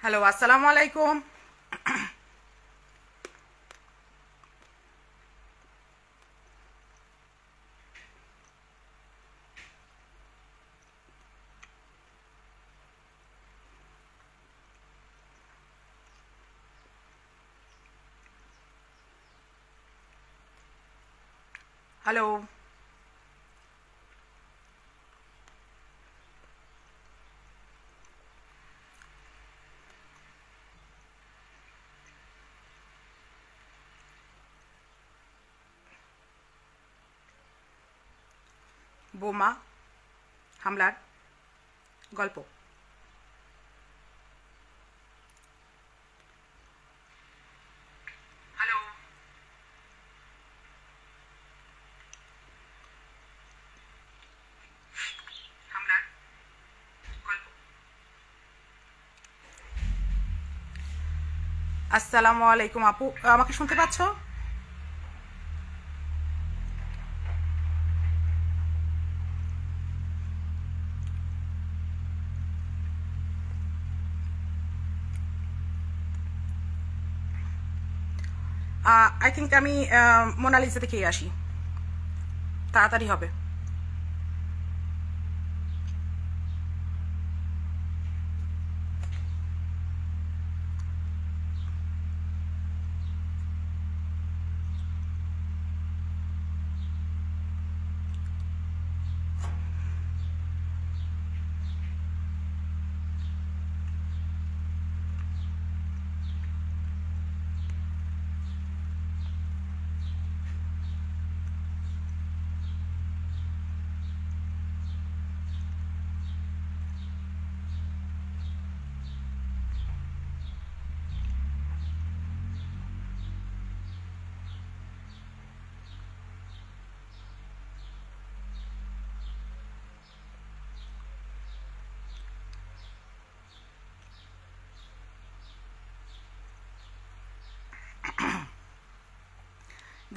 Hello, আসসালামু আলাইকুম। Hello. বোমা হামলার গল্প। হ্যালো। হামলার গল্প। আসসালামু আলাইকুম আপু, আমাকে শুনতে পাচ্ছ? আই থিঙ্ক আমি মোনালিসা দেখে আসি, তাড়াতাড়ি হবে।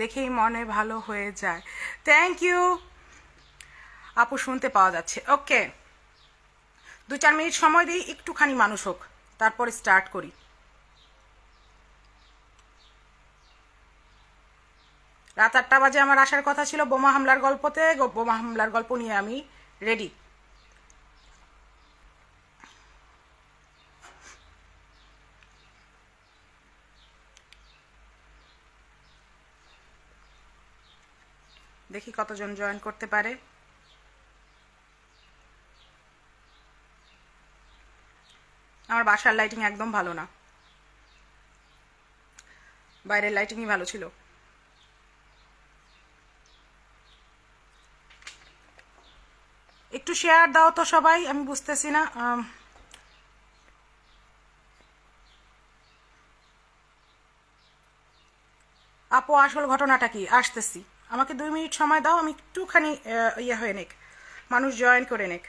দেখেই মনে ভালো হয়ে যায়। থ্যাংক ইউ আপু, শুনতে পাওয়া যাচ্ছে। ওকে, 2-4 মিনিট সময় দিই, একটুখানি মানুষ হোক, তারপরে স্টার্ট করি। রাত 8টা বাজে আমার আসার কথা ছিল বোমা হামলার গল্পতে। বোমা হামলার গল্প নিয়ে আমি রেডি। দেখি কতজন জয়েন করতে পারে। আমার বাসার লাইটিং একদম ভালো না, বাইরের লাইটিংই ভালো ছিল। একটু শেয়ার দাও তো সবাই, আমি বুঝতেছি না। আপু, আসল ঘটনাটা কি? আসতেছি, আমাকে 2 মিনিট সময় দাও, আমি একটুখানি ইয়ে হয়ে নেক, মানুষ জয়েন করে নেক।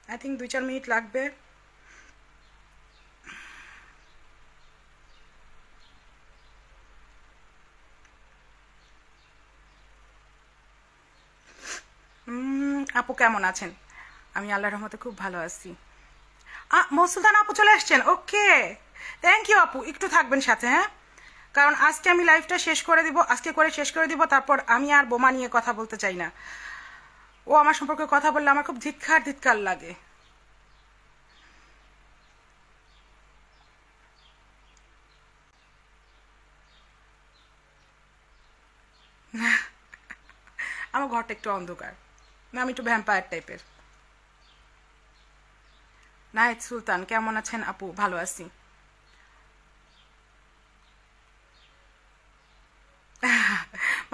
আই থিঙ্ক 2-4 মিনিট লাগবে। আপু কেমন আছেন? আমি আল্লাহর রহমতে খুব ভালো আছি। মৌসুলতান আপু চলে আসছেন, ওকে। থ্যাংক ইউ আপু, একটু থাকবেন সাথে, হ্যাঁ? কারণ আজকে আমি লাইভটা শেষ করে দিব, আজকে করে শেষ করে দিব, তারপর আমি আর বোমা নিয়ে কথা বলতে চাই না। ও আমার সম্পর্কে কথা বললে আমার খুব ধিক্কার ধিক্কার লাগে। আমার ঘরটা একটু অন্ধকার, না আমি একটু ভ্যাম্পায়ার টাইপের। নাহিদ সুলতান কেমন আছেন আপু? ভালো আছি।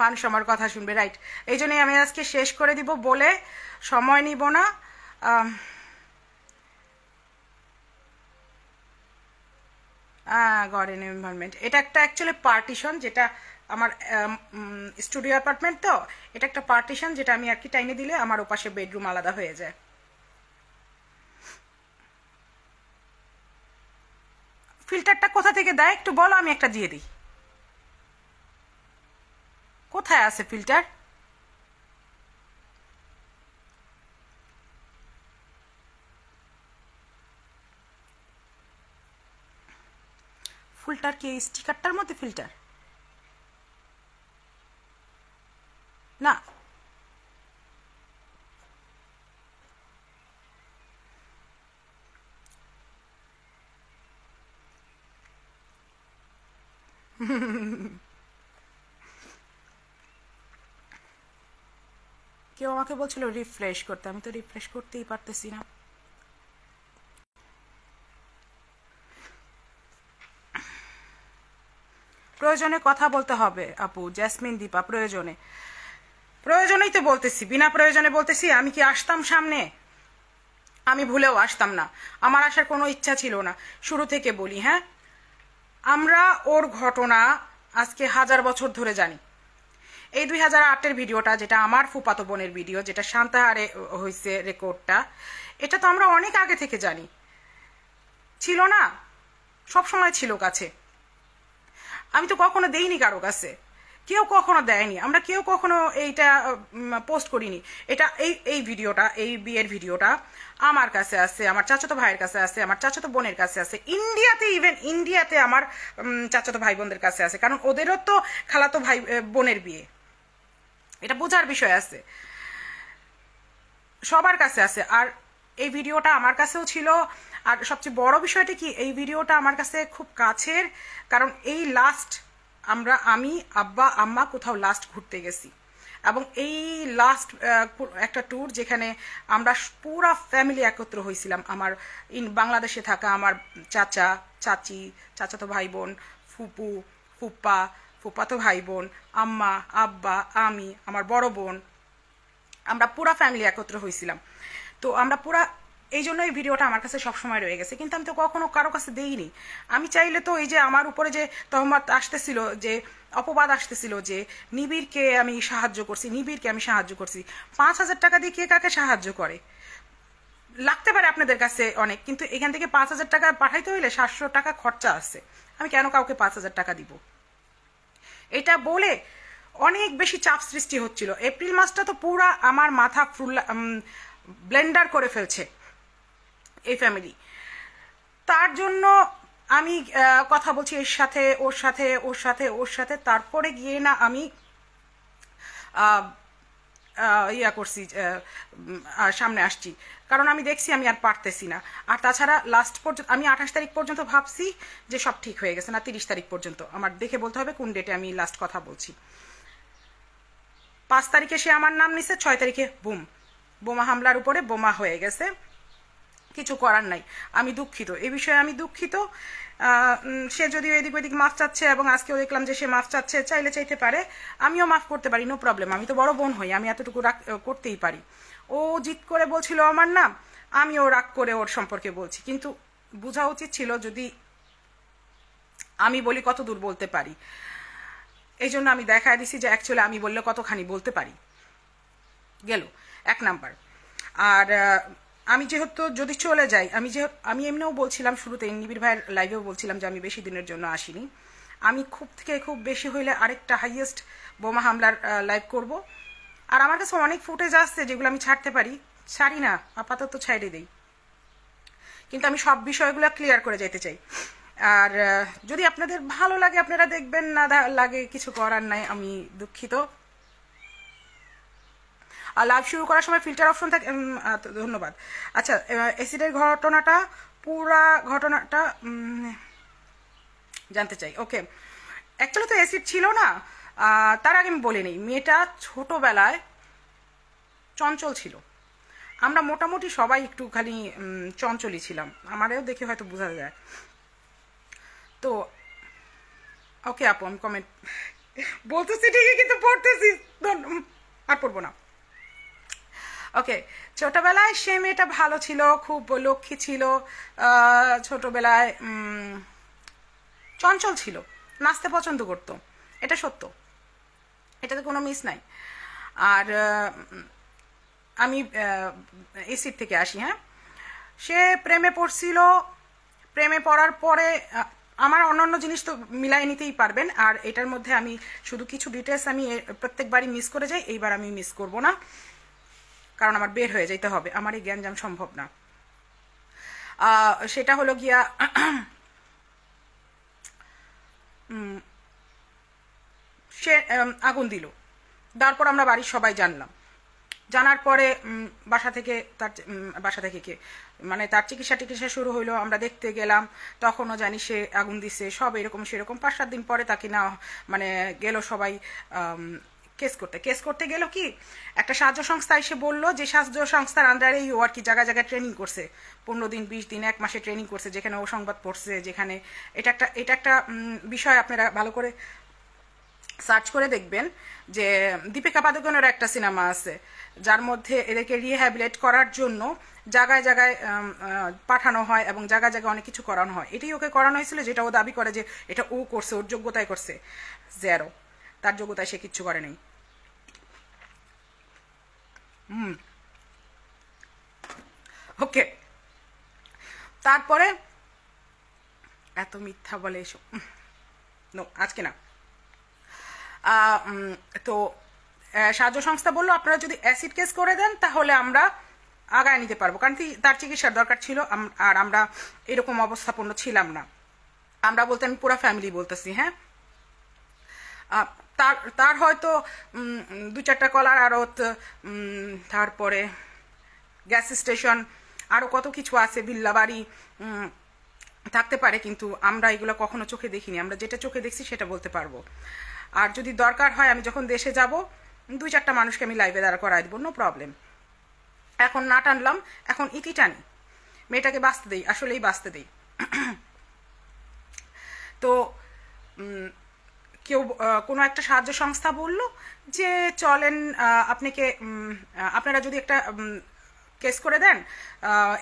মানুষ আমার কথা শুনবে, রাইট? এই জন্যই আমি আজকে শেষ করে দিব বলে সময় নিব না। গার্ডেন এনভায়রনমেন্ট, এটা একটা অ্যাকচুয়ালি পার্টিশন, যেটা আমার স্টুডিও অ্যাপার্টমেন্ট, তো এটা একটা পার্টিশন যেটা আমি আর কি টাইমে দিলে আমার ওপাশে বেডরুম আলাদা হয়ে যায়। ফিল্টারটা কোথা থেকে দেয় একটু বলো, আমি একটা দিয়ে দিই। কোথায় আছে ফিল্টার? ফুলটার কি স্টিকারটার মধ্যে ফিল্টার? না, কেউ আমাকে বলছিল রিফ্রেশ করতে, আমি তো রিফ্রেশ করতেই পারতেছি না। প্রয়োজনে কথা বলতে হবে আপু, জেসমিন দীপা, প্রয়োজনে। প্রয়োজনেই তো বলতেছি, বিনা প্রয়োজনে বলতেছি? আমি কি আসতাম সামনে? আমি ভুলেও আসতাম না, আমার আসার কোনো ইচ্ছা ছিল না, শুরু থেকে বলি। হ্যাঁ, আমরা ওর ঘটনা আজকে 1000 বছর ধরে জানি। এই 2008-এর ভিডিওটা, যেটা আমার ফুপাতো বোনের ভিডিও, যেটা শান্তাহারে হয়েছে রেকর্ডটা, এটা তো আমরা অনেক আগে থেকে জানি। ছিল না, সব সময় ছিল কাছে। আমি তো কখনো দেইনি কারো কাছে, কেউ কখনো দেয়নি, আমরা কেউ কখনো এইটা পোস্ট করিনি। এটা এই ভিডিওটা, এই বিয়ের ভিডিওটা আমার কাছে আছে, আমার চাচাতো ভাইয়ের কাছে আছে, আমার চাচাতো বোনের কাছে আছে, ইন্ডিয়াতে, ইভেন ইন্ডিয়াতে আমার চাচাতো ভাই বোনদের কাছে আছে, কারণ ওদেরও তো খালাতো ভাই বোনের বিয়ে। এটা বোঝার বিষয় আছে, সবার কাছে আছে। আর এই ভিডিওটা আমার কাছেও ছিল। আর সবচেয়ে বড় বিষয়টা কি, এই ভিডিওটা আমার কাছে খুব কাছের, কারণ এই লাস্ট আমি আব্বা আম্মা কোথাও লাস্ট ঘুরতে গেছি, এবং এই লাস্ট একটা ট্যুর যেখানে আমরা পুরা ফ্যামিলি একত্র হয়েছিলাম। আমার বাংলাদেশে থাকা আমার চাচা চাচি, চাচাতো ভাই বোন, ফুপু ফুপ্পা, ফুপ্পাতো ভাই বোন, আম্মা আব্বা, আমি, আমার বড় বোন, আমরা পুরা ফ্যামিলি একত্র হয়েছিলাম। তো আমরা পুরা, এই জন্য এই ভিডিওটা আমার কাছে সবসময় রয়ে গেছে, কিন্তু আমি তো কখনো কারো কাছে দেইনি। আমি চাইলে তো এই যে আমার উপরে যে তহমত আসতেছিল, যে অপবাদ আসতেছিল যে নিবিড়কে আমি সাহায্য করছি, নিবিড়কে আমি সাহায্য করছি, 5000 টাকা দিয়ে কে কাকে সাহায্য করে? লাগতে পারে আপনাদের কাছে অনেক, কিন্তু এখান থেকে 5000 টাকা পাঠাইতে হইলে 700 টাকা খরচা আছে। আমি কেন কাউকে 5000 টাকা দিব? এটা বলে অনেক বেশি চাপ সৃষ্টি হচ্ছিল। এপ্রিল মাসটা তো পুরা আমার মাথা ব্লেন্ডার করে ফেলছে এই ফ্যামিলি। তার জন্য আমি কথা বলছি এর সাথে, ওর সাথে, ওর সাথে, ওর সাথে, তারপরে গিয়ে না আমি ইয়া করছি, সামনে আসছি, কারণ আমি দেখছি আমি আর পারতেছি না। আর তাছাড়া লাস্ট পর্যন্ত আমি 28 তারিখ পর্যন্ত ভাবছি যে সব ঠিক হয়ে গেছে, না 30 তারিখ পর্যন্ত, আমার দেখে বলতে হবে কোন ডেটে আমি লাস্ট কথা বলছি। 5 তারিখে সে আমার নাম নিছে, 6 তারিখে বুম, বোমা হামলার উপরে বোমা হয়ে গেছে। কিছু করার নাই, আমি দুঃখিত, এই বিষয়ে আমি দুঃখিত। সে যদিও এদিক ওদিক মাফ চাচ্ছে, এবং আজকেও দেখলাম যে সে মাফ চাচ্ছে, চাইলে চাইতে পারে, আমিও মাফ করতে পারি, নো প্রবলেম। আমি তো বড় বোন হই, আমি এতটুকু রাগ করতেই পারি। ও জিদ করে বলছিল আমার নাম, আমিও রাগ করে ওর সম্পর্কে বলছি, কিন্তু বোঝা উচিত ছিল যদি আমি বলি কত দূর বলতে পারি। এই জন্য আমি দেখায় দিছি যে অ্যাকচুয়ালি আমি বললে কতখানি বলতে পারি। গেল 1 নাম্বার। আর আমি যেহেতু যদি চলে যাই, আমি এমনিও বলছিলাম শুরুতে, নিবিড় ভাইয়ের লাইভেও বলছিলাম যে আমি বেশি দিনের জন্য আসিনি, আমি খুব থেকে খুব বেশি হইলে আরেকটা হাইয়েস্ট বোমা হামলার লাইভ করব। আর আমার কাছে অনেক ফুটেজ আসছে যেগুলো আমি ছাড়তে পারি, ছাড়ি না, আপাতত ছাইড়ে দেই, কিন্তু আমি সব বিষয়গুলো ক্লিয়ার করে যেতে চাই। আর যদি আপনাদের ভালো লাগে আপনারা দেখবেন, না লাগে কিছু করার নাই, আমি দুঃখিত। আর লাইভ শুরু করার সময় ফিল্টার অপশন থাকে। ধন্যবাদ। আচ্ছা, অ্যাসিডের ঘটনাটা, পুরা ঘটনাটা জানতে চাই। ওকে, অ্যাকচুয়ালি তো অ্যাসিড ছিল না, তার আগে আমি বলে নিই, মেয়েটা ছোটবেলায় চঞ্চল ছিল। আমরা মোটামুটি সবাই একটু খালি চঞ্চলই ছিলাম, আমারও দেখে হয়তো বোঝা যায়। তো ওকে আপু, আমি কমেন্ট বলতেছি ঠিকই, কিন্তু পড়তেছি, আর পড়বো না। ওকে, ছোটবেলায় সে মেয়েটা ভালো ছিল, খুব লক্ষ্মী ছিল, ছোটবেলায় চঞ্চল ছিল, নাচতে পছন্দ করতো, এটা সত্য, এটাতে কোনো মিস নাই। আর আমি এসিড থেকে আসি। হ্যাঁ, সে প্রেমে পড়ছিল, প্রেমে পড়ার পরে আমার অন্যান্য জিনিস তো মিলাই নিতেই পারবেন, আর এটার মধ্যে আমি শুধু কিছু ডিটেলস আমি প্রত্যেকবারই মিস করে যাই, এইবার আমি মিস করব না, কারণ আমার বের হয়ে যেতে হবে, আমার এই জ্ঞানজাম সম্ভব না। সেটা হলো গিয়া সে আগুন দিল। তারপর আমরা বাড়ির সবাই জানলাম। জানার পরে বাসা থেকে কে মানে তার চিকিৎসা শুরু হইলো, আমরা দেখতে গেলাম, তখনও জানি সে আগুন দিছে, সব এরকম সেরকম। 5-7 দিন পরে তাকে না মানে গেল সবাই কেস করতে গেল কি একটা সাহায্য সংস্থা এসে বললো যে সাহায্য সংস্থার আন্ডারে ও আর কি জায়গায় জায়গায় ট্রেনিং করছে, 15 দিন 20 দিন 1 মাসে ট্রেনিং করছে, যেখানে ও সংবাদ পড়ছে, যেখানে এটা একটা বিষয় আপনারা ভালো করে সার্চ করে দেখবেন যে দীপিকা পাদুকোনের একটা সিনেমা আছে যার মধ্যে এদেরকে রিহ্যাবিলিট করার জন্য জায়গায় জায়গায় পাঠানো হয় এবং জায়গায় জায়গায় অনেক কিছু করানো হয়। এটাই ওকে করানো হয়েছিল, যেটা ও দাবি করে যে এটা ও করছে, ওর যোগ্যতায় করছে। জেরো, তার যোগ্যতায় সে কিচ্ছু করে নেই। ওকে, তারপরে এত মিথ্যা বলে এসব নো, আজকে না। তো সাহায্য সংস্থা বললো আপনারা যদি অ্যাসিড কেস করে দেন তাহলে আমরা আগায় নিতে পারবো, কারণ তার চিকিৎসার দরকার ছিল, আর আমরা এরকম অবস্থাপন্ন ছিলাম না। আমরা বলতে আমি পুরো ফ্যামিলি বলতেছি। হ্যাঁ, তার হয়তো 2-4টা কলার আড়ত, তারপরে গ্যাস স্টেশন, আরো কত কিছু আছে, বিল্লা বাড়ি থাকতে পারে, কিন্তু আমরা এগুলো কখনো চোখে দেখিনি। আমরা যেটা চোখে দেখছি সেটা বলতে পারবো। আর যদি দরকার হয় আমি যখন দেশে যাব 2-4টা মানুষকে আমি লাইভে দাঁড়া করাই দেবো, নো প্রবলেম। এখন না টানলাম, এখন ইতি টানি, মেয়েটাকে বাঁচতে দেই, আসলেই বাঁচতে দেই। তো কেউ কোনো একটা সাহায্য সংস্থা বলল যে চলেন আপনারা যদি একটা কেস করে দেন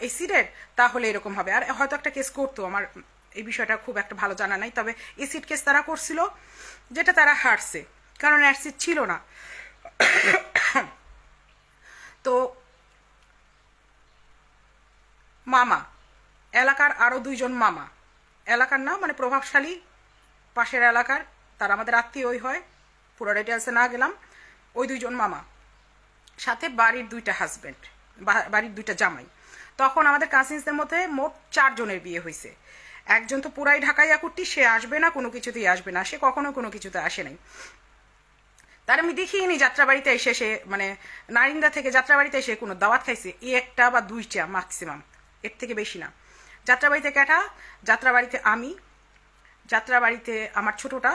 এসিডের তাহলে এরকম হবে। আর হয়তো একটা কেস করতো, আমার এই বিষয়টা খুব একটা ভালো জানা নাই, তবে এসিড কেস তারা করছিল, যেটা তারা হারছে, কারণ অ্যাসিড ছিল না। তো মামা, এলাকার আরো 2জন মামা, এলাকার না মানে প্রভাবশালী পাশের এলাকার, তারা আমাদের আত্মীয়ই হয়, পুরো ডিটেলসে না গেলাম, ওই 2জন মামা সাথে বাড়ির 2টা হাজবেন্ড, বাড়ির 2টা জামাই। তখন আমাদের কাজিনসদের মধ্যে মোট 4 জনের বিয়ে হয়েছে। একজন তো পুরাই ঢাকাইয়া কুট্টি, সে আসবে না, কোনো কিছুতেই আসবে না, সে কখনো কোনো কিছুতে আসে নাই। তার আমি দেখিনি যাত্রাবাড়িতে এসে, সে মানে নারিন্দা থেকে যাত্রাবাড়িতে এসে কোনো দাওয়াত খাইছে, একটা বা 2টা ম্যাক্সিমাম, এর থেকে বেশি না। যাত্রাবাড়িতে ক্যাটা, যাত্রাবাড়িতে আমি, যাত্রাবাড়িতে আমার ছোটটা,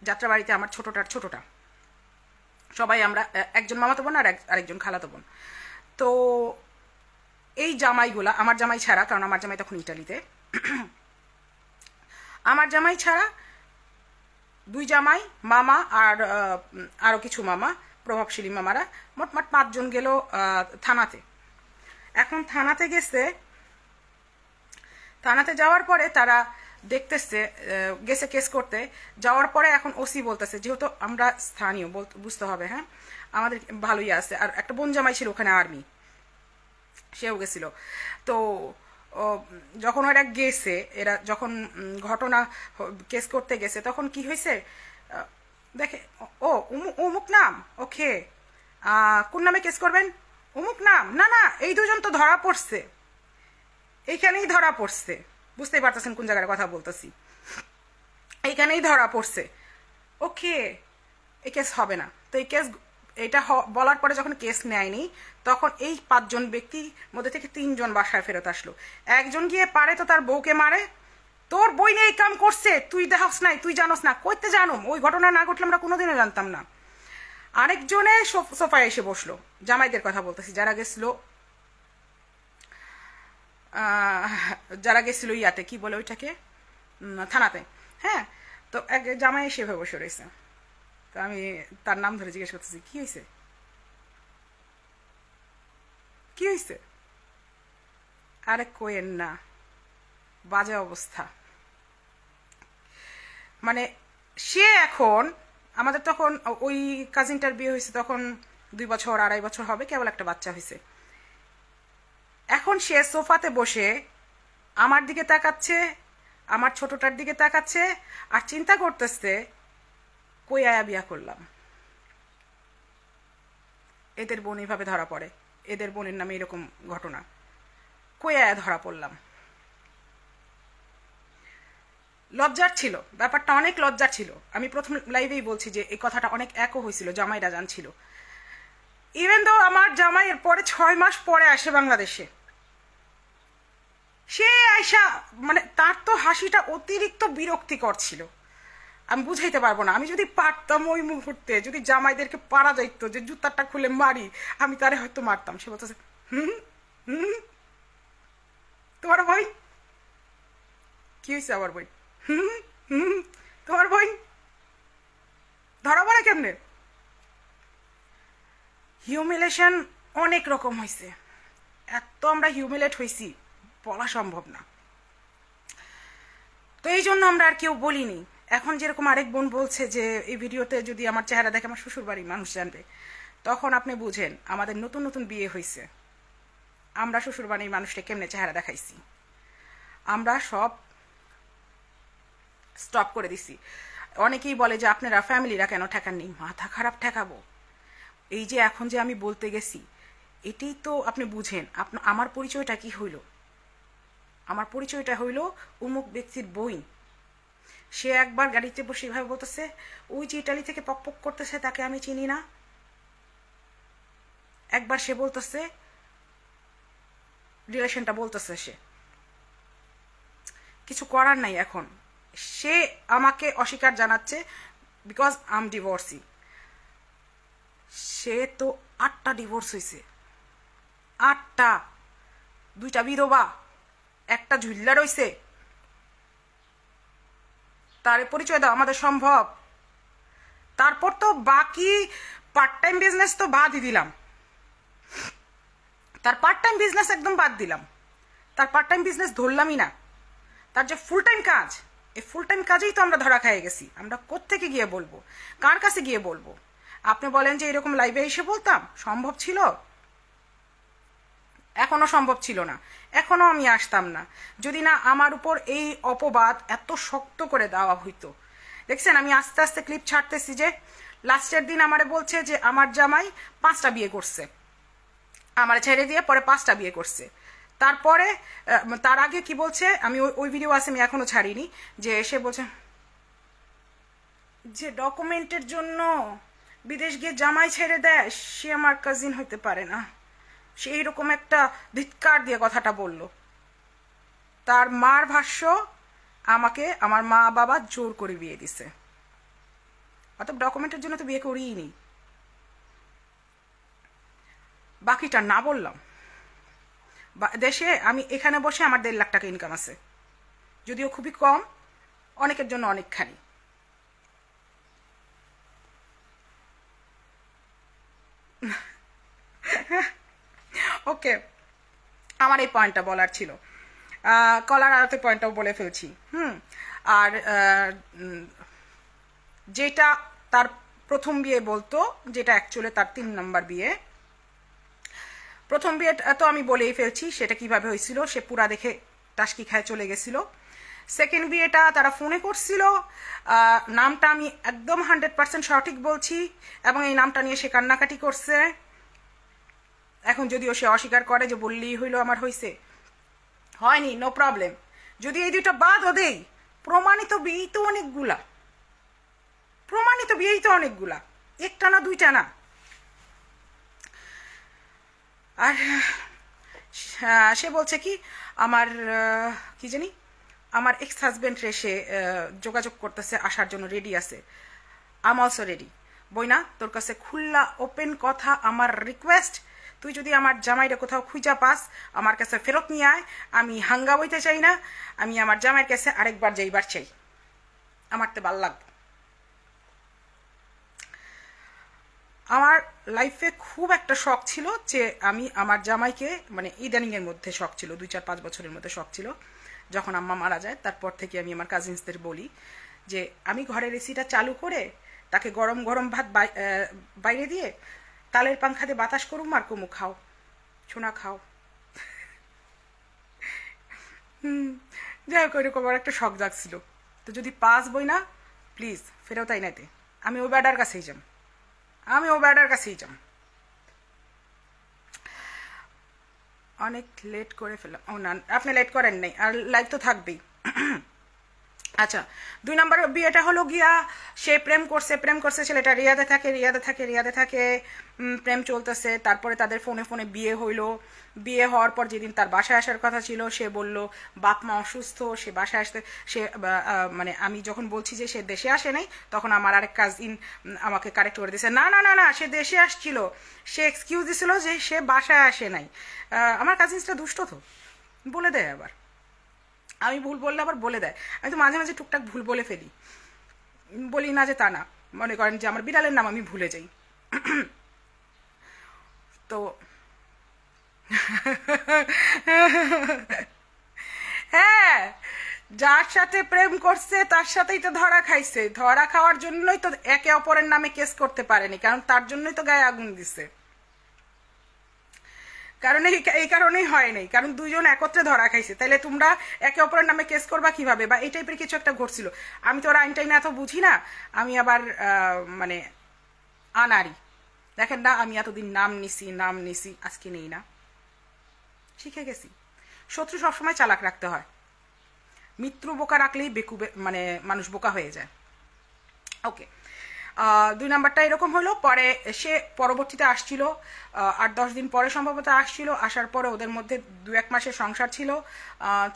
যাত্রাবাড়িতে আমার ছোটটার ছোটটা, সবাই আমরা, একজন মামাতো বোন আর আরেকজন খালাতো বোন। তো এই জামাইগুলা, আমার জামাই ছাড়া, কারণ আমার জামাই তখন ইটালিতে, আমার জামাই ছাড়া 2 জামাই, মামা আর আরো কিছু মামা, প্রভাবশালী মামারা, মোটমাট 5 জন গেল থানাতে। এখন থানাতে গেছে, থানাতে যাওয়ার পরে তারা দেখতেছে, গেছে কেস করতে, যাওয়ার পরে এখন ওসি বলতেছে, যেহেতু আমরা স্থানীয় বুঝতে হবে, হ্যাঁ আমাদের ভালোই আছে। আর একটা বোন জামাই ছিল ওখানে আর্মি, সেও গেছিল। তো যখন ওরা গেছে, এরা যখন ঘটনা কেস করতে গেছে, তখন কি হয়েছে দেখে, ও অমুক নাম, ওকে কোন নামে কেস করবেন, অমুক নাম, না না এই 2জন তো ধরা পড়ছে, এইখানেই ধরা পড়ছে, বুঝতেই পারতেছেন কোন জায়গার কথা বলতেছি, এইখানেই ধরা পড়ছে, ওকে এই কেস হবে না। তো এই কেস, এটা বলার পরে যখন কেস নেয়নি, তখন এই 5 জন ব্যক্তির মধ্যে থেকে 3 জন বাসায় ফেরত আসলো। একজন গিয়ে পারে তো তার বউকে মারে, তোর বই নিয়ে এই কাম করছে, তুই দেখাস নাই, তুই জানোস না, কইতে জানো, ওই ঘটনা না ঘটলে আমরা কোনোদিনও জানতাম না। আরেকজনে সোফায় এসে বসলো, জামাইদের কথা বলতেছি, যারা গেছিল ইয়াতে, কি বলে ওইটাকে, থানাতে। হ্যাঁ, তো এক জামাই সেভাবে বসে রয়েছে। তো আমি তার নাম ধরে জিজ্ঞেস করতেছি, কি হয়েছে, কি হয়েছে? আরে কোয়েন না, বাজে অবস্থা। মানে সে এখন, আমাদের তখন ওই কাজিনটার বিয়ে হয়েছে তখন 2 বছর 2.5 বছর হবে, কেবল একটা বাচ্চা হয়েছে। এখন সে সোফাতে বসে আমার দিকে তাকাচ্ছে, আমার ছোটটার দিকে তাকাচ্ছে, আর চিন্তা করতেছে কই আয়া বিয়া করলাম। এদের বোন এইভাবে ধরা পড়ে, এদের বোনের নামে এরকম ঘটনা, কই আয়া ধরা পড়লাম। লজ্জার ছিল, ব্যাপারটা অনেক লজ্জার ছিল। আমি প্রথম লাইভেই বলছি যে এই কথাটা অনেক একও হয়েছিল, জামাইরা জানছিল। ইভেন তো আমার জামাই এর পরে 6 মাস পরে আসে বাংলাদেশে, সে আইসা মানে তার তো হাসিটা অতিরিক্ত বিরক্তিকর ছিল, আমি বুঝাইতে পারবো না। আমি যদি পারতাম ওই মুহূর্তে, যদি জামাইদেরকে পারা যাইতো যে জুতাটা খুলে মারি, আমি তারে হয়তো মারতাম। সে বলতেছে হুম হুম, তোমার ভাই কি হয়েছে? আবার বই হুম হুম, তোমার বই ধরা পড়ে কেমনে? হিউমিলেশন অনেক রকম হয়েছে, এত আমরা হিউমিলেট হয়েছি বলা সম্ভব না। তো এই জন্য আমরা আর কেউ বলিনি। এখন যেরকম আরেক বোন বলছে যে এই ভিডিওতে যদি আমার চেহারা দেখে আমার শ্বশুর বাড়ির মানুষ জানবে, তখন আপনি বুঝেন আমাদের নতুন নতুন বিয়ে হয়েছে, আমরা শ্বশুর বাড়ির মানুষটা কেমনে চেহারা দেখাইছি। আমরা সব স্টপ করে দিছি। অনেকেই বলে যে আপনারা ফ্যামিলিরা কেন ঠেকাননি, মাথা খারাপ ঠেকাবো। এই যে এখন যে আমি বলতে গেছি, এটাই তো আপনি বুঝেন। আমার পরিচয়টা কি হইল? আমার পরিচয়টা হইল অমুক ব্যক্তির বই। সে একবার গাড়িতে বসে এভাবে বলতেছে, ওই যে ইটালি থেকে পক পক করতেছে তাকে আমি চিনি না। একবার সে বলতেছে, রিলেশনটা বলতেছে, সে কিছু করার নাই। এখন সে আমাকে অস্বীকার জানাচ্ছে বিকজ আম ডিভোর্সি। সে তো 8টা ডিভোর্স হয়েছে, 8টা, 2টা বিধবা, একটা ঝুল্লা রয়েছে। তারে পরিচয় দাও, আমাদের সম্ভব। তারপর তো বাকি পার্ট টাইম বিজনেস তো বাদই দিলাম, তার পার্ট টাইম বিজনেস একদম বাদ দিলাম, তার পার্ট টাইম বিজনেস ধরলামই না। তার যে ফুল টাইম কাজ, এই ফুল টাইম কাজেই তো আমরা ধরা খেয়ে গেছি। আমরা কোত্থেকে গিয়ে বলবো, কার কাছে গিয়ে বলবো? আপনি বলেন যে এরকম লাইভে এসে বলতাম, সম্ভব ছিল? এখনো সম্ভব ছিল না, এখনো আমি আসতাম না যদি না আমার উপর এই অপবাদ এত শক্ত করে দেওয়া হইতো। দেখছেন আমি আস্তে আস্তে ক্লিপ ছাড়তেছি যে লাস্টের দিন আমারে বলছে যে আমার জামাই 5টা বিয়ে করছে, আমার ছেড়ে দিয়ে পরে 5টা বিয়ে করছে। তারপরে তার আগে কি বলছে, আমি ওই ভিডিও আছে, আমি এখনো ছাড়িনি, যে এসে বলছে যে ডকুমেন্টের জন্য বিদেশ গিয়ে জামাই ছেড়ে দেয়, সে আমার কাজিন হইতে পারে না। সেই রকম একটা ধিৎকার দিয়ে কথাটা বলল। তার মার ভাষ্য, আমাকে আমার মা বাবা জোর করে বিয়ে দিছে, অতএব ডকুমেন্টের জন্য তো বিয়ে করিই নি। বাকিটা না বললাম। দেশে আমি এখানে বসে আমার 1.5 লাখ টাকা ইনকাম আছে, যদিও খুবই কম, অনেকের জন্য অনেকখানি। ওকে, আমার এই পয়েন্টটা বলার ছিল। কলার আড়াতে পয়েন্টটাও বলে ফেলছি। আর যেটা তার প্রথম বিয়ে বলতো, যেটা অ্যাকচুয়ালি তার 3 নম্বর বিয়ে। প্রথম বিয়েটা তো আমি বলেই ফেলছি সেটা কিভাবে হয়েছিল, সে পুরা দেখে টাসকি খায় চলে গেছিল। সেকেন্ড বিয়েটা তারা ফোনে করছিল, নামটা আমি একদম 100% সঠিক বলছি, এবং এই নামটা নিয়ে সে কান্নাকাটি করছে। এখন যদিও সে অস্বীকার করে যে বললেই হইলো আমার হয়েছে, হয়নি, নো প্রবলেম। যদি এই 2টা বাদও দেই, প্রমাণিত বিয়েই তো অনেকগুলা, প্রমাণিত বিয়েই তো অনেকগুলা, 1টা না 2টা না। আর সে বলছে কি আমার কি জানি আমার এক্স হাজবেন্ড সে যোগাযোগ করতেছে, আসার জন্য রেডি আছে। আম অলসো রেডি। বইনা, তোর কাছে খুল্লা ওপেন কথা, আমার রিকোয়েস্ট, তুই যদি আমার জামাইটা কোথাও খুঁজা পাস আমার কাছে ফেরত নিয়ে আয়। আমি হাঙ্গা বইতে চাই না, আমি আমার জামাইয়ের কাছে আরেকবার যাইবার চাই, আমার তো ভাল লাগবে। আমার লাইফে খুব একটা শখ ছিল যে আমি আমার জামাইকে, মানে ইদানিং এর মধ্যে শখ ছিল, 2-4-5 বছরের মধ্যে শখ ছিল, যখন আম্মা মারা যায় তারপর থেকে আমি আমার কাজিনসদের বলি যে আমি ঘরের এসিটা চালু করে তাকে গরম গরম ভাত বাইরে দিয়ে তালের পাংখা দিয়ে বাতাস করুম আর কুমু খাও, সোনা খাও। যাই হোক, ওইরকম আমার একটা শখ জাগছিল। তো যদি পাস বই না, প্লিজ ফেরত আই নাইতে, আমি ওই ব্যাডার কাছেই যাম, আমি ও ব্যাডার কাছেই যাম। অনেক লেট করে ফেললাম। ও না, আপনি লেট করেন নাই, আর লাইভ তো থাকবেই। আচ্ছা, 2 নম্বর বিয়েটা হলো গিয়া সে প্রেম করছে ছেলেটা রিয়াদে থাকে, প্রেম চলতেছে। তারপরে তাদের ফোনে ফোনে বিয়ে হইলো। বিয়ে হওয়ার পর যেদিন তার বাসায় আসার কথা ছিল, সে বলল বাপ মা অসুস্থ, সে বাসায় আসতে সে মানে আমি যখন বলছি যে সে দেশে আসে নাই, তখন আমার আরেক কাজিন আমাকে কারেক্ট করে দিয়েছে, না না না না, সে দেশে আসছিল। সে এক্সকিউজ দিছিল যে সে বাসায় আসে নাই। আমার কাজিনসটা দুষ্ট তো, বলে দেয় আবার। আমি ভুল বললে আবার বলে দেয়। আমি তো মাঝে মাঝে টুকটাক ভুল বলে ফেলি, বলি না যে তা না, মনে করেন যে আমার বিড়ালের নাম আমি ভুলে যাই। তো হ্যাঁ, যার সাথে প্রেম করছে তার সাথেই তো ধরা খাইছে। ধরা খাওয়ার জন্যই তো একে অপরের নামে কেস করতে পারেনি, কারণ তার জন্যই তো গায়ে আগুন দিছে। কারণ এই কারণেই হয় নাই, কারণ দুইজন একত্রে ধরা খাইছে। তাহলে তোমরা একে অপরের নামে কেস করবা কিভাবে? বা এই টাইপের কিছু একটা ঘটছিল। আমি তো আর আইন টাইন এত বুঝি না, আমি আবার মানে আনারি। দেখেন না, আমি এতদিন নাম নিছি, আজকে নেই না, শিখে গেছি। শত্রু সবসময় চালাক রাখতে হয়, মিত্র বোকা রাখলেই মানে মানুষ বোকা হয়ে যায়। ওকে, 2 নম্বরটা এরকম হলো। পরে সে পরবর্তীতে আসছিল, 8-10 দিন পরে সম্ভবত আসছিল। আসার পরে ওদের মধ্যে 2-1 মাসের সংসার ছিল,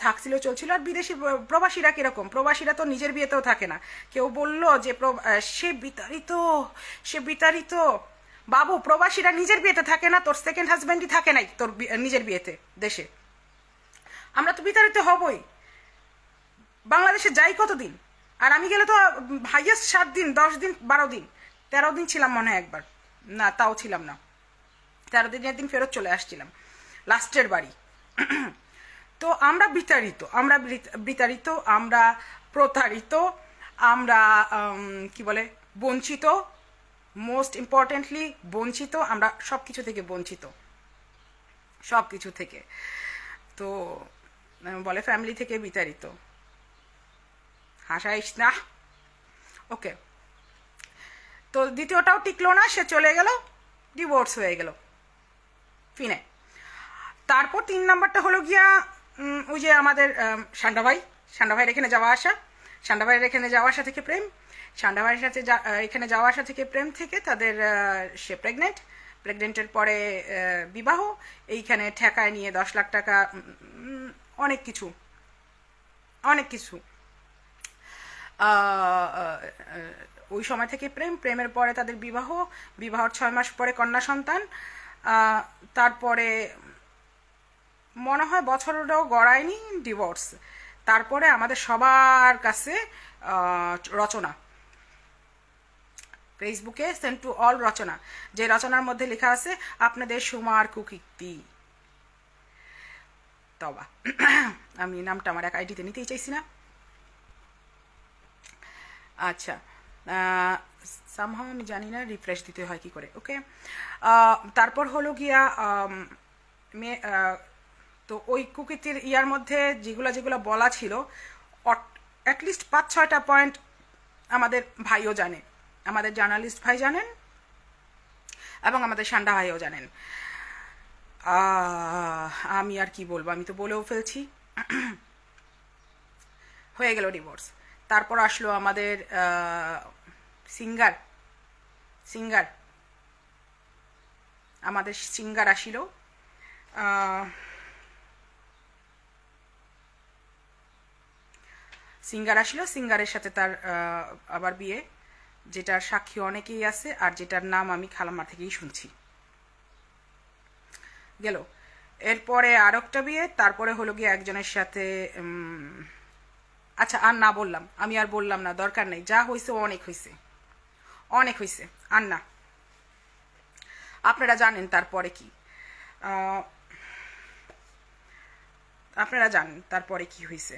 থাকছিল, চলছিল। আর বিদেশি প্রবাসীরা কিরকম, প্রবাসীরা তো নিজের বিয়েতেও থাকে না। কেউ বলল যে সে বিতাড়িত। বাবু, প্রবাসীরা নিজের বিয়েতে থাকে না, তোর সেকেন্ড হাজব্যান্ডই থাকে নাই তোর নিজের বিয়েতে দেশে। আমরা তো বিতাড়িত হবই। বাংলাদেশে যাই কতদিন, আর আমি গেলে তো হাইয়েস্ট 7 দিন, 10 দিন, 12 দিন, 13 দিন ছিলাম মনে হয় একবার, না তাও ছিলাম না, 13 দিনের দিন ফেরত চলে আসছিলাম লাস্টের বাড়ি। তো আমরা বিতাড়িত, আমরা প্রতারিত, আমরা কি বলে বঞ্চিত, মোস্ট ইম্পর্টেন্টলি বঞ্চিত। আমরা সব কিছু থেকে বঞ্চিত, সব কিছু থেকে। তো বলে ফ্যামিলি থেকে বিতাড়িত, হাসাইস না। ওকে, তো দ্বিতীয়টাও টিকলো না, সে চলে গেল, ডিভোর্স হয়ে গেল ফিনে। তারপর 3 নম্বরটা হলো গিয়া ওই যে আমাদের সান্ডা ভাইয়ের এখানে যাওয়া আসা, সান্ডা ভাইয়ের এখানে যাওয়া আসা থেকে প্রেম, সান্ডা ভাইয়ের সাথে এখানে যাওয়া আসা থেকে প্রেম থেকে তাদের সে প্রেগনেন্টের পরে বিবাহ, এইখানে ঠেকায় নিয়ে 10 লাখ টাকা, অনেক কিছু অনেক কিছু। ওই সময় থেকে প্রেমের পরে তাদের বিবাহর 6 মাস পরে কন্যা সন্তান। তারপরে মনে হয় বছরটাও গড়ায়নি, ডিভোর্স। তারপরে আমাদের সবার কাছে রচনা, ফেসবুকে সেন্ড টু অল রচনা, যে রচনার মধ্যে লেখা আছে আপনাদের সুমার কুকীর্তি। তবা আমি নামটা আমার এক আইডিতে নিতেই চাইছি না। আচ্ছা, সামহাও আমি জানি না রিফ্রেশ দিতে হয় কি করে। ওকে, তারপর হলো গিয়া তো ওই কুকীর্তির ইয়ার মধ্যে যেগুলো বলা ছিল, অ্যাটলিস্ট 5-6টা পয়েন্ট আমাদের ভাইও জানে, আমাদের জার্নালিস্ট ভাই জানেন, এবং আমাদের সান্ডা ভাইও জানেন। আমি আর কি বলবো, আমি তো বলেও ফেলছি। হয়ে গেল ডিভোর্স। তারপর আসলো আমাদের সিঙ্গার আমাদের সিঙ্গার আসিল। সিঙ্গারের সাথে তার আবার বিয়ে, যেটার সাক্ষী অনেকেই আছে, আর যেটার নাম আমি খালাম্মার থেকেই শুনছি। গেল, এরপরে আর একটা বিয়ে, তারপরে হলো গিয়ে একজনের সাথে আচ্ছা আর না বললাম, আমি আর বললাম না, দরকার নেই, যা হয়েছে অনেক হয়েছে, আর না। আপনারা জানেন তারপরে কি, হয়েছে।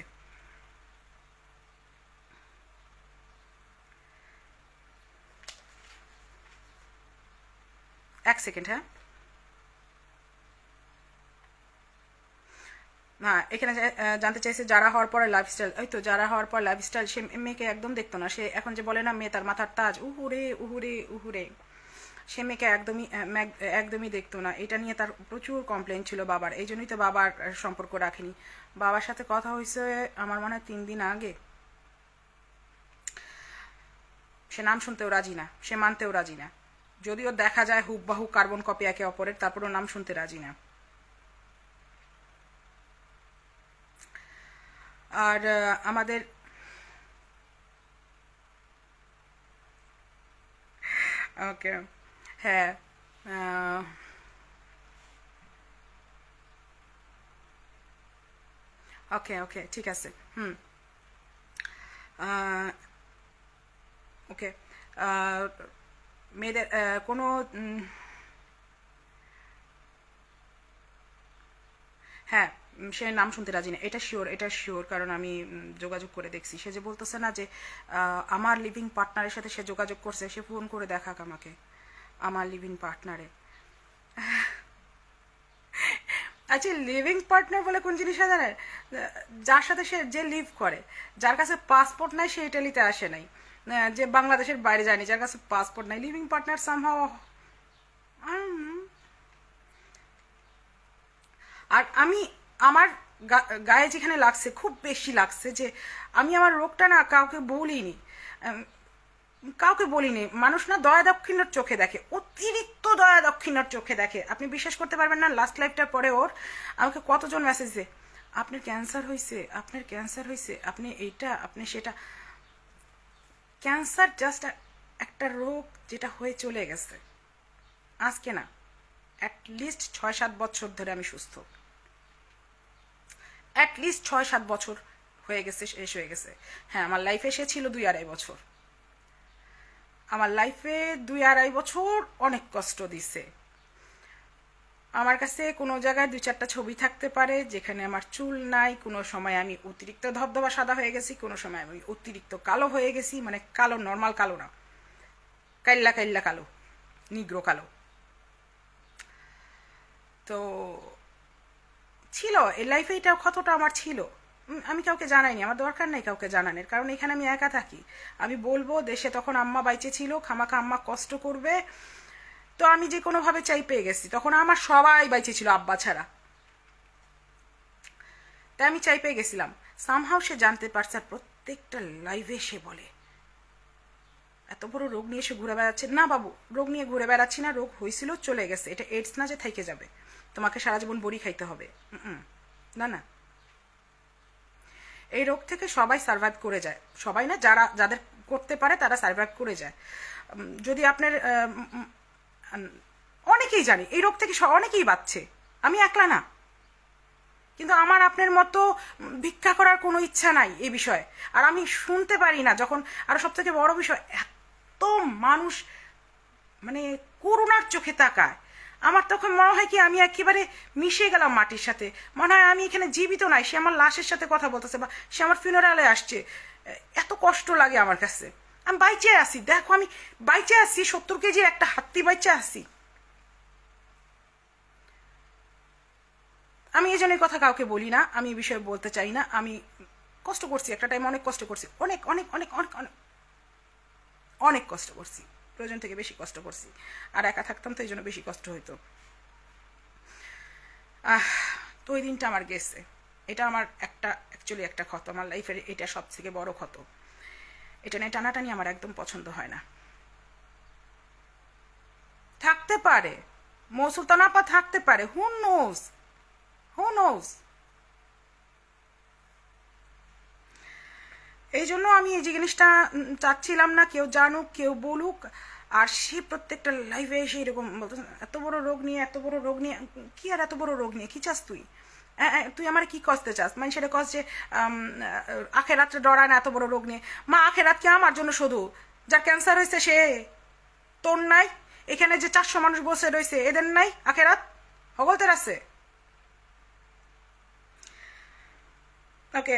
এক সেকেন্ড, হ্যাঁ, না এখানে জানতে চাইছে যারা হওয়ার পরে লাইফস্টাইল। ওই তো যারা হওয়ার পর লাইফস্টাইল, সে মেয়েকে একদম দেখতো না। সে এখন যে বলে না মেয়ে তার মাথার তাজ, উহুরে, সে মেয়েকে একদমই দেখতো না। এটা নিয়ে তার প্রচুর কমপ্লেন ছিল বাবার, এই জন্যই তো বাবার সম্পর্ক রাখেনি। বাবার সাথে কথা হয়েছে আমার মনে হয় 3 দিন আগে, সে নাম শুনতেও রাজি না, সে মানতেও রাজি না, যদিও দেখা যায় হুববাহু কার্বন কপি একে অপরের, তারপরেও নাম শুনতে রাজি না। আর আমাদের ওকে, হ্যাঁ, ওকে ওকে, ঠিক আছে, ওকে। মেয়েদের কোনো হ্যাঁ, সে নাম শুনতে রাজি না, এটা শিওর, এটা শিওর, কারণ আমি যোগাযোগ করে দেখছি। সে যে বলতেছে না যে আমার লিভিং পার্টনারের সাথে সে যোগাযোগ করছে, সে ফোন করে দেখাক আমাকে আমার লিভিং পার্টনারে। আচ্ছা, লিভিং পার্টনার বলে কোন জিনিস জানেন? যার সাথে সে যে লিভ করে, যার কাছে পাসপোর্ট নাই সে ইটালিতে আসে নাই, যে বাংলাদেশের বাইরে যায়নি, যার কাছে পাসপোর্ট নাই, লিভিং পার্টনার সামহাও। আর আমি আমার গায়ে যেখানে লাগছে, খুব বেশি লাগছে, যে আমি আমার রোগটা না কাউকে বলিনি, কাউকে বলিনি। মানুষ না দয়া দক্ষিণার চোখে দেখে, অতিরিক্ত দয়া দক্ষিণার চোখে দেখে। আপনি বিশ্বাস করতে পারবেন না, লাস্ট লাইফটার পরে ওর আমাকে কতজন মেসেজ দেয়, আপনার ক্যান্সার হয়েছে, আপনার ক্যান্সার হয়েছে, আপনি এইটা, আপনি সেটা। ক্যান্সার জাস্ট একটা রোগ যেটা হয়ে চলে গেছে, আজকে না, অ্যাটলিস্ট 6-7 বছর ধরে আমি সুস্থ, অ্যাটলিস্ট 6-7 বছর হয়ে গেছে, শেষ হয়ে গেছে। হ্যাঁ, আমার লাইফে সে ছিল 2-2.5 বছর, আমার লাইফে 2-2.5 বছর অনেক কষ্ট দিছে। আমার কাছে কোনো জায়গায় 2-4টা ছবি থাকতে পারে যেখানে আমার চুল নাই, কোনো সময় আমি অতিরিক্ত ধবধবা সাদা হয়ে গেছি, কোনো সময় আমি অতিরিক্ত কালো হয়ে গেছি, মানে কালো, নর্মাল কালো না, কাইল্লা কাইল্লা কালো, নিগ্রো কালো। তো ছিল এই লাইফে, এটা ক্ষতটা আমার ছিল, আমি কাউকে জানাইনি, আমার দরকার নাই কাউকে জানানোর, কারণ এখানে আমি একা থাকি। আমি বলবো দেশে তখন আম্মা বাইচে ছিল, খামাখা আম্মা কষ্ট করবে, তো আমি যে কোনোভাবে চাই পেয়ে গেছি, তখন আমার সবাই বাইচে ছিল আব্বা ছাড়া, তাই আমি চাই পেয়ে গেছিলাম। সামহাও সে জানতে পারছে, আর প্রত্যেকটা লাইভে সে বলে এত বড় রোগ নিয়ে সে ঘুরে বেড়াচ্ছে। না বাবু, রোগ নিয়ে ঘুরে বেড়াচ্ছি না, রোগ হয়েছিল চলে গেছে, এটা এইডস না যে থেকে যাবে, তোমাকে সারা জীবন বড়ি খাইতে হবে, না না। এই রোগ থেকে সবাই সার্ভাইভ করে যায়, সবাই না, যারা যাদের করতে পারে তারা সার্ভাইভ করে যায়। যদি আপনার অনেকেই জানি এই রোগ থেকে, অনেকেই বাঁচছে, আমি একলা না, কিন্তু আমার আপনার মতো ভিক্ষা করার কোনো ইচ্ছা নাই এই বিষয়ে। আর আমি শুনতে পারি না যখন, আরো সব থেকে বড় বিষয়, এত মানুষ মানে করুণার চোখে তাকায়, আমার তখন মনে হয় কি আমি একেবারে মিশে গেলাম মাটির সাথে, মনে হয় আমি এখানে জীবিত নাই, সে আমার লাশের সাথে কথা বলতেছে, বা সে আমার ফিউনারালে আসছে। এত কষ্ট লাগে আমার কাছে, আমি বাইচে আছি, দেখো আমি বাইচে আছি, 70 কেজির একটা হাত্তি বাইচে আছি। আমি এই জন্য কথা কাউকে বলি না, আমি এই বিষয়ে বলতে চাই না। আমি কষ্ট করছি, একটা টাইম অনেক কষ্ট করছি, অনেক অনেক অনেক অনেক অনেক অনেক কষ্ট করছি, প্রয়োজন থেকে বেশি কষ্ট করছি, আর একা থাকতাম তো এই জন্য বেশি কষ্ট হইতো। তো ওই দিনটা আমার গেছে, এটা আমার অ্যাকচুয়ালি একটা ক্ষত আমার লাইফের, এটা সব থেকে বড় ক্ষত। এটা নিয়ে টানাটানি আমার একদম পছন্দ হয় না। থাকতে পারে মৌসুলতান আপা, থাকতে পারে, হু নোজ, হু নোজ। এই জন্য আমি এই জিনিসটা চাচ্ছিলাম না কেউ জানুক, কেউ বলুক। আর সে প্রত্যেকটা লাইভে এসে এরকম বলতো, এত বড় রোগ নিয়ে, এত বড় রোগ নিয়ে, কি আর এত বড় রোগ নিয়ে কি চাস তুই? তুই আমার কি কষ্ট চাস? মানে সেটা কষ্ট যে আখেরাতটা ডরায় না এত বড় রোগ নিয়ে। মা, আখেরাত কি আমার জন্য শুধু? যার ক্যান্সার হয়েছে সে, তোর নাই? এখানে যে 400 মানুষ বসে রয়েছে এদের নাই আখেরাত? হগলতের আছে। ওকে,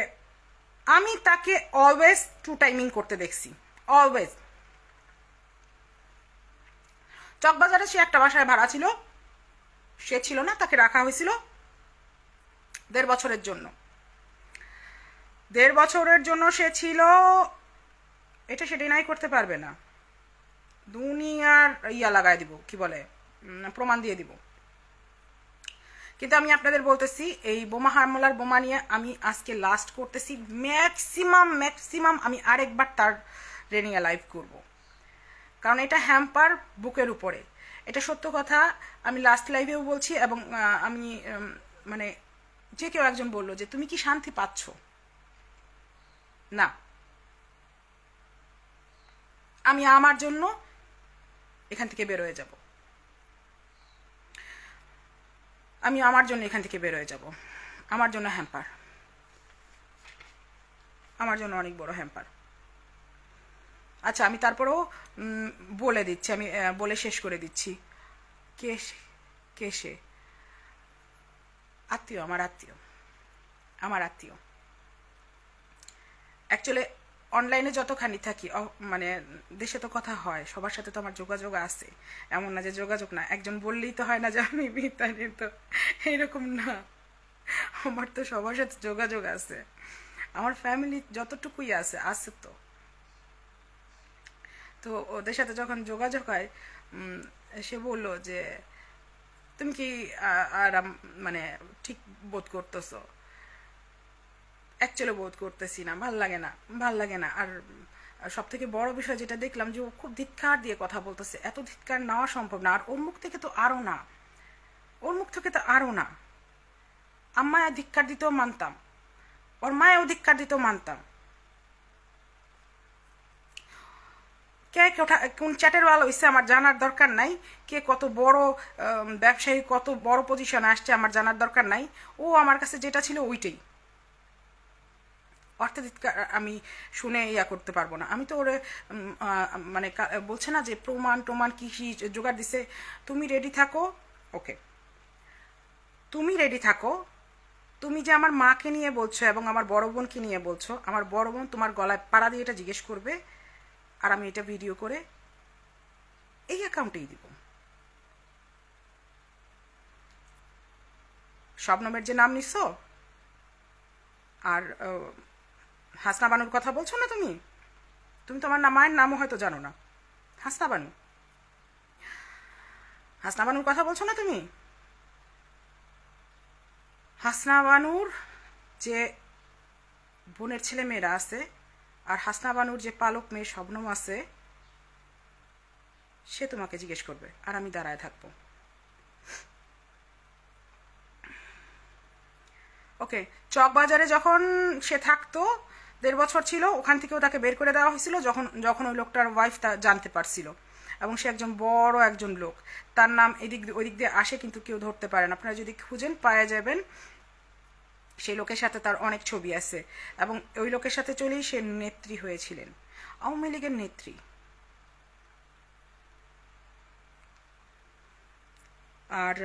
আমি তাকে অলওয়েজ 2 টাইমিং করতে দেখছি, অলওয়েজ। চকবাজারে সে একটা বাসায় ভাড়া ছিল, সে ছিল না, তাকে রাখা হয়েছিল 1.5 বছরের জন্য। 1.5 বছরের জন্য সে ছিল, এটা সে ডিনাই করতে পারবে না, দুনিয়ার ইয়া লাগাই দিব, কি বলে, প্রমাণ দিয়ে দিব। কিন্তু আমি আপনাদের বলতেছি, এই বোমা হামলার বোমা নিয়ে আমি আজকে লাস্ট করতেছি, ম্যাক্সিমাম আমি আরেকবার তার রেনিয়া লাইভ করব, কারণ এটা হ্যাম্পার বুকের উপরে। এটা সত্য কথা, আমি লাস্ট লাইভেও বলছি, এবং আমি মানে যে কেউ একজন বললো যে তুমি কি শান্তি পাচ্ছ? না, আমি আমার জন্য এখান থেকে বের হয়ে যাব, আমি আমার জন্য এখান থেকে বের হয়ে যাব। আমার জন্য হ্যাম্পার, আমার জন্য অনেক বড় হ্যাম্পার। আচ্ছা, আমি তারপরেও বলে দিচ্ছি, আমি বলে শেষ করে দিচ্ছি। কে সে? আত্মীয়, আমার আত্মীয়, আমার আত্মীয়। অ্যাকচুয়ালি অনলাইনে যতখানি থাকি, মানে দেশে তো কথা হয়, সবার সাথে তো আমার যোগাযোগ আছে, এমন না যে যোগাযোগ না। একজন বললেই তো হয় না যে আমি বিতাড়িত, এইরকম না। আমার তো সবার সাথে যোগাযোগ আছে, আমার ফ্যামিলি যতটুকুই আছে আছে তো। তো ওদের সাথে যখন যোগাযোগ হয়, সে বলল যে তুমি কি আরাম মানে ঠিক বোধ করতেছো? অ্যাকচুয়ালি বোধ করতেছি না, ভাল লাগে না, ভাল লাগে না। আর সব থেকে বড় বিষয় যেটা দেখলাম যে ও খুব ধিক্কার দিয়ে কথা বলতেছে। এত ধিক্কার নেওয়া সম্ভব না। আর ওর মুখ থেকে তো আরও না, ওর মুখ থেকে তো আরও না। আম্মায় ধিক্কার দিতেও মানতাম, ওর মায়েও ধিক্কার দিতেও মানতাম। কে কোন চ্যাটের ওয়ালা হইছে আমার জানার দরকার নাই, কে কত বড় ব্যবসায়ী, কত বড় পজিশনে আসছে আমার জানার দরকার নাই। ও আমার কাছে যেটা ছিল ওইটাই। অর্থাৎ আমি শুনে ইয়া করতে পারবো না। আমি তো ওরে মানে বলছে না যে প্রমাণ কি জোগাড় দিছে। তুমি রেডি থাকো, ওকে, তুমি রেডি থাকো। তুমি যে আমার মাকে নিয়ে বলছো এবং আমার বড় বোনকে নিয়ে বলছো, আমার বড় বোন তোমার গলায় পাড়া দিয়ে এটা জিজ্ঞেস করবে, আর আমি এটা ভিডিও করে এই অ্যাকাউন্টেই দিব। শবনমের যে নাম নিছো আর হাসনা বানুর কথা বলছো না, তুমি তো আমার মায়ের নামও হয়তো জানো না। হাসনা বানুর কথা বলছো না তুমি? হাসনা বানুর যে বোনের ছেলে মেয়েরা আছে, আর হাসনা বানুর যে পালক মেয়ে শবনম আছে, সে তোমাকে জিজ্ঞেস করবে, আর আমি দাঁড়ায় থাকবো। ওকে, চকবাজারে যখন সে থাকতো, 1.5 বছর ছিল, ওখান থেকেও তাকে বের করে দেওয়া হয়েছিল যখন ওই লোকটার ওয়াইফ তা জানতে পারছিল। এবং সে একজন বড় একজন লোক, তার নাম ওইদিক দিয়ে আসে কিন্তু কেউ ধরতে পারেন। আপনারা যদি খুঁজেন পাওয়া যাবেন। সেই লোকের সাথে তার অনেক ছবি আছে, এবং ওই লোকের সাথে চলেই সে নেত্রী হয়েছিলেন, আওয়ামী লীগের নেত্রী। আর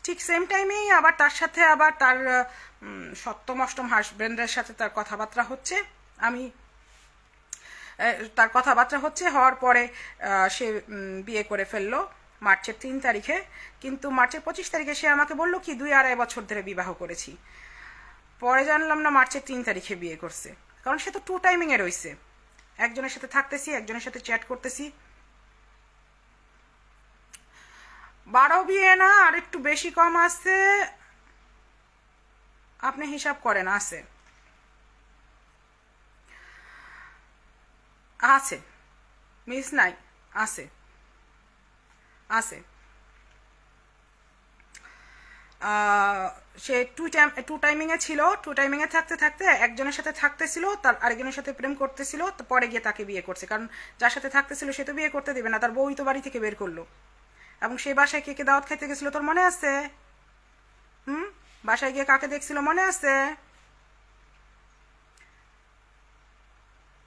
ঠিক সেম টাইমেই আবার তার সাথে আবার তার সপ্তম অষ্টম হাজবেন্ডের সাথে তার কথাবার্তা হচ্ছে। তার কথাবার্তা হওয়ার পরে সে বিয়ে করে ফেললো মার্চের 3 তারিখে। কিন্তু মার্চের 25 তারিখে সে আমাকে বললো কি 2-2.5 বছর ধরে বিবাহ করেছি। পরে জানলাম না মার্চের 3 তারিখে বিয়ে করছে, কারণ সে তো 2 টাইমিংয়ে রয়েছে। একজনের সাথে থাকতেছি, একজনের সাথে চ্যাট করতেছি। 12 বিয়ে না, আর একটু বেশি কম আছে, আপনি হিসাব করেন। আছে মিস নাই, আছে। সে টু টাইমিংয়ে ছিল। 2 টাইমিংয়ে থাকতে থাকতে একজনের সাথে থাকতেছিল, তার আরেকজনের সাথে প্রেম করতেছিল, পরে গিয়ে তাকে বিয়ে করছে। কারণ যার সাথে থাকতেছিল সে তো বিয়ে করতে দেবে না, তার বউই তো বাড়ি থেকে বের করলো। এবং সেই বাসায় কে কে দাওয়াত খাইতে গেছিল তোর মনে আছে? বাসায় গিয়ে কাকে দেখছিল মনে আছে?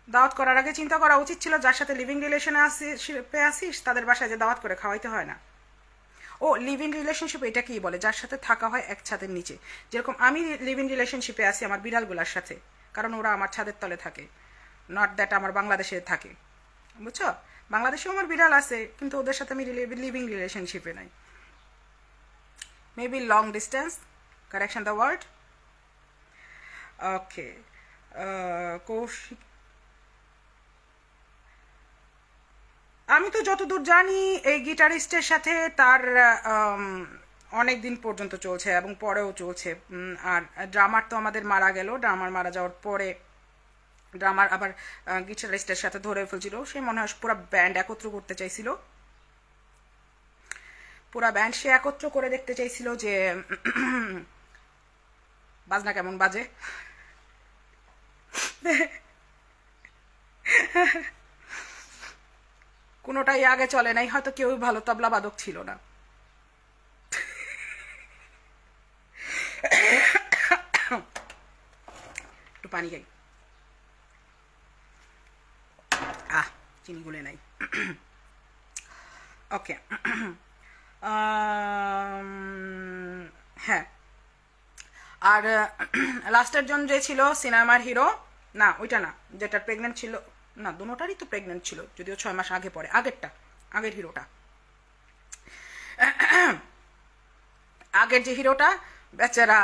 দাওয়াত করার আগে চিন্তা করা উচিত ছিল যার সাথে লিভিং রিলেশনে আসিস তাদের বাসায় যে দাওয়াত করে খাওয়াইতে হয় না। ও লিভিং রিলেশনশিপ এটা কি বলে? যার সাথে থাকা হয় এক ছাদের নিচে। যেরকম আমি লিভিং রিলেশনশিপে আছি আমার বিড়ালগুলার সাথে, কারণ ওরা আমার ছাদের তলে থাকে। নট দ্যাট আমার বাংলাদেশে থাকে, বুঝছো? বাংলাদেশেও আমার বিড়াল আছে, কিন্তু ওদের সাথে আমি লিভিং রিলেশনশিপে নাই। Maybe long distance, correction the word. Okay, Koushik, আমি তো যতদূর জানি এই গিটারিস্টের সাথে তার অনেক দিন পর্যন্ত চলছে এবং পরেও চলছে। আর ড্রামার তো আমাদের মারা গেল, ড্রামার মারা যাওয়ার পরে ড্রামার আবার গিটারিস্টের সাথে ধরে ফেলছিল, সে মনে হয় পুরো ব্যান্ড একত্র করতে চাইছিল, পুরা ব্যান্ড সে একত্র করে দেখতে চাইছিল যে বাজনা কেমন বাজে। কোনোটাই আগে চলে নাই, হয়তো কেউ ভালো তবলা বাদক ছিল না। একটু পানি খাই, চিনি গুলে নাই। ওকে, হ্যাঁ, আর লাস্টের জন যে ছিল সিনেমার হিরো, না ওইটা না, যেটা প্রেগনেন্ট ছিল, না দুটোটারই তো প্রেগনেন্ট ছিল, যদিও 6 মাস আগে পরে, আগের হিরোটা, আগের যে হিরোটা বেচারা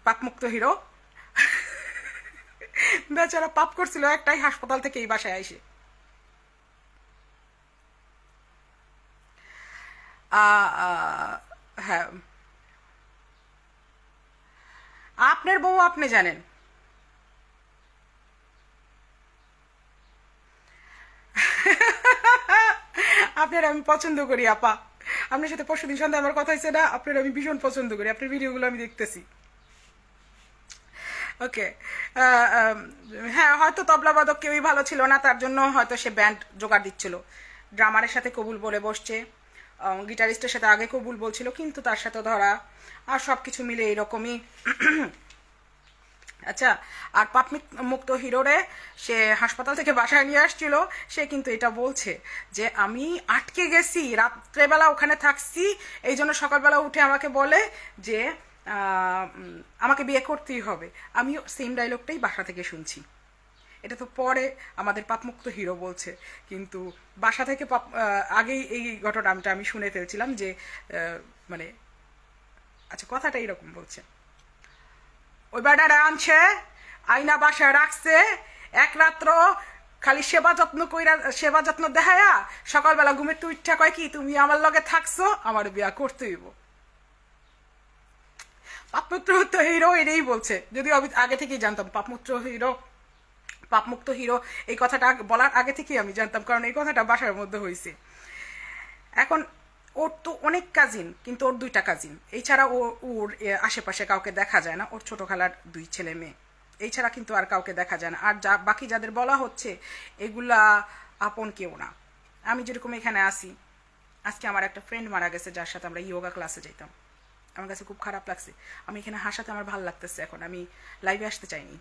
পাপমুক্ত হিরো, বেচারা পাপ করছিল একটাই, হাসপাতাল থেকে এই বাসায় আইসে। হ্যাঁ, আপনার বউ আপনি জানেন। আপনার আমি পছন্দ করি আপা, আপনার সাথে পরশুদিন সন্ধ্যা আমার কথা হয়েছে না, আপনার আমি ভীষণ পছন্দ করি, আপনার ভিডিওগুলো আমি দেখতেছি। ওকে, হ্যাঁ, হয়তো তবলাবাদক কেউই ভালো ছিল না, তার জন্য হয়তো সে ব্যান্ড জোগাড় দিচ্ছিল। ড্রামারের সাথে কবুল বলে বসছে, গিটারিস্টের সাথে আগে কবুল বলছিল, কিন্তু তার সাথে ধরা, আর সবকিছু মিলে এইরকমই। আচ্ছা, আর পাপ মুক্ত হিরোরে সে হাসপাতাল থেকে বাসায় নিয়ে আসছিল, সে কিন্তু এটা বলছে যে আমি আটকে গেছি, রাত্রেবেলা ওখানে থাকছি, এই জন্য সকালবেলা উঠে আমাকে বলে যে আমাকে বিয়ে করতেই হবে। আমিও সেম ডায়লগটাই বাসা থেকে শুনছি। এটা তো পরে আমাদের পাপমুক্ত হিরো বলছে, কিন্তু বাসা থেকে আগেই এই ঘটনাটা আমি শুনে ফেলছিলাম যে মানে, আচ্ছা কথাটা এরকম বলছে, ওই বেটারা আনছে, আইনা বাসায় রাখছে, এক রাত্র খালি সেবা যত্ন দেখায়া সকালবেলা ঘুমের তুই ইচ্ছা কয় কি তুমি আমার লগে থাকছো, আমার বিয়া করতে হইব। পাপমুক্ত হিরো এটাই বলছে, যদিও আমি আগে থেকেই জানতাম পাপমুক্ত হিরো এই কথাটা বলার আগে থেকেই আমি জানতাম, কারণ এই কথাটা বাসার মধ্যে হয়েছে। এখন ওর তো অনেক কাজিন, কিন্তু ওর 2টা কাজিন, এছাড়া ওর আশেপাশে কাউকে দেখা যায় না, ওর ছোট খালার 2 ছেলে মেয়ে, এছাড়া কিন্তু আর কাউকে দেখা যায় না। আর বাকি যাদের বলা হচ্ছে এগুলা আপন কেউ না। আমি যেরকম এখানে আসি, আজকে আমার একটা ফ্রেন্ড মারা গেছে যার সাথে আমরা ইয়োগা ক্লাসে যেতাম, আমার কাছে খুব খারাপ লাগছে, আমি এখানে হাসাতে আমার ভালো লাগতেছে, এখন আমি লাইভে আসতে চাইনি।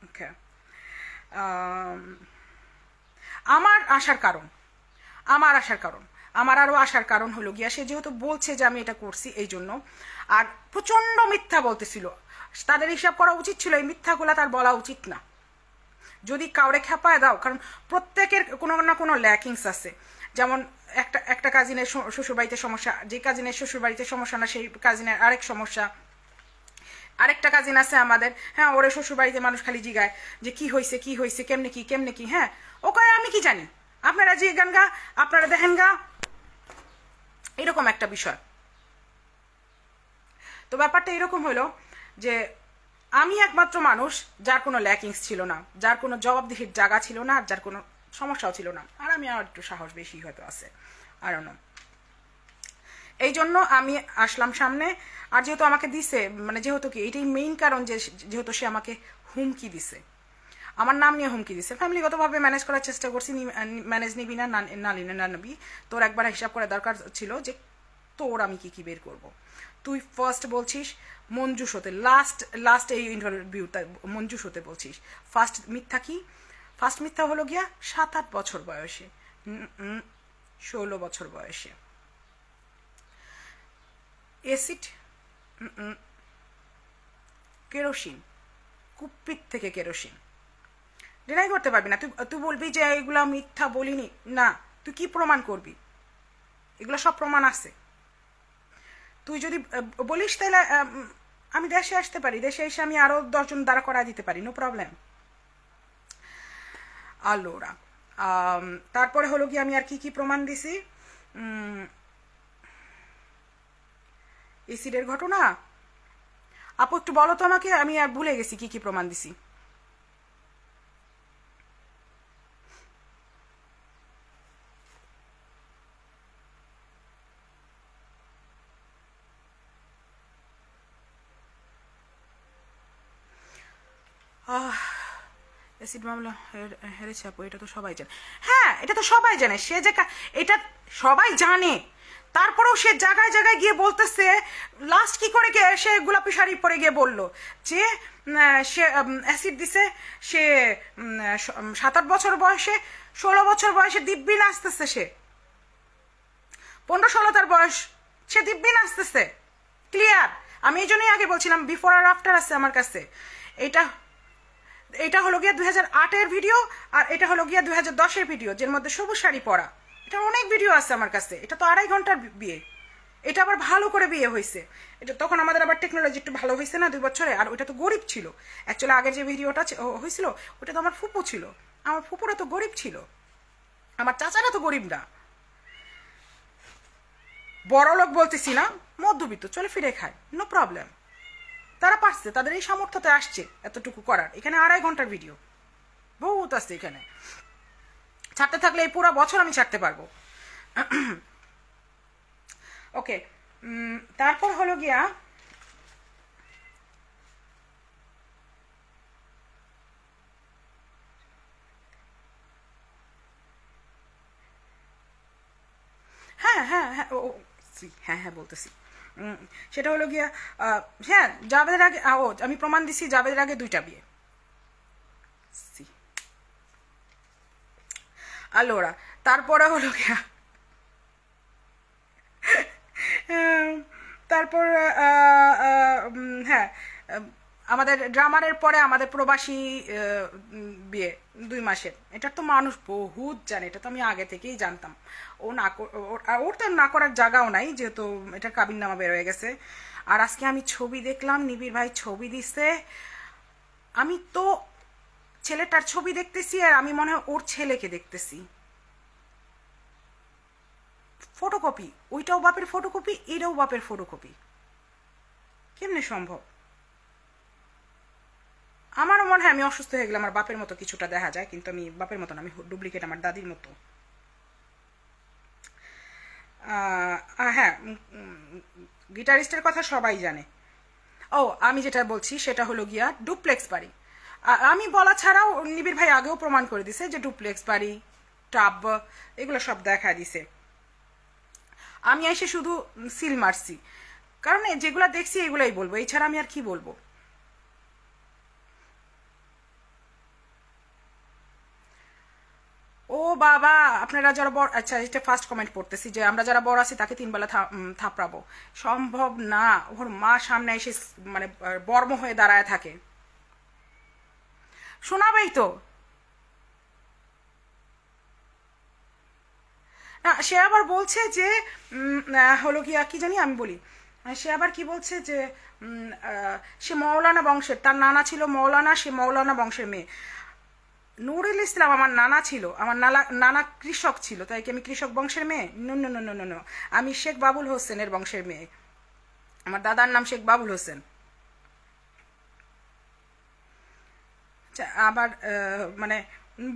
ওকে, আমার আসার কারণ আমার আরো আসার কারণ হলো গিয়া, সে যেহেতু বলছে যে আমি এটা করছি এই জন্য, আর প্রচন্ড মিথ্যা বলতেছিল, তাদের হিসাব করা উচিত ছিল এই মিথ্যাগুলা তার বলা উচিত না। যদি কাউরে খেপায় দাও, কারণ প্রত্যেকের কোনো না কোনো ল্যাকিংস আছে, যেমন একটা কাজিনের শ্বশুরবাড়িতে সমস্যা, যে কাজিনের শ্বশুরবাড়িতে সমস্যা না সেই কাজিনের আরেক সমস্যা, আরেকটা কাজিন আছে আমাদের, হ্যাঁ, ওরে শ্বশুর বাড়িতে মানুষ খালি জিগায় যে কি হয়েছে কেমনে কি, হ্যাঁ, ও কয় আমি কি জানি, আপনারা জিগান গা, আপনারা দেখেন গা, এরকম একটা বিষয়। তো ব্যাপারটা এরকম হলো যে আমি একমাত্র মানুষ যার কোনো ল্যাকিংস ছিল না, যার কোনো জবাবদিহির জায়গা ছিল না, আর যার কোনো সমস্যাও ছিল না, আর আমি আর একটু সাহস বেশি হয়তো আছে, আর এই জন্য আমি আসলাম সামনে। আর যেহেতু আমাকে দিছে, মানে যেহেতু কি এটাই মেইন কারণ, যে যেহেতু সে আমাকে হুমকি দিছে, আমার নাম নিয়ে হুমকি দিছে, ফ্যামিলিগতভাবে ম্যানেজ করার চেষ্টা করছি, ম্যানেজ নিবি না না নিবি, তোর একবার হিসাব করা দরকার ছিল যে তোর আমি কি বের করব। তুই ফার্স্ট বলছিস মঞ্জুস হতে, লাস্ট এই ইন্টারভিউটা মঞ্জুস হতে বলছিস, ফার্স্ট মিথ্যা হলো গিয়া 7-8 বছর বয়সে, 16 বছর বয়সে, এসিড, কেরোসিন, কুপির থেকে কেরোসিন, ডিনাই করতে পারবি না। তুই বলবি যে এগুলা মিথ্যা বলিনি, না, তুই কি প্রমাণ করবি? এগুলো সব প্রমাণ আছে। তুই যদি বলিস তাহলে আমি দেশে আসতে পারি, দেশে এসে আমি আরো 10 জন দাঁড়া করা দিতে পারি, নো প্রবলেম। আলোরা তারপরে হলো কি আমি আর কি প্রমাণ দিছি, এসিডের ঘটনা, আপু একটু বলো তো আমাকে, আমি আর ভুলে গেছি কি কি প্রমাণ দিছি। অ্যাসিড মামলা হেরেছে আপু, এটা তো সবাই জানে। হ্যাঁ, এটা তো সবাই জানে। সে যে এটা সবাই জানে, তারপরেও সে জায়গায় জায়গায় গিয়ে বলতেছে। লাস্ট কি করে গিয়ে সে গোলাপি শাড়ি পরে গিয়ে বলল যে সে অ্যাসিড দিছে, সে 7-8 বছর বয়সে, 16 বছর বয়সে দিব্যি নাচতেছে। সে 15-16 তার বয়স, সে দিব্যি নাচতেছে। ক্লিয়ার। আমি এই জন্যই আগে বলছিলাম বিফোর আর আফটার আছে আমার কাছে। এটা হলো গিয়া 2008-এর ভিডিও, আর এটা হলো গিয়া 2010-এর ভিডিও, যের মধ্যে সবুজ শাড়ি পরা। এটা অনেক ভিডিও আছে আমার কাছে। এটা তো 2.5 ঘন্টার বিয়ে। এটা আবার ভালো করে বিয়ে হয়েছে। এটা তখন আমাদের আবার টেকনোলজি একটু ভালো হয়েছে না 2 বছরে। আর ওটা তো গরিব ছিল। অ্যাকচুয়ালি আগের যে ভিডিওটা হয়েছিল ওটা তো আমার ফুপু ছিল। আমার ফুপুরা তো গরিব ছিল, আমার চাচারা তো গরিব না। বড় লোক বলতেছি না, মধ্যবিত্ত, চলে ফিরে খায়, নো প্রবলেম। তারা পারছে, তাদের এই সামর্থ্যতে আসছে এতটুকু করার। এখানে 2.5 ঘন্টার ভিডিও বহুত আছে এখানে। ছাড়তে থাকলে এই পুরো বছর আমি ছাড়তে পারবো। ওকে, তারপর হলো গিয়া হ্যাঁ হ্যাঁ হ্যাঁ হ্যাঁ হ্যাঁ বলতেছি। সেটা হলো গিয়া হ্যাঁ, জাভেদের আগে আমি প্রমাণ দিছি জাভেদের আগে 2টা বিয়ে। আলোরা তারপরে হলো গিয়া তারপর হ্যাঁ, আমাদের ড্রামারের পরে আমাদের প্রবাসী বিয়ে 2 মাসের। এটা তো মানুষ বহুত জানে, এটা তো আমি আগে থেকেই জানতাম। ও না, ওর তো না করার জায়গাও নাই, যেহেতু এটা কাবিননামা বের হয়ে গেছে। আর আজকে আমি ছবি দেখলাম, নিবিড় ভাই ছবি দিছে। আমি তো ছেলেটার ছবি দেখতেছি আর আমি মনে হয় ওর ছেলেকে দেখতেছি। ফটোকপি, ওইটাও বাপের ফটোকপি, এটাও বাপের ফটোকপি। কেমনে সম্ভব? আমারও মনে হয় আমি অসুস্থ হয়ে গেলে আমার বাপের মতো কিছুটা দেখা যায়, কিন্তু আমি বাপের মতো না, আমি ডুপ্লিকেট আমার দাদির মতো। হ্যাঁ, গিটারিস্টের কথা সবাই জানে। ও, আমি যেটা বলছি সেটা হলো গিয়া ডুপ্লেক্স বাড়ি। আমি বলা ছাড়াও নিবিড় ভাই আগেও প্রমাণ করে দিছে যে ডুপ্লেক্স বাড়ি, টাব, এগুলো সব দেখা দিছে। আমি এসে শুধু সিল মারছি, কারণ যেগুলো দেখছি এগুলাই বলবো, এছাড়া আমি আর কি বলবো। ও বাবা, আপনারা যারা বড়, আচ্ছা এটা ফার্স্ট কমেন্ট পড়তেছি যে আমরা যারা বড় আছি তাকে 3 বেলা থাপড়াবো। সম্ভব না। ওর মা সামনে এসে মানে বর্ম হয়ে দাঁড়ায় থাকে। শোনাবেই তো না। সে আবার বলছে যে হলো গিয়া কি জানি, আমি বলি। সে আবার কি বলছে যে সে মৌলানা বংশের, তার নানা ছিল মৌলানা, সে মৌলানা বংশের মেয়ে। নুরুল ইসলাম আমার নানা ছিল, আমার নানা কৃষক ছিল, তাই কি আমি কৃষক বংশের মেয়ে? No no no no no, আমি শেখ বাবুল হোসেনের বংশের মেয়ে। আমার দাদার নাম শেখ বাবুল হোসেন। আবার মানে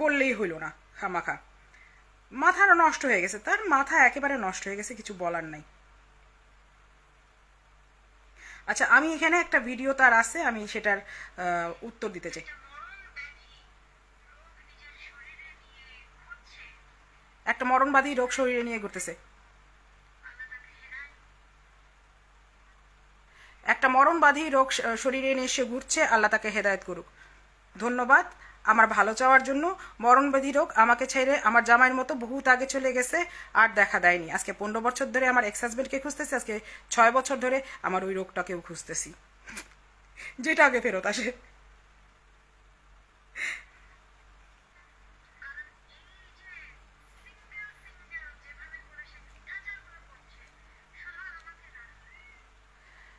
বললেই হইল না খামাখা। মাথাটা নষ্ট হয়ে গেছে, তার মাথা একেবারে নষ্ট হয়ে গেছে, কিছু বলার নাই। আচ্ছা, আমি এখানে একটা ভিডিও তার আছে, আমি সেটার উত্তর দিতে চাই। একটা মরণবাদী রোগ শরীরে নিয়ে ঘুরতেছে, একটা মরণবাদী রোগ শরীরে নিয়ে সে ঘুরছে, আল্লাহ তাকে হেদায়েত করুক। ধন্যবাদ আমার ভালো চাওয়ার জন্য। মরণবাদী রোগ আমাকে ছেড়ে আমার জামাইয়ের মতো বহুত আগে চলে গেছে, আর দেখা দেয়নি। আজকে 15 বছর ধরে আমার এক্স হাজবেন্ডকে খুঁজতেছি, আজকে 6 বছর ধরে আমার ওই রোগটাকেও খুঁজতেছি, যেটা আগে ফেরত আসে।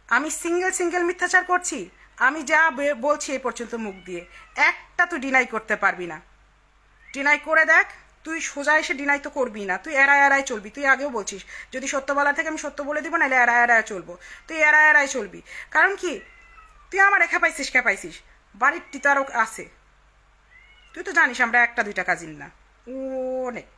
আমি সিঙ্গেল সিঙ্গেল মিথ্যাচার করছি? আমি যা বলছি এই পর্যন্ত মুখ দিয়ে, একটা তুই ডিনাই করতে পারবি না। ডিনাই করে দেখ। তুই সোজা এসে ডিনাই তো করবি না, তুই এড়ায় এড়ায় চলবি। তুই আগেও বলছিস যদি সত্য বলার থেকে আমি সত্য বলে দিব, নাহলে এড়ায় এড়ায় চলবো। তুই এড়ায় এড়ায় চলবি। কারণ কি, তুই আমার খেপাইছিস বাড়ির টি তো আরো আছে। তুই তো জানিস আমরা একটা দুইটা কাজিন না, অনেক।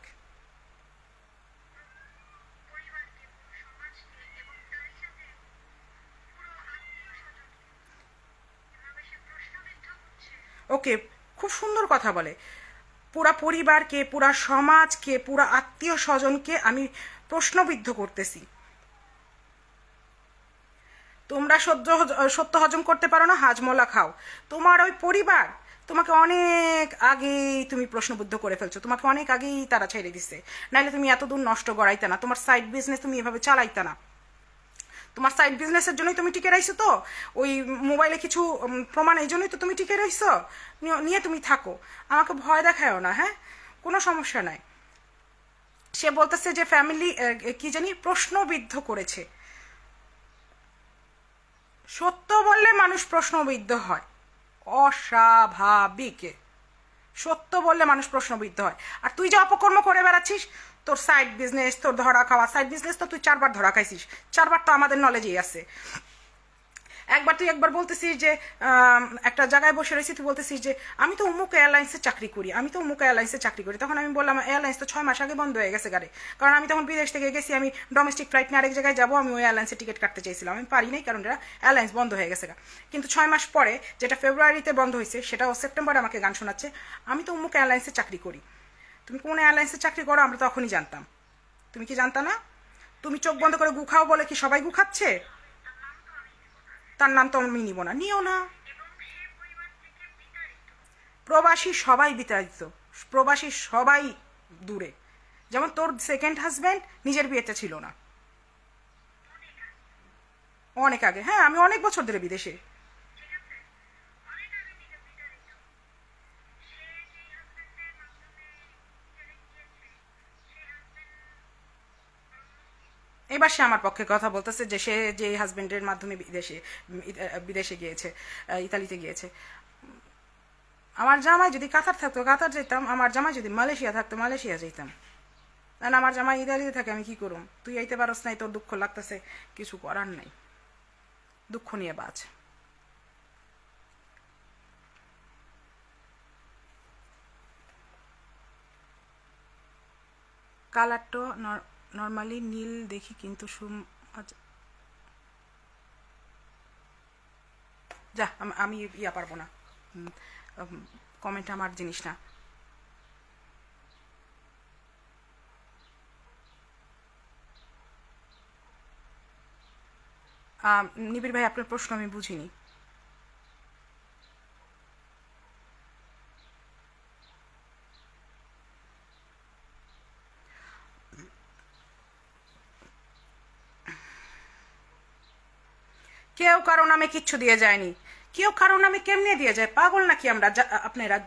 ওকে, খুব সুন্দর কথা বলে। পুরা পরিবারকে, পুরা সমাজকে, পুরা আত্মীয় স্বজনকে আমি প্রশ্নবিদ্ধ করতেছি। তোমরা সত্য হজম করতে পারো না, হাজমলা খাও। তোমার ওই পরিবার তোমাকে অনেক আগেই তুমি প্রশ্নবুদ্ধ করে ফেলছো, তোমাকে অনেক আগেই তারা ছেড়ে দিছে। নাইলে তুমি এত দূর নষ্ট গড়াইতে না, তোমার সাইড বিজনেস তুমি এভাবে চালাইতে না। তোমার সাইড বিজনেসের জন্যই তুমি টিকে রইছো, তো ওই মোবাইলে কিছু প্রমাণ, এই জন্যই তো তুমি টিকে রইছো। নিয়ে তুমি থাকো, আমাকে ভয় দেখায়ও না, হ্যাঁ, কোনো সমস্যা নাই। সে বলতেছে যে ফ্যামিলি কি জানি প্রশ্নবিদ্ধ করেছে। সত্য বললে মানুষ প্রশ্নবিদ্ধ হয়, অস্বাভাবিক। সত্য বললে মানুষ প্রশ্নবিদ্ধ হয়। আর তুই যে অপকর্ম করে বেড়াচ্ছিস, তোর সাইড বিজনেস, তোর ধরা খাওয়া সাইড বিজনেস, তো তুই 4বার ধরা খাইছিস। 4বার তো আমাদের নলেজেই আছে। একবার বলতেছিস যে একটা জায়গায় বসে রয়েছি, তুই বলতেছিস যে আমি তো অমুক এয়ারলাইন্সে চাকরি করি। তখন আমি বললাম এয়ারলাইন্স তো 6 মাস আগে বন্ধ হয়ে গেছে গাড়ি, কারণ আমি তখন বিদেশ থেকে গেছি, আমি ডোমেস্টিক ফ্লাইট নিয়ে আরেক জায়গায় যাবো, আমি ওই এয়ারলাইন্সে টিকিট কাটতে চাইছিলাম, আমি পারি নাই, কারণ এটা এয়ারলাইন্স বন্ধ হয়ে গেছে। কিন্তু 6 মাস পরে, যেটা ফেব্রুয়ারিতে বন্ধ হয়েছে, সেটাও সেপ্টেম্বরে আমাকে গান শোনাচ্ছে আমি তো অমুক এয়ারলাইন্সে চাকরি করি। তুমি কোন এয়ারলাইন্সে চাকরি করো আমরা তখনই জানতাম, তুমি কি জানতা না? তুমি চোখ বন্ধ করে গুখাও বলে কি সবাই গুখাচ্ছে? তার নাম তো আমি নিব না, নিও না। প্রবাসী সবাই বিতাড়িত, প্রবাসী সবাই দূরে। যেমন তোর সেকেন্ড হাজবেন্ড নিজের বিয়েতে ছিল না, অনেক আগে। হ্যাঁ, আমি অনেক বছর ধরে বিদেশে। এবার সে আমার পক্ষে কথা বলতেছে যে সে যে হাজবেন্ডের মাধ্যমে বিদেশে গিয়েছে, ইতালিতে গিয়েছে। আমার জামাই যদি কাতার থাকতো কাতার যেতাম, আমার জামাই যদি মালয়েশিয়া থাকতো মালয়েশিয়া যেতাম। না, আমার জামাই ইতালিতে থাকে, আমি কি করুম? তুই আইতে পারস নাই, তোর দুঃখ লাগতেছে, কিছু করার নাই, দুঃখ নিয়ে বাঁচ। কালারটা নর্মালি নীল দেখি, কিন্তু যা, আমি ইয়া পারবো না, কমেন্ট আমার জিনিস না। নিবিড় ভাই, আপনার প্রশ্ন আমি বুঝিনি। কেউ কারো নামে কিচ্ছু দিয়ে যায়নি। কেউ কারো নামে কেমনে দিয়ে যায়? পাগল নাকি আমরা? আপনারা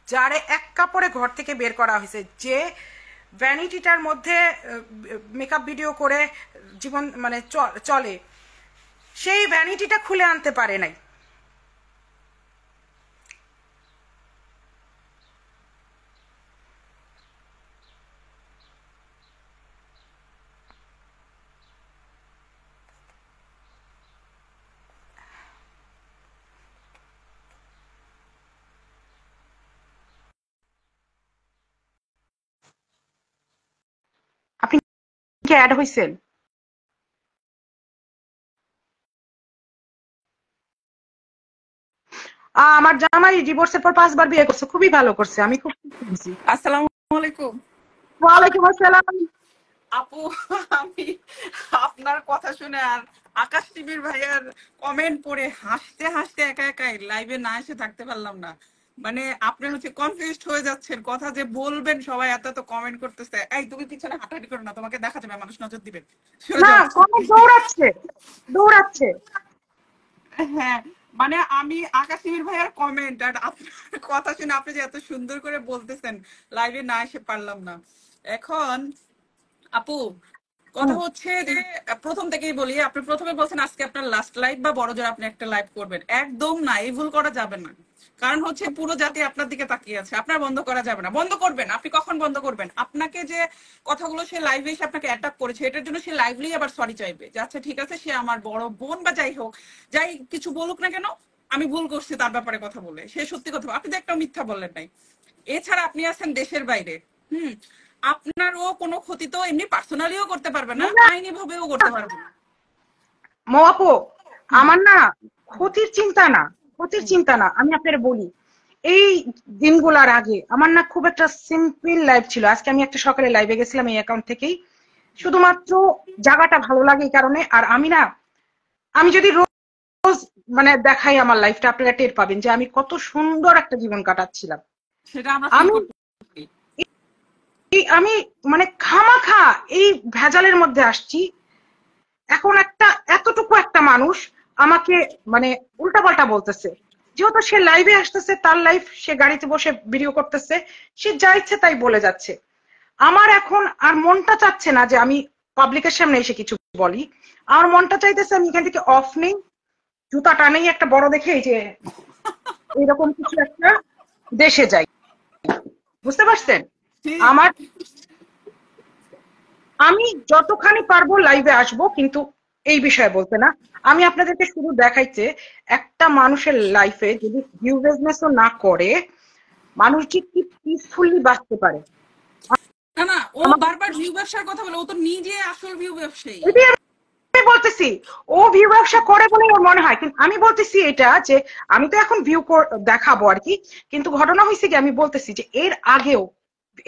যারে এক কাপড়ে ঘর থেকে বের করা হয়েছে, যে ভ্যানিটিটার মধ্যে মেকআপ ভিডিও করে জীবন মানে চলে, সেই ভ্যানিটিটা খুলে আনতে পারে নাই। আপনি কি অ্যাড হয়েছেন? আমার জামাই ডিভোর্সের পর 5বার বিয়ে করছে, খুবই ভালো করছে, আমি খুব খুশি। আসসালামু আলাইকুম ওয়ালাইকুম আসসালাম। আপু। আমি আপনার কথা শুনে আর আকাশ টিভির ভাইয়ার কমেন্ট পড়ে হাসতে হাসতে একা একাই লাইভে না এসে থাকতে পারলাম না। মানে আপনি হচ্ছে কনফিউজড হয়ে যাচ্ছেন, কথা যে বলবেন সবাই এত এত কমেন্ট করতেছে। এই তুমি পিছনে হাঁটাহাঁটি করো না, তোমাকে দেখা যাবে, মানুষ নজর দিবে, সরে না, যাও। কমেন্ট দৌড়াচ্ছে, দৌড়াচ্ছে। হ্যাঁ, মানে আমি আকাশ টিভির ভাইয়ার কমেন্ট আর আপনার কথা শুনে আপনি যে এত সুন্দর করে বলতেছেন, লাইভে না এসে পারলাম না। এখন আপু, কথা হচ্ছে যে প্রথম থেকেই বলি, আপনি প্রথমে বলছেন আজকে আপনার লাস্ট লাইভ বা বড় জোর আপনি একটা লাইভ করবেন, একদম না, এই ভুল করা যাবে না। কারণ হচ্ছে পুরো জাতি আপনার দিকে তাকিয়ে আছে, আপনার বন্ধ করা যাবে না। বন্ধ করবেন আপনি, কখন বন্ধ করবেন? আপনাকে যে কথাগুলো সে লাইভে এসে আপনাকে অ্যাটাক করেছে, এটার জন্য সে লাইভলি আবার সরি চাইবে যে আচ্ছা ঠিক আছে, সে আমার বড় বোন বা যাই হোক, যাই কিছু বলুক না কেন, আমি ভুল করছি তার ব্যাপারে কথা বলে, সে সত্যি কথা। আপনি তো একটা মিথ্যা বললেন নাই। এছাড়া আপনি আছেন দেশের বাইরে, হুম, আপনারও কোনো ক্ষতি তো এমনি পার্সোনালিও করতে পারবে না, আইনি ভাবেও করতে পারবে না। মৌ আপু, আমার না ক্ষতির চিন্তা না, ক্ষতির চিন্তা না, আমি আপনার বলি। এই দিনগুলোর আগে আমার না খুব একটা সিম্পল লাইফ ছিল। আজকে আমি একটা সকালে লাইভে গেছিলাম এই অ্যাকাউন্ট থেকেই, শুধুমাত্র জায়গাটা ভালো লাগে এই কারণে। আর আমি না, আমি যদি রোজ মানে দেখাই আমার লাইফটা, আপনারা টের পাবেন যে আমি কত সুন্দর একটা জীবন কাটাচ্ছিলাম। সেটা আমরা ফিল আমি করতে পারি। আমি মানে খামাখা এই ভেজালের মধ্যে আসছি। এখন একটা এতটুকু একটা মানুষ আমাকে মানে উল্টাপাল্টা বলতেছে, যেহেতু সে লাইভে আসতেছে, তার লাইফ, সে গাড়িতে বসে ভিডিও করতেছে, সে যা ইচ্ছে তাই বলে যাচ্ছে। আমার এখন আর মনটা চাচ্ছে না যে আমি পাবলিকের সামনে এসে কিছু বলি। আমার মনটা চাইতেছে আমি এখান থেকে অফ নেই, জুতা টানেই একটা বড় দেখে এই যে এরকম কিছু একটা দেশে যাই। বুঝতে পারছেন? ঠিক। আমার, আমি যতখানি পারবো লাইভে আসবো, কিন্তু এই বিষয়ে বলতে না। আমি আপনাদেরকে শুধু দেখাইতে, একটা মানুষের লাইফে যদি ভিউ বিজনেসও না করে, মানুষ যে কি পিসফুলি বাঁচতে পারে। না না, ও আমার বারবার ভিউ ব্যবসার কথা বলে, ও তো নিজে আসল ভিউ ব্যবসায়ী। এটাই আমি বলতেছি, ও ভিউ ব্যবসা করে বলে ওর মনে হয়, কিন্তু আমি বলতেছি এটা যে আমি তো এখন ভিউ দেখাবো আর কি, কিন্তু ঘটনা হয়েছে কি, আমি বলতেছি যে এর আগেও,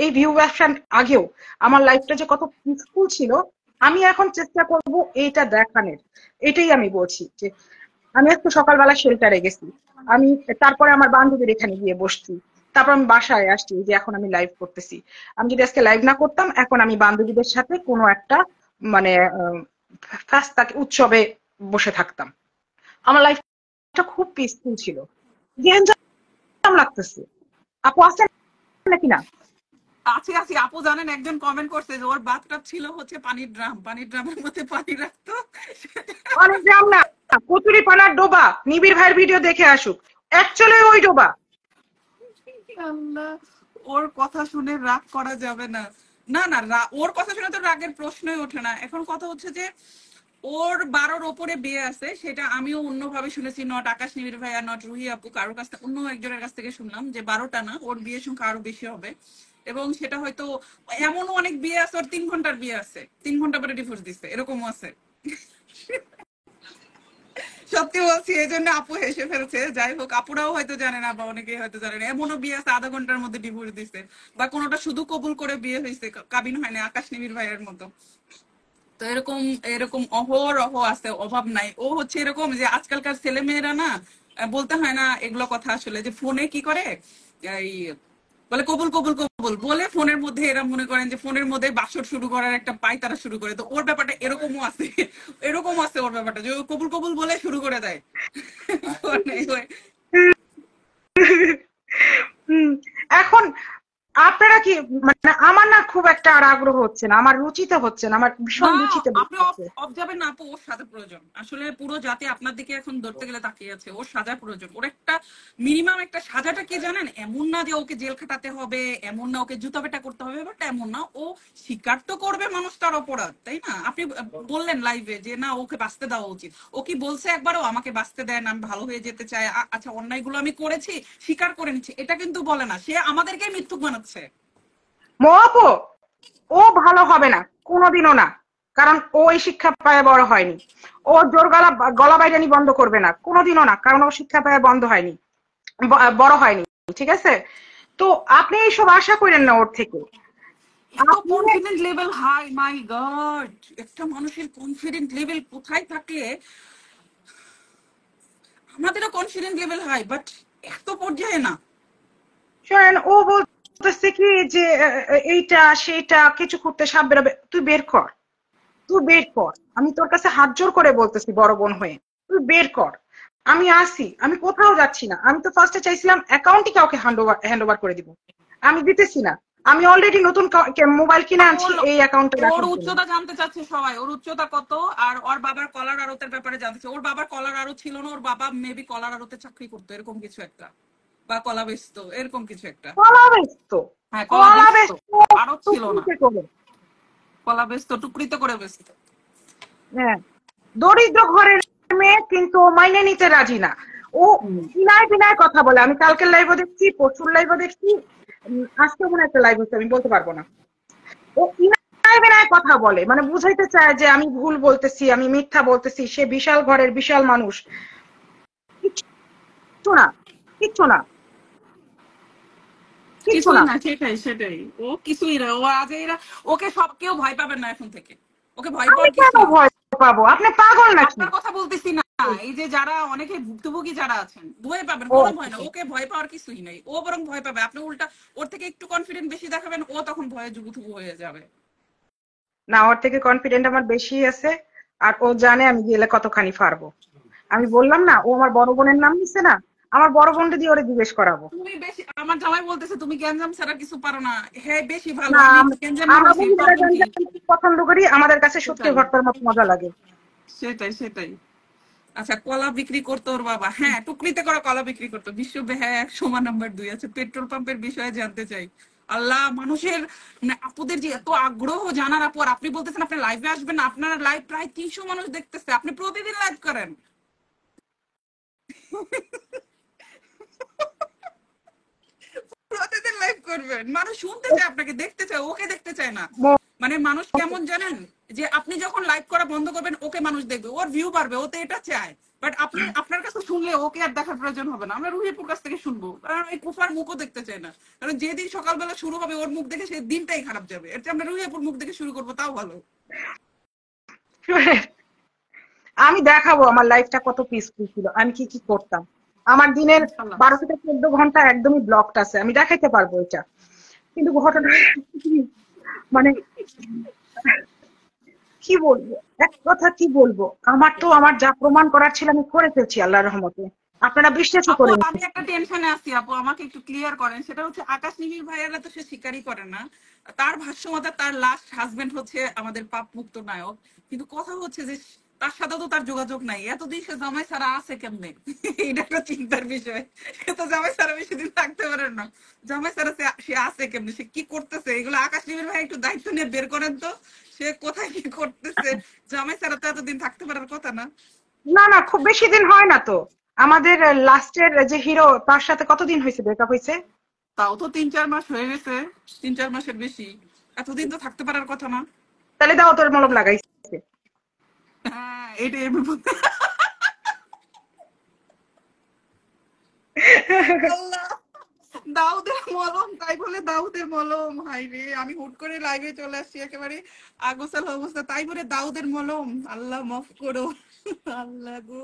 এই ভিউ ব্যবসার আগেও আমার লাইফটা যে কত পিসফুল ছিল, আমি এখন চেষ্টা করব এইটা দেখানোর। এটাই আমি বলছি যে আমি একটু সকালবেলা শেল্টারে গেছি, আমি তারপরে আমার বান্ধবীর এখানে গিয়ে বসছি, তারপর আমি বাসায় আসছি, যে এখন আমি লাইভ করতেছি। আমি যদি আজকে লাইভ না করতাম, এখন আমি বান্ধবীদের সাথে কোনো একটা মানে ফাস্তাকে উৎসবে বসে থাকতাম। আমার লাইফটা খুব পিসফুল ছিল, গ্যাঞ্জাম লাগতেছে। আপু আসছেন নাকি না? আছে আছে, আপু জানেন একজন কমেন্ট করছে যে ওর বাথটাব ছিল হচ্ছে পানির ড্রাম, পানির ড্রামের মধ্যে পানি রাখতো। অনেক গ্রাম না, কচুরি পানার ডোবা, নিবিড় ভাইয়ের ভিডিও দেখে আসুক, অ্যাকচুয়ালি ওই ডোবা। আল্লাহ, ওর কথা শুনে রাগ করা যাবে না। না না, ওর কথা শুনে তো রাগের প্রশ্নই ওঠে না। এখন কথা হচ্ছে যে ওর 12-র ওপরে বিয়ে আছে, সেটা আমিও অন্যভাবে শুনেছি, নট আকাশ নিবিড় ভাইয়া, নট রুহি আপু, কারোর কাছ থেকে, অন্য একজনের কাছ থেকে শুনলাম যে 12টা না, ওর বিয়ের সংখ্যা আরো বেশি হবে। এবং সেটা হয়তো, এমনও অনেক বিয়ে আছে ওর 3 ঘন্টার বিয়ে আছে, 3 ঘন্টা পরে ডিভোর্স দিচ্ছে, এরকমও আছে। সত্যি বলছি, এই জন্য আপু হেসে ফেলছে। যাই হোক, আপুরাও হয়তো জানে না বা অনেকেই হয়তো জানে না, এমনও বিয়ে আছে আধা ঘন্টার মধ্যে ডিভোর্স দিচ্ছে, বা কোনোটা শুধু কবুল করে বিয়ে হয়েছে, কাবিন হয় না, আকাশ নিবিড় ভাইয়ের মতো। তো এরকম এরকম অহরহ আছে, অভাব নাই। ও হচ্ছে এরকম যে আজকালকার ছেলে মেয়েরা না, বলতে হয় না এগুলো কথা, আসলে যে ফোনে কি করে, এই বলে কবুল কবুল কবুল বলে ফোনের মধ্যে, এরা মনে করেন যে ফোনের মধ্যে বাসর শুরু করার একটা পায়তারা শুরু করে। তো ওর ব্যাপারটা এরকমও আছে, এরকম আছে ওর ব্যাপারটা, যে ও কবুল কবুল বলে শুরু করে দেয়। হুম, এখন আপনারা কি, মানে আমার না খুব একটা আর আগ্রহ হচ্ছে না, আমার রুচিতে হচ্ছে না, আমার ভীষণ না, রুচিতে আপনি হচ্ছে। অফ যাবেন না আপু, ওর সাজা প্রয়োজন। আসলে পুরো জাতি আপনার দিকে এখন ধরতে গেলে তাকিয়ে আছে, ওর সাজা প্রয়োজন। ওর একটা মিনিমাম একটা সাজাটা কি জানেন, এমন না যে ওকে জেল খাটাতে হবে, এমন না ওকে জুতা পেটা করতে হবে, বাট এমন না, ও স্বীকার তো করবে মানুষ তার অপরাধ, তাই না? আপনি বললেন লাইভে যে না, ওকে বাঁচতে দেওয়া উচিত। ও কি বলছে একবারও আমাকে বাঁচতে দেন, আমি ভালো হয়ে যেতে চাই, আচ্ছা অন্যায়গুলো আমি করেছি, স্বীকার করে নিচ্ছি, এটা কিন্তু বলে না, সে আমাদেরকে মিথ্যুক বানাচ্ছে। মহাপো, ও ভালো হবে না, কোনোদিনও না। কারণ ও এই শিক্ষা পায় বড় হয়নি। ও জোর গলা গলা বাইরানি বন্ধ করবে না, কোনোদিনও না, কারণ ও শিক্ষা পায় বন্ধ হয়নি, বড় হয়নি। ঠিক আছে? তো আপনি এইসব আশা করেন না ওর থেকে। এত আপনি কনফিডেন্ট লেভেল হাই, মাই গড! একটা মানুষের কনফিডেন্ট লেভেল কোথায় থাকে? আমাদেরও কনফিডেন্ট লেভেল হাই, বাট এত পর্যায়ে না। শোনেন, ও বলতেছে কি যে এইটা সেইটা কিছু করতে সাপ বেরোবে, তুই বের কর, তুই বের কর। আমি তোর কাছে হাত জোর করে বলতেছি বড় বোন হয়ে, তুই বের কর। আমি আসি, আমি কোথাও যাচ্ছি না। আমি তো ফার্স্টে চাইছিলাম অ্যাকাউন্টই কাউকে হ্যান্ড ওভার করে দিব, আমি দিতেছি না। আমি অলরেডি নতুন মোবাইল কিনে আপু আনছি ওর এই অ্যাকাউন্টে ওর রাখার জন্য। উচ্চতা জানতে চাচ্ছে সবাই, ওর উচ্চতা কত, আর ওর বাবার কলার আড়তের ব্যাপারে জানতে চাচ্ছে। ওর বাবার কলার আড়ত ছিল না, ওর বাবা মেবি কলার আড়তে চাকরি করতো এরকম কিছু একটা, বা কলা বেচতো এরকম কিছু একটা। কলা বেচতো? হ্যাঁ কলা কলা বেচতো, বেচতো আড়ত ছিল না, টুকরিতে করে? কলা বেচতো টুকরিতে করে বেচতো। হ্যাঁ, দরিদ্র ঘরের মেয়ে, কিন্তু ও মাইনে নিতে রাজি না। ও বিনায় বিনায় কথা বলে। আমি কালকের লাইভও দেখছি, পরশুর লাইভও দেখছি, আজকে মনে হয় একটা লাইভ হচ্ছে, আমি বলতে পারবো না। ও বিনায় বিনায় কথা বলে, মানে বুঝাইতে চায় যে আমি ভুল বলতেছি, আমি মিথ্যা বলতেছি, সে বিশাল ঘরের বিশাল মানুষ। কিচ্ছু না, কিচ্ছু না, কিচ্ছু কিছুই না। না, সেটাই সেটাই, ও কিছুই না, ও আজ এরা, ওকে সব কেউ ভয় পাবেন না এখন থেকে, ওকে ভয় আমি পাওয়ার কেন কিছুই নেই। ভয় পাবো? আপনি পাগল নাকি? আপনার কথা বলতেছি না, এই যে যারা অনেকে ভুক্তভোগী যারা আছেন, ভয় পাবেন, ও কোনো আচ্ছা ভয় না, আচ্ছা। ওকে ভয় পাওয়ার কিছুই নাই, ও বরং ভয় পাবে, আপনি উল্টা ওর থেকে একটু কনফিডেন্ট বেশি দেখাবেন, ও তখন ভয়ে জুবুথুবু হয়ে যাবে। না, ওর থেকে কনফিডেন্ট আমার বেশি আছে। আর ও জানে আমি গেলে কতখানি পারবো। আমি বললাম না, ও আমার বড় বোনের নাম নিচ্ছে না, আমার বড় বোনটা দিয়ে ওরে জিজ্ঞেস করাবো। তুমি বেশি, আমার জামাই বলতেছে তুমি গ্যাঞ্জাম ছাড়া কিছু পারো না। হ্যাঁ বেশি ভালো, না, আমি গ্যাঞ্জামই আমরা বেশি, মহিলারা প্রবলেম কি? গাঞ্জা পছন্দ করি, আমাদের কাছে শুটকি সেটাই ভর্তার মতো মজা লাগে। সেটাই সেটাই। আচ্ছা কলা বিক্রি করতো ওর বাবা, হ্যাঁ টুকরিতে করে কলা বিক্রি করতো। বিশ্ব হ্যাঁ 1 নাম্বার 2 আছে। পেট্রোল পাম্পের বিষয়ে জানতে চাই। আল্লাহ, মানুষের মানে আপুদের যে এত আগ্রহ জানার, আপু আর আপনি বলতেছেন আপনি লাইভে আসবেন না, আপনার লাইভ প্রায় 300 মানুষ দেখতেছে, আপনি প্রতিদিন লাইভ করেন, প্রতিদিন লাইভ করবেন, মানুষ শুনতে চায় আপনাকে, দেখতে চায়, ওকে দেখতে চায় না। মানে মানুষ কেমন জানেন, যে আপনি যখন লাইভ করা বন্ধ করবেন ওকে মানুষ দেখবে, ওর ভিউ বাড়বে, ও তো এটা চায়। বাট আপনি আপনার কাছে শুনলে ওকে আর দেখার প্রয়োজন হবে না, আমরা রুহিপুর কাছ থেকে শুনবো, কারণ এই কুফার মুখও দেখতে চায় না। কারণ যেদিন সকালবেলা শুরু হবে ওর মুখ দেখে, সেই দিনটাই খারাপ যাবে, এর চেয়ে আমরা রুহিপুর মুখ দেখে শুরু করবো, তাও ভালো। আমি দেখাবো আমার লাইফটা কত পিসফুল ছিল, আমি কি কি করতাম। আমার দিনের ইনশাল্লাহ। 12 থেকে 14 ঘন্টা একদমই ব্লকড আছে, আমি দেখাইতে পারবো এটা। কিন্তু ঘটনা কি, মানে কি বলবো, এক কথা কি বলবো, আমার তো আমার যা প্রমাণ করার ছিল আমি করে ফেলছি আল্লাহর রহমতে। আপনারা বিশ্বাসও আপু করেন। আমি একটা টেনশনে আছি আপু, আমাকে একটু ক্লিয়ার করেন। সেটা হচ্ছে আকাশ নিবিড় ভাইয়ারা তো সে স্বীকারই করে না, তার ভাষ্য মতে তার লাস্ট হাজবেন্ড হচ্ছে আমাদের পাপ মুক্ত নায়ক। কিন্তু কথা হচ্ছে যে তার সাথে তো তার যোগাযোগ নাই এতদিন, সে জামাই ছাড়া আছে কেমনে? এটা একটা চিন্তার বিষয়। সে তো জামাই ছাড়া বেশি দিন থাকতে পারে না, জামাই ছাড়া সে আছে কেমনে, সে কি করতেছে, এগুলো আকাশ নিবিড় ভাই একটু দায়িত্ব নিয়ে বের করেন তো। সে কোথায় কি করতেছে? জামাই ছাড়া তো এতদিন থাকতে পারার কথা না। না না, খুব বেশি দিন হয় না তো। আমাদের লাস্টের যে হিরো, তার সাথে কতদিন হয়েছে ব্রেকআপ হয়েছে? তাও তো 3-4 মাস হয়ে গেছে, 3-4 মাসের বেশি, এতদিন তো থাকতে পারার কথা না। তাহলে দাও তোর মলম লাগাইছে। হ্যাঁ এটাই আমি বলতে, আল্লাহ, দাউদের মলম, তাই বলে দাউদের মলম, হাই রে আমি হুট করে লাইভে চলে আসছি একেবারে আগোছালো অবস্থা, তাই বলে দাউদের মলম, আল্লাহ মাফ করো। আল্লাহ গো।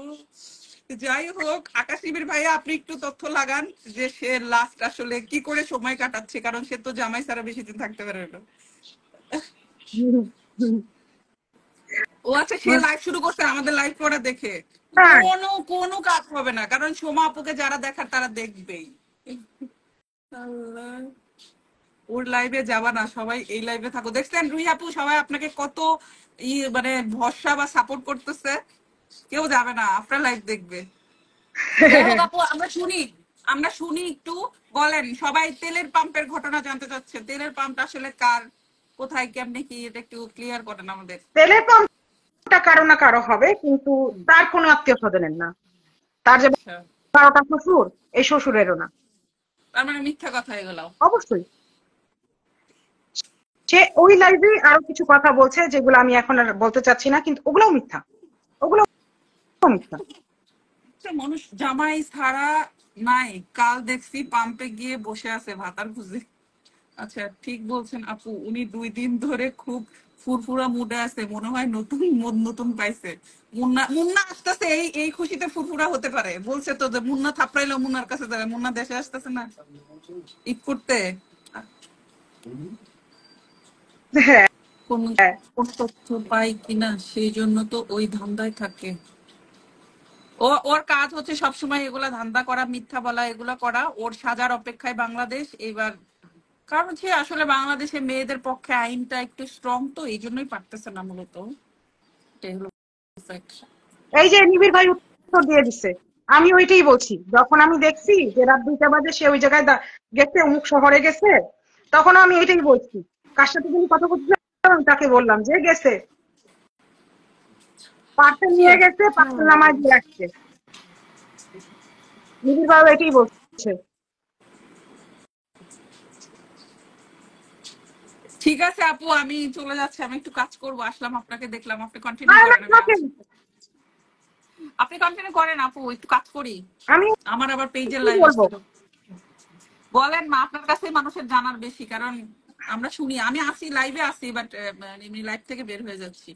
যাই হোক আকাশ নিবিড় ভাইয়া, আপনি একটু তথ্য লাগান যে সে লাস্ট আসলে কি করে সময় কাটাচ্ছে, কারণ সে তো জামাই ছাড়া বেশি দিন থাকতে পারে না। ও আচ্ছা, সে লাইভ শুরু করছে আমাদের লাইভ করা দেখে। হ্যাঁ, কোনো কোনো কাজ হবে না, কারণ সোমা আপুকে যারা দেখার তারা দেখবেই। আল্লাহ, ওর লাইভে যাবা না, সবাই এই লাইভে থাকো। দেখছেন রুহি আপু, সবাই আপনাকে কত মানে ভরসা বা সাপোর্ট করতেছে, কেউ যাবে না, আপনার লাইভ দেখবে। যাই হোক আপু, আমরা শুনি একটু, বলেন সবাই তেলের পাম্পের ঘটনা জানতে চাচ্ছে, তেলের পাম্পটা আসলে কার, কোথায়, কেমনে কি, এটা একটু ক্লিয়ার করেন আমাদের। তেলের পাম্পটা কারো না কারো হবে, কিন্তু তার কোনো আত্মীয় স্বজনের না। তার যে আচ্ছা, 12টা শ্বশুর, এই শ্বশুরেরও না। তার মানে মিথ্যা কথা এগুলো। অবশ্যই সে ওই লাইভে আরো কিছু কথা বলছে যেগুলো আমি এখন আর বলতে চাচ্ছি না, কিন্তু ওগুলোও মিথ্যা, ওগুলো মিথ্যা। মানুষ জামাই ছাড়া নাই, কাল দেখছি পাম্পে গিয়ে বসে আছে ভাতার খুঁজে। আচ্ছা ঠিক বলছেন আপু, উনি 2 দিন ধরে খুব ফুরফুরা মুডে আছে, মনে হয় নতুন মদ নতুন পাইছে। মুন্না মুন্না আসতেছে, এই এই খুশিতে ফুরফুরা হতে পারে, বলছে তো যে মুন্না থাপড়াইলো মুন্নার কাছে যাবে, মুন্না দেশে আসতেছে না ঈদ করতে। হ্যাঁ, কোন কোন তথ্য পাই কিনা, সেই জন্য তো ওই ধান্দায় থাকে। ওর কাজ হচ্ছে সবসময় এগুলা ধান্দা করা, মিথ্যা বলা, এগুলা করা, ওর সাজার অপেক্ষায় বাংলাদেশ। এইবার কারণ হচ্ছে আসলে বাংলাদেশে মেয়েদের পক্ষে আইনটা একটু স্ট্রং, তো এই জন্যই পারতেছে না মূলত। এটাই হলো fact। এই যে নিবিড় ভাই উত্তর দিয়ে দিচ্ছে, আমি ওইটাই বলছি। যখন আমি দেখছি যে রাত 2টা বাজে সে ওই জায়গায় গেছে, অমুক শহরে গেছে, তখন আমি এটাই বলছি। কার সাথে তুমি কথা বলছিলাম আমি তাকে বললাম যে গেছে, পার্সেল নিয়ে গেছে, পার্সেল নামায় দিয়ে আসছে। নিবিড় ভাই এটাই বলছে। ঠিক আছে আপু, আমি চলে যাচ্ছি, আমি একটু কাজ করব। আসলাম, আপনাকে দেখলাম, আপনি কন্টিনিউ আর না করেন, আমি থাকেন, আসছি। আপনি কন্টিনিউ করেন আপু, একটু কাজ করি। আমি আমার আবার পেজের কি লাইভ বলবো। আসছিল। বলেন মা, আপনার কাছে মানুষের জানার বেশি, কারণ আমরা শুনি, আমি আসি লাইভে আসি, বাট এমনি লাইভ থেকে বের হয়ে যাচ্ছি।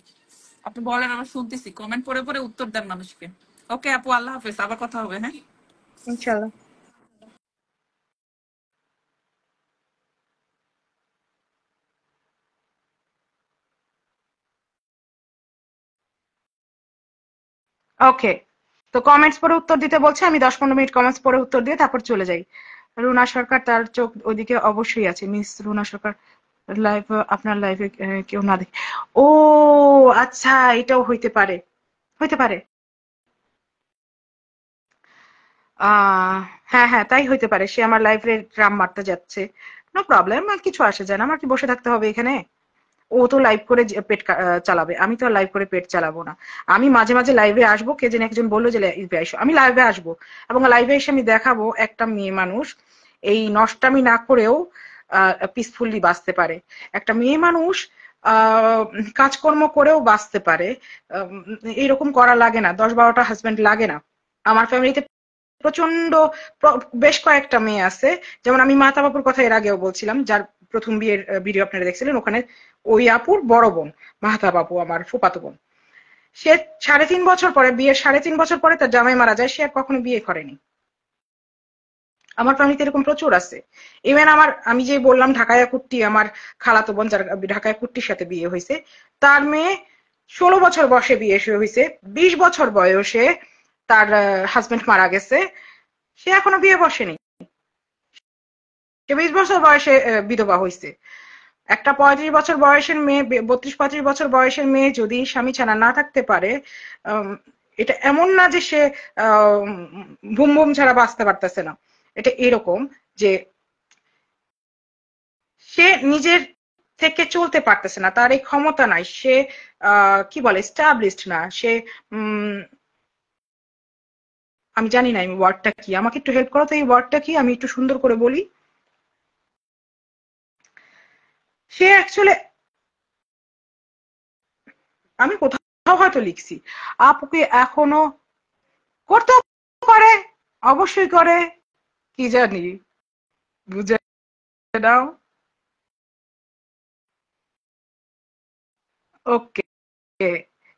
আপনি বলেন, আমরা শুনতেছি, কমেন্ট পড়ে পড়ে উত্তর দেন মানুষকে। ওকে আপু, আল্লাহ হাফেজ, আবার কথা হবে। হ্যাঁ, ইনশাল্লাহ। ওকে, তো কমেন্টস পরে উত্তর দিতে বলছে, আমি 10-15 মিনিট কমেন্টস পরে উত্তর দিয়ে তারপর চলে যাই। রুনা সরকার, তার চোখ ওদিকে অবশ্যই আছে। মিস রুনা সরকার লাইভ, আপনার লাইভে কেউ না দেখে। ও আচ্ছা, এটাও হইতে পারে, হইতে পারে। আহ হ্যাঁ হ্যাঁ, তাই হইতে পারে। সে আমার লাইভে ড্রাম মারতে যাচ্ছে। নো প্রবলেম, আর কিছু আসে যায় না। আমার কি বসে থাকতে হবে এখানে? ও তো লাইভ করে পেট চালাবে, আমি তো লাইভ করে পেট চালাবো না। আমি মাঝে মাঝে লাইভে আসবো, কে যেন একজন বললো যে লাইভে আসো, আমি লাইভে আসবো এবং লাইভে এসে আমি দেখাবো একটা মেয়ে মানুষ এই নষ্টামি না করেও পিসফুলি বাঁচতে পারে। একটা মেয়ে মানুষ আহ কাজকর্ম করেও বাঁচতে পারে। এইরকম করা লাগে না, 10-12টা হাজবেন্ড লাগে না। আমার ফ্যামিলিতে প্রচন্ড বেশ কয়েকটা মেয়ে আছে। যেমন আমি মাতা বাপুর কথা এর আগেও বলছিলাম, যার প্রথম বিয়ের ভিডিও আপনারা দেখছিলেন, ওখানে ওই আপুর বড় বোন মাহাতা বাপু, আমার ফুফাতো বোন। সে 3.5 বছর পরে, বিয়ের 3.5 বছর পরে তার জামাই মারা যায়, সে আর কখনো বিয়ে করেনি। আমার ফ্যামিলিতে এরকম প্রচুর আছে। ইভেন আমার, আমি যে বললাম ঢাকায়া কুট্টি, আমার খালাতো বোন যার ঢাকায়া কুট্টির সাথে বিয়ে হয়েছে, তার মেয়ে 16 বছর বয়সে বিয়ে হয়েছে। 20 বছর বয়সে তার হাজবেন্ড মারা গেছে, সে এখনো বিয়ে বসেনি। সে 20 বছর বয়সে বিধবা হয়েছে। একটা 35 বছর বয়সের মেয়ে, 32-35 বছর বয়সের মেয়ে যদি স্বামী ছাড়া না থাকতে পারে, আম, এটা এমন না যে সে ভুম ভুম ছাড়া বাঁচতে পারতেছে না। এটা এরকম যে সে নিজের থেকে চলতে পারতেছে না, তার এই ক্ষমতা নাই। সে কি বলে, স্টাবলিশড না সে। উম আমি জানি না এই ওয়ার্ডটা কি, আমাকে একটু হেল্প করো তো, এই ওয়ার্ডটা কি, আমি একটু সুন্দর করে বলি। সে অ্যাকচুয়ালি, আমি কোথাও হয়তো লিখছি, আপুকে এখনো করতেও পারে, অবশ্যই করে, কি জানি, বুঝে নাও। ওকে,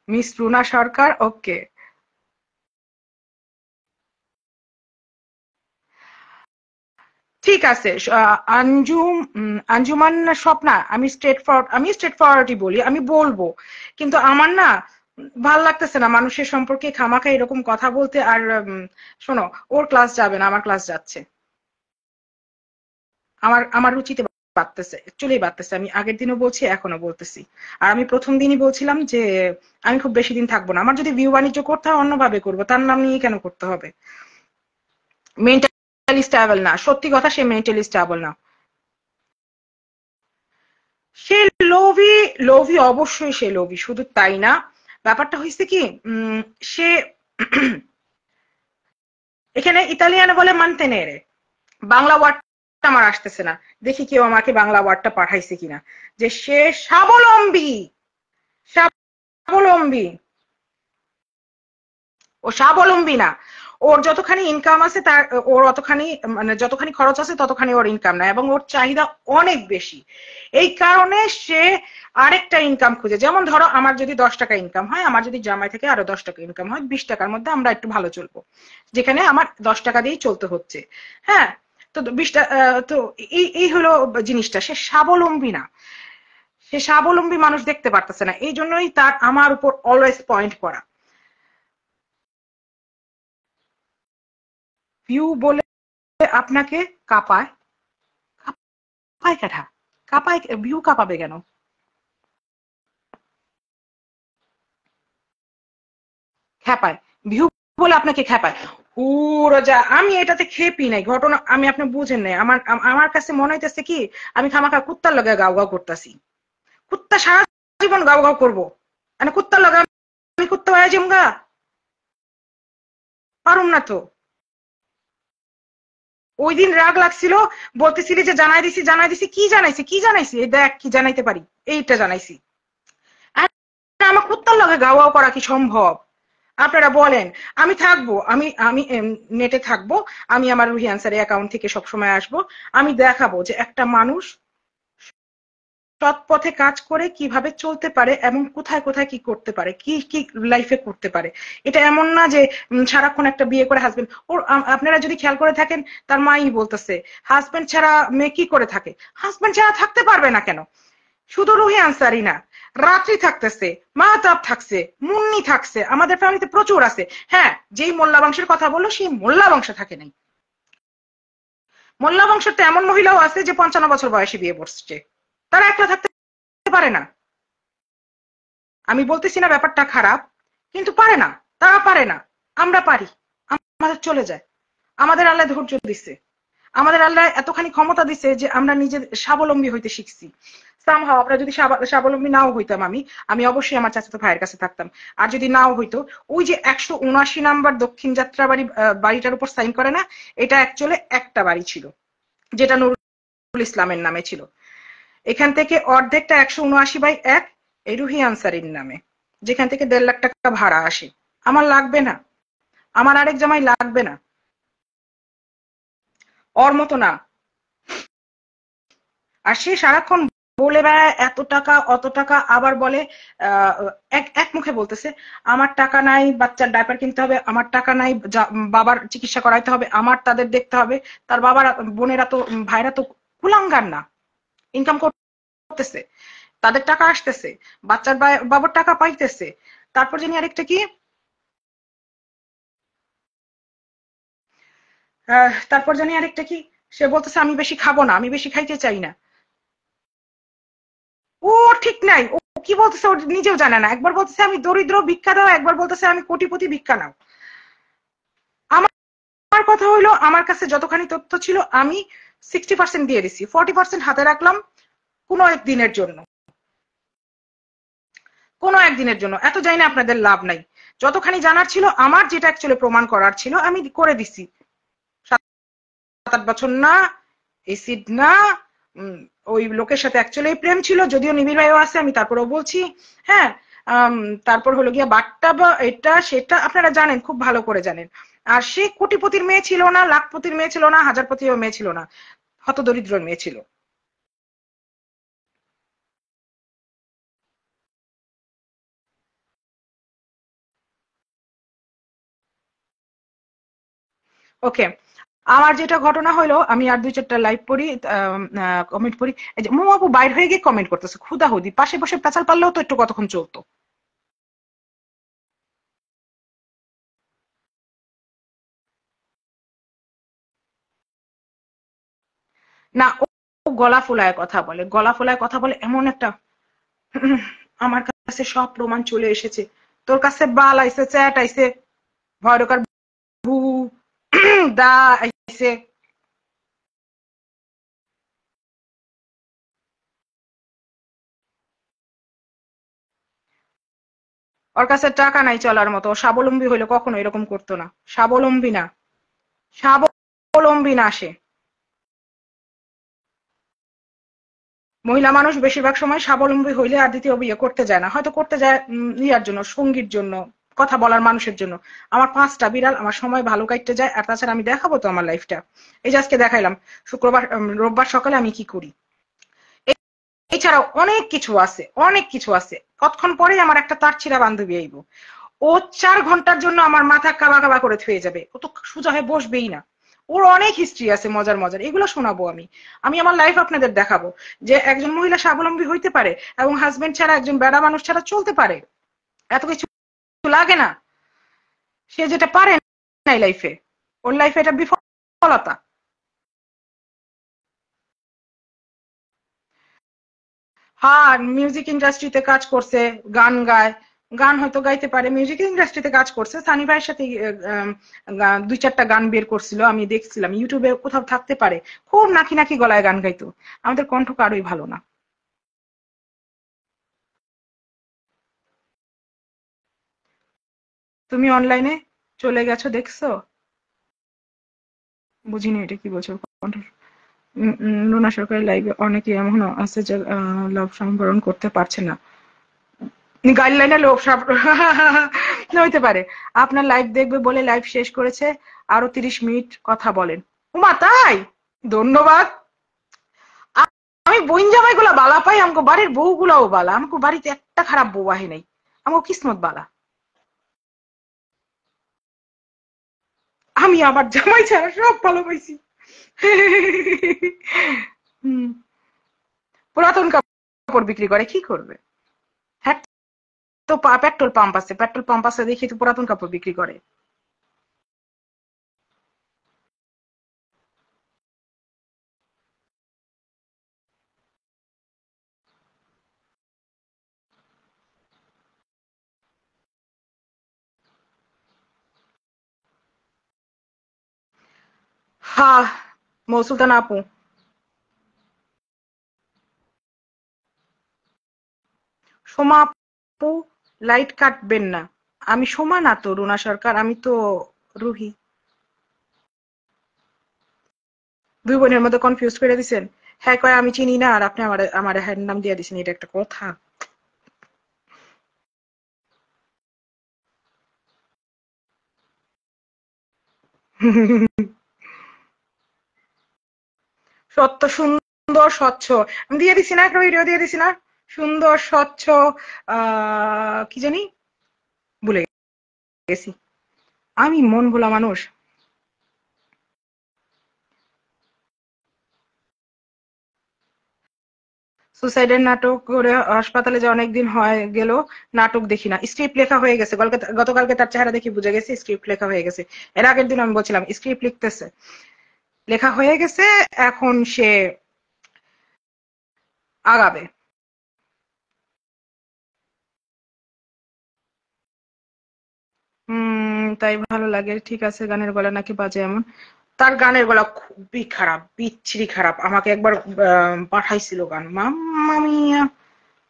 মিস রুনা সরকার, ওকে, ঠিক আছে। আঞ্জুমান স্বপ্না, আমি স্ট্রেট ফরওয়ার্ডই বলি, আমি বলবো। কিন্তু আমার না ভাল লাগতেছে না মানুষের সম্পর্কে খামাখা এরকম কথা বলতে। আর শোনো, ওর ক্লাস যাবে না, আমার ক্লাস যাচ্ছে। আমার আমার রুচিতে বাড়তেছে, অ্যাকচুয়ালি বাড়তেছে। আমি আগের দিনও বলছি, এখনো বলতেছি। আর আমি প্রথম দিনই বলছিলাম যে আমি খুব বেশি দিন থাকবো না। আমার যদি ভিউ বাণিজ্য করতে হয় অন্যভাবে করবো, তার নাম নিয়ে কেন করতে হবে? মেন্টালি স্টেবল না, সত্যি কথা, সে মেন্টালি স্টেবল না। সে লোভী, লোভী অবশ্যই সে লোভী, শুধু তাই না, ব্যাপারটা হয়েছে কি, সে এখানে ইতালিয়ানে বলে মানতেনেরে, বাংলা ওয়ার্ডটা আমার আসতেছে না, দেখি কেউ আমাকে বাংলা ওয়ার্ডটা পাঠাইছে কিনা। যে সে স্বাবলম্বী, স্বাবলম্বী, ও স্বাবলম্বী না। ওর যতখানি ইনকাম আছে তার, ওর অতখানি, মানে যতখানি খরচ আছে ততখানি ওর ইনকাম নাই, এবং ওর চাহিদা অনেক বেশি। এই কারণে সে আরেকটা ইনকাম খুঁজে। যেমন ধরো আমার যদি 10 টাকা ইনকাম হয়, আমার যদি জামাই থেকে আরো 10 টাকা ইনকাম হয়, 20 টাকার মধ্যে আমরা একটু ভালো চলবো, যেখানে আমার 10 টাকা দিয়েই চলতে হচ্ছে। হ্যাঁ, তো 20টা, তো এই হলো জিনিসটা, সে স্বাবলম্বী না। সে স্বাবলম্বী মানুষ দেখতে পারতেছে না, এই জন্যই তার আমার উপর অলওয়েজ পয়েন্ট করা। ভিউ বলে আপনাকে কাঁপায়, কাপায় কাঠা কাপায় ভিউ কাঁপাবে কেন? খেপায় ভিউ বলে আপনাকে খেপায়? ও রাজা, আমি এটাতে খেপি নাই, ঘটনা আমি আপনি বুঝেন নাই। আমার কাছে মনে হইতেছে কি আমি খামাখা কুত্তার লগে গাও গাও করতেছি। কুত্তা সারা জীবন গাও গাও করবো, মানে কুত্তার লগে আমি কুত্তা হয়ে যামগা? পারুম না তো। ওই দিন রাগ লাগছিল, বলতেছিলি যে জানাই দিছি জানাই দিছি, কি জানাইছি কি জানাইছি, এই দেখ কি জানাইতে পারি, এইটা জানাইছি। আর আমার কুত্তার লগে গাও গাও করা কি সম্ভব? আপনারা বলেন। আমি থাকবো, আমি আমি নেটে থাকবো, আমি আমার রুহি আনসারি অ্যাকাউন্ট থেকে সবসময় আসবো। আমি দেখাবো যে একটা মানুষ সৎ পথে কাজ করে কিভাবে চলতে পারে এবং কোথায় কোথায় কি করতে পারে, কি কি লাইফে করতে পারে। এটা এমন না যে সারাক্ষণ একটা বিয়ে করে হাজবেন্ড ওর আপনারা যদি খেয়াল করে থাকেন, তার মাই বলতেছে হাজবেন্ড ছাড়া মেয়ে কি করে থাকে? হাজবেন্ড ছাড়া থাকতে পারবে না কেন? শুধু রুহি আনসারি না, রাত্রি থাকতেছে, মাহতাব থাকছে, মুন্নি থাকছে, আমাদের ফ্যামিলিতে প্রচুর আছে। হ্যাঁ, যেই মোল্লা বংশের কথা বললো সেই মোল্লা বংশে থাকে নাই। মোল্লা বংশের তো এমন মহিলাও আছে যে 55 বছর বয়সে বিয়ে করছে, তারা একলা থাকতে পারে না। আমি বলতেছি না ব্যাপারটা খারাপ, কিন্তু পারে না, তারা পারে না, আমরা পারি, আমাদের চলে যায়। আমাদের আল্লাহ ধৈর্য দিচ্ছে, আমাদের আল্লাহ এতখানি ক্ষমতা দিছে যে আমরা নিজে স্বাবলম্বী হইতে শিখছি। সামহাও আমরা যদি স্বাবলম্বী নাও হইতাম, আমি আমি অবশ্যই আমার চাচাতো ভাইয়ের কাছে থাকতাম। আর যদি নাও হইতো, ওই যে 179 নাম্বার দক্ষিণ যাত্রাবাড়ি বাড়িটার উপর সাইন করে না, এটা অ্যাকচুয়ালি একটা বাড়ি ছিল যেটা নুরুল ইসলামের নামে ছিল। এখান থেকে অর্ধেকটা 179/1 এই রুহি আনসারির নামে, যেখান থেকে 1.5 লাখ টাকা ভাড়া আসে। আমার লাগবে না, আমার আরেক জামাই লাগবে না, ওর মতো না। আর সে সারাক্ষণ বলে বেড়ায় এত টাকা অত টাকা, আবার বলে এক এক মুখে বলতেছে আমার টাকা নাই, বাচ্চার ডাইপার কিনতে হবে, আমার টাকা নাই, বাবার চিকিৎসা করাইতে হবে, আমার তাদের দেখতে হবে। তার বাবার বোনেরা তো ভাইরা তো কুলাঙ্গার না, ইনকাম করতেছে, তাদের টাকা আসতেছে, বাচ্চার বাবার টাকা পাইতেছে। তারপর জানি আরেকটা কি, সে বলতেছে আমি বেশি খাবো না, আমি বেশি খাইতে চাই না। ও ঠিক নাই, ও কি বলতেছে ও নিজেও জানে না। একবার বলতেছে আমি দরিদ্র ভিক্ষা দাও, একবার বলতেছে আমি কোটিপতি ভিক্ষা নাও। আমার কথা হইলো আমার কাছে যতখানি তথ্য ছিল আমি 60% দিয়ে দিছি, 40% হাতে রাখলাম কোনো একদিনের জন্য, কোনো একদিনের জন্য। এত জানি না আপনাদের লাভ নাই। যতখানি জানার ছিল, আমার যেটা অ্যাকচুয়ালি প্রমাণ করার ছিল আমি করে দিছি। 7-8 বছর না, এসিড না, ওই লোকের সাথে অ্যাকচুয়ালি প্রেম ছিল, যদিও নিবিড় ভাইও আছে, আমি তারপরেও বলছি। হ্যাঁ, তারপর হলো গিয়া বাট্টা বা এটা সেটা আপনারা জানেন, খুব ভালো করে জানেন। আর সে কোটিপতির মেয়ে ছিল না, লাখপতির মেয়ে ছিল না, হাজারপতির মেয়ে ছিল না, হতদরিদ্রের মেয়ে ছিল। ওকে, আমার যেটা ঘটনা হলো, আমি আর 2-4টা লাইভ পড়ি, কমেন্ট পড়ি। এই যে মোমো আপু বাইর হয়ে গিয়ে কমেন্ট করতেছে, ক্ষুদাহুদি পাশে বসে পেঁচাল পারলেও তো একটু কতক্ষণ চলতো। না, ও গলা ফুলায় কথা বলে, গলা ফুলায় কথা বলে এমন একটা আমার কাছে সব প্রমাণ চলে এসেছে। তোর কাছে বাল আইছে, চ্যাট আইছে, ভয়রকার ভু দা আইছে। ওর কাছে টাকা নাই চলার মতো, ও স্বাবলম্বী হইলে কখনো এরকম করতো না। স্বাবলম্বী না, স্বাবলম্বী না সে। মহিলা মানুষ বেশিরভাগ সময় স্বাবলম্বী হইলে আর দ্বিতীয় বিয়ে করতে যায় না, হয়তো করতে যায় ইয়ার জন্য, সঙ্গীর জন্য, কথা বলার মানুষের জন্য। আমার 5টা বিড়াল, আমার সময় ভালো কাটতে যায়। আর তাছাড়া আমি দেখাবো তো আমার লাইফটা, এই যে আজকে দেখাইলাম, শুক্রবার রোববার সকালে আমি কি করি। এছাড়াও অনেক কিছু আছে, অনেক কিছু আছে। কতক্ষণ পরেই আমার একটা তার ছিঁড়া বান্ধবী আইব, ও 4 ঘন্টার জন্য আমার মাথা কাবা কাবা করে থুয়ে যাবে, ও তো সোজা হয়ে বসবেই না। ওর অনেক হিস্ট্রি আছে মজার মজার, এগুলো শোনাবো আমি। আমি আমার লাইফ আপনাদের দেখাবো যে একজন মহিলা স্বাবলম্বী হইতে পারে এবং হাজবেন্ড ছাড়া, একজন বেড়া মানুষ ছাড়া চলতে পারে। এত কিছু লাগে না। সে যেটা পারে নাই লাইফে, ওর লাইফে এটা বিফলতা। হ্যাঁ, মিউজিক ইন্ডাস্ট্রিতে কাজ করছে, গান গায়, গান হয়তো গাইতে পারে, মিউজিক ইন্ডাস্ট্রিতে কাজ করছে। সানি ভাইয়ের সাথে দুই চারটা গান বের করছিল, আমি দেখছিলাম ইউটিউবে, কোথাও থাকতে পারে। খুব নাকি নাকি গলায় গান গাইতো। আমাদের কণ্ঠ কারোই ভালো না। তুমি অনলাইনে চলে গেছো, দেখছো? বুঝিনি এটা কি বলছো, কণ্ঠ। রুনা সরকারের লাইভে অনেকে এমন আছে যে লাভ সংবরণ করতে পারছে না। গাইডলাইনে লোক সব হইতে পারে। আপনার লাইভ দেখবে বলে লাইভ শেষ করেছে, আরো 30 মিনিট কথা বলেন। উমা তাই? ধন্যবাদ। আমি বোন জামাই গুলা বালা পাই, আমাকে বাড়ির বউ গুলাও বালা, আমাকে বাড়িতে একটা খারাপ বউ আহে নাই, আমাকে কিসমত বালা। আমি আমার জামাই ছাড়া সব ভালো পাইছি। হুম, পুরাতন কাপড় বিক্রি করে, কি করবে? হ্যাঁ, তো পেট্রোল পাম্প আছে, পেট্রোল পাম্প আছে দেখি তো পুরাতন কাপড় বিক্রি করে। হ্যাঁ, মৌসুলতান আপু, সোমা আপু, লাইট কাটবেন না। আমি সোমা না তো, রুনা সরকার, আমি তো রুহি। দুই বোনের মধ্যে কনফিউজ করে দিছেন। হ্যাঁ কয় আমি চিনি না, আর আপনি আমার আমার হ্যাঁ নাম দিয়ে দিছেন, এটা একটা কথা? সত্য, সুন্দর, স্বচ্ছ। আমি দিয়ে দিছি না, একটা ভিডিও দিয়ে দিছি না? সুন্দর, স্বচ্ছ, কি জানি ভুলে গেছি। আমি মন ভোলা মানুষ। সুসাইডের নাটক করে হাসপাতালে যে অনেকদিন হয়ে গেল, নাটক দেখি না। স্ক্রিপ্ট লেখা হয়ে গেছে, গতকালকে তার চেহারা দেখে বুঝে গেছে স্ক্রিপ্ট লেখা হয়ে গেছে। এর আগের দিন আমি বলছিলাম স্ক্রিপ্ট লিখতেছে, লেখা হয়ে গেছে, এখন সে আগাবে। তাই ভালো লাগে, ঠিক আছে। গানের গলা নাকি বাজে এমন? তার গানের গলা খুবই খারাপ, বিচ্ছিরি খারাপ। আমাকে একবার পাঠাইছিল গান, মাম্মা মিয়া,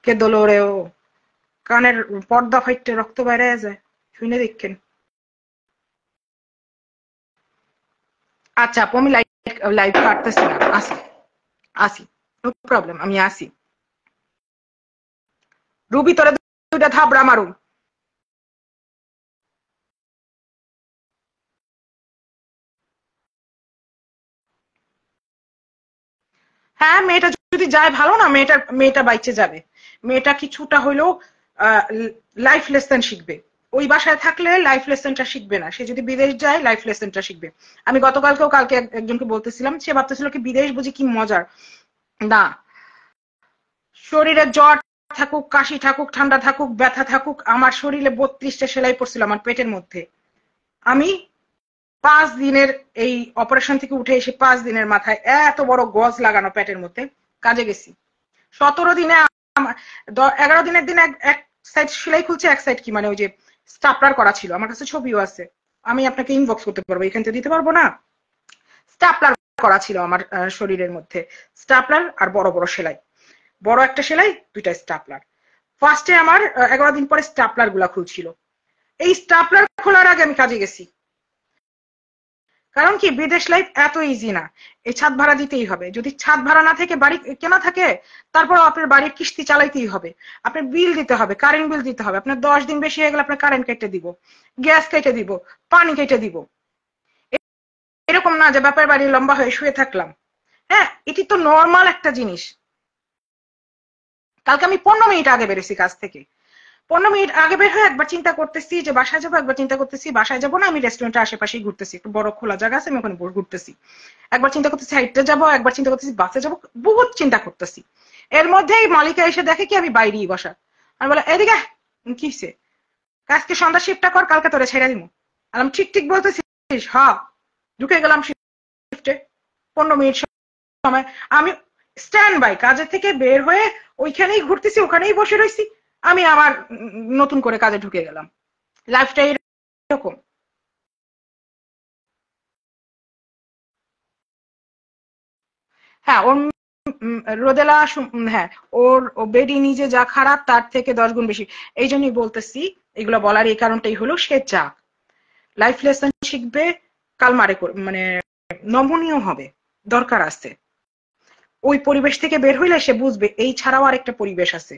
কে দোলোরেও, কানের পর্দা ফাইটে রক্ত বাইরে যায়, শুনে দেখেন। আচ্ছা আপু, আমি লাইভ লাইভ কাটতেছি না, আসি, আসি, নো প্রবলেম, আমি আসি। রুবি তোরে দুইটা থাবড়া মারুম। হ্যাঁ, মেয়েটা যদি যায় ভালো না, মেয়েটা বাইচে যাবে। মেয়েটা কিছুটা হইলেও লাইফ লেসন শিখবে। ওই বাসায় থাকলে লাইফ লেসনটা শিখবে না, সে যদি বিদেশ যায় লাইফ লেসনটা শিখবে। আমি গতকালকেও কালকে একজনকে বলতেছিলাম, সে ভাবতেছিল কি বিদেশ বুঝি কি মজার। না, শরীরে জ্বর থাকুক, কাশি থাকুক, ঠান্ডা থাকুক, ব্যথা থাকুক, আমার শরীরে 32টা সেলাই পড়ছিল আমার পেটের মধ্যে। আমি 5 দিনের এই অপারেশন থেকে উঠে এসে 5 দিনের মাথায় এত বড় গজ লাগানো পেটের মধ্যে কাজে গেছি। 17 দিনে 11 দিনের দিন এক সাইড সেলাই খুলছে, এক সাইড কি মানে ওই যে স্টাপলার করা ছিল। আমার কাছে ছবিও আছে, আমি আপনাকে ইনবক্স করতে পারবো, এখান থেকে দিতে পারবো না। স্টাপলার করা ছিল আমার শরীরের মধ্যে, স্টাপলার আর বড় বড় সেলাই, বড় একটা সেলাই, দুইটা স্টাপলার। ফার্স্টে আমার 11 দিন পরে স্টাপলার গুলা খুলছিল। এই স্টাপলার খোলার আগে আমি কাজে গেছি। কারণ কি, বিদেশ লাইফ এত ইজি না। এই ছাদ ভাড়া দিতেই হবে, যদি ছাদ ভাড়া না থেকে বাড়ি কেনা থাকে, তারপর আপনার বাড়ির কিস্তি চালাইতেই হবে, আপনার বিল দিতে হবে, কারেন্ট বিল দিতে হবে। আপনার 10 দিন বেশি হয়ে গেলে আপনার কারেন্ট কেটে দিব, গ্যাস কেটে দিব, পানি কেটে দিব। এরকম না যে বাপের বাড়ি লম্বা হয়ে শুয়ে থাকলাম। হ্যাঁ, এটি তো নর্মাল একটা জিনিস। কালকে আমি 15 মিনিট আগে বেরোছি কাজ থেকে। 15 মিনিট আগে বের হয়ে একবার চিন্তা করতেছি যে বাসায় যাবো, একবার চিন্তা করতেছি বাসায় যাবো না, আমি রেস্টুরেন্টের আশেপাশেই ঘুরতেছি, একটু বড় খোলা জায়গা আছে, আমি ওখানে ঘুরতেছি। একবার চিন্তা করতেছি হাইটে যাবো, একবার চিন্তা করতেছি বাসে যাবো, বহুত চিন্তা করতেছি। এর মধ্যেই মালিকা এসে দেখে কি আমি বাইরেই বসা। আমি বলে এদিকে, কি হয়েছে? আজকে সন্ধ্যা শিফটটা কর, কালকে তোরে ছেড়ে দিবো। আলাম ঠিক ঠিক বলতেছিস? হ্যাঁ। ঢুকে গেলাম শিফটে, 15 মিনিট সময়। আমি স্ট্যান্ড বাই, কাজের থেকে বের হয়ে ওইখানেই ঘুরতেছি, ওখানেই বসে রয়েছি, আমি আবার নতুন করে কাজে ঢুকে গেলাম। লাইফটা এরকম। হ্যাঁ ওর রোদেলা হ্যাঁ, ওর বেডি নিজে যা খারাপ তার থেকে 10 গুণ বেশি। এই জন্যই বলতেছি, এগুলো বলার এই কারণটাই হলো সে যাক, লাইফ লেসন শিখবে, কাল মানে নমনীয় হবে, দরকার আছে। ওই পরিবেশ থেকে বের হইলে সে বুঝবে এই ছাড়াও আরেকটা পরিবেশ আছে।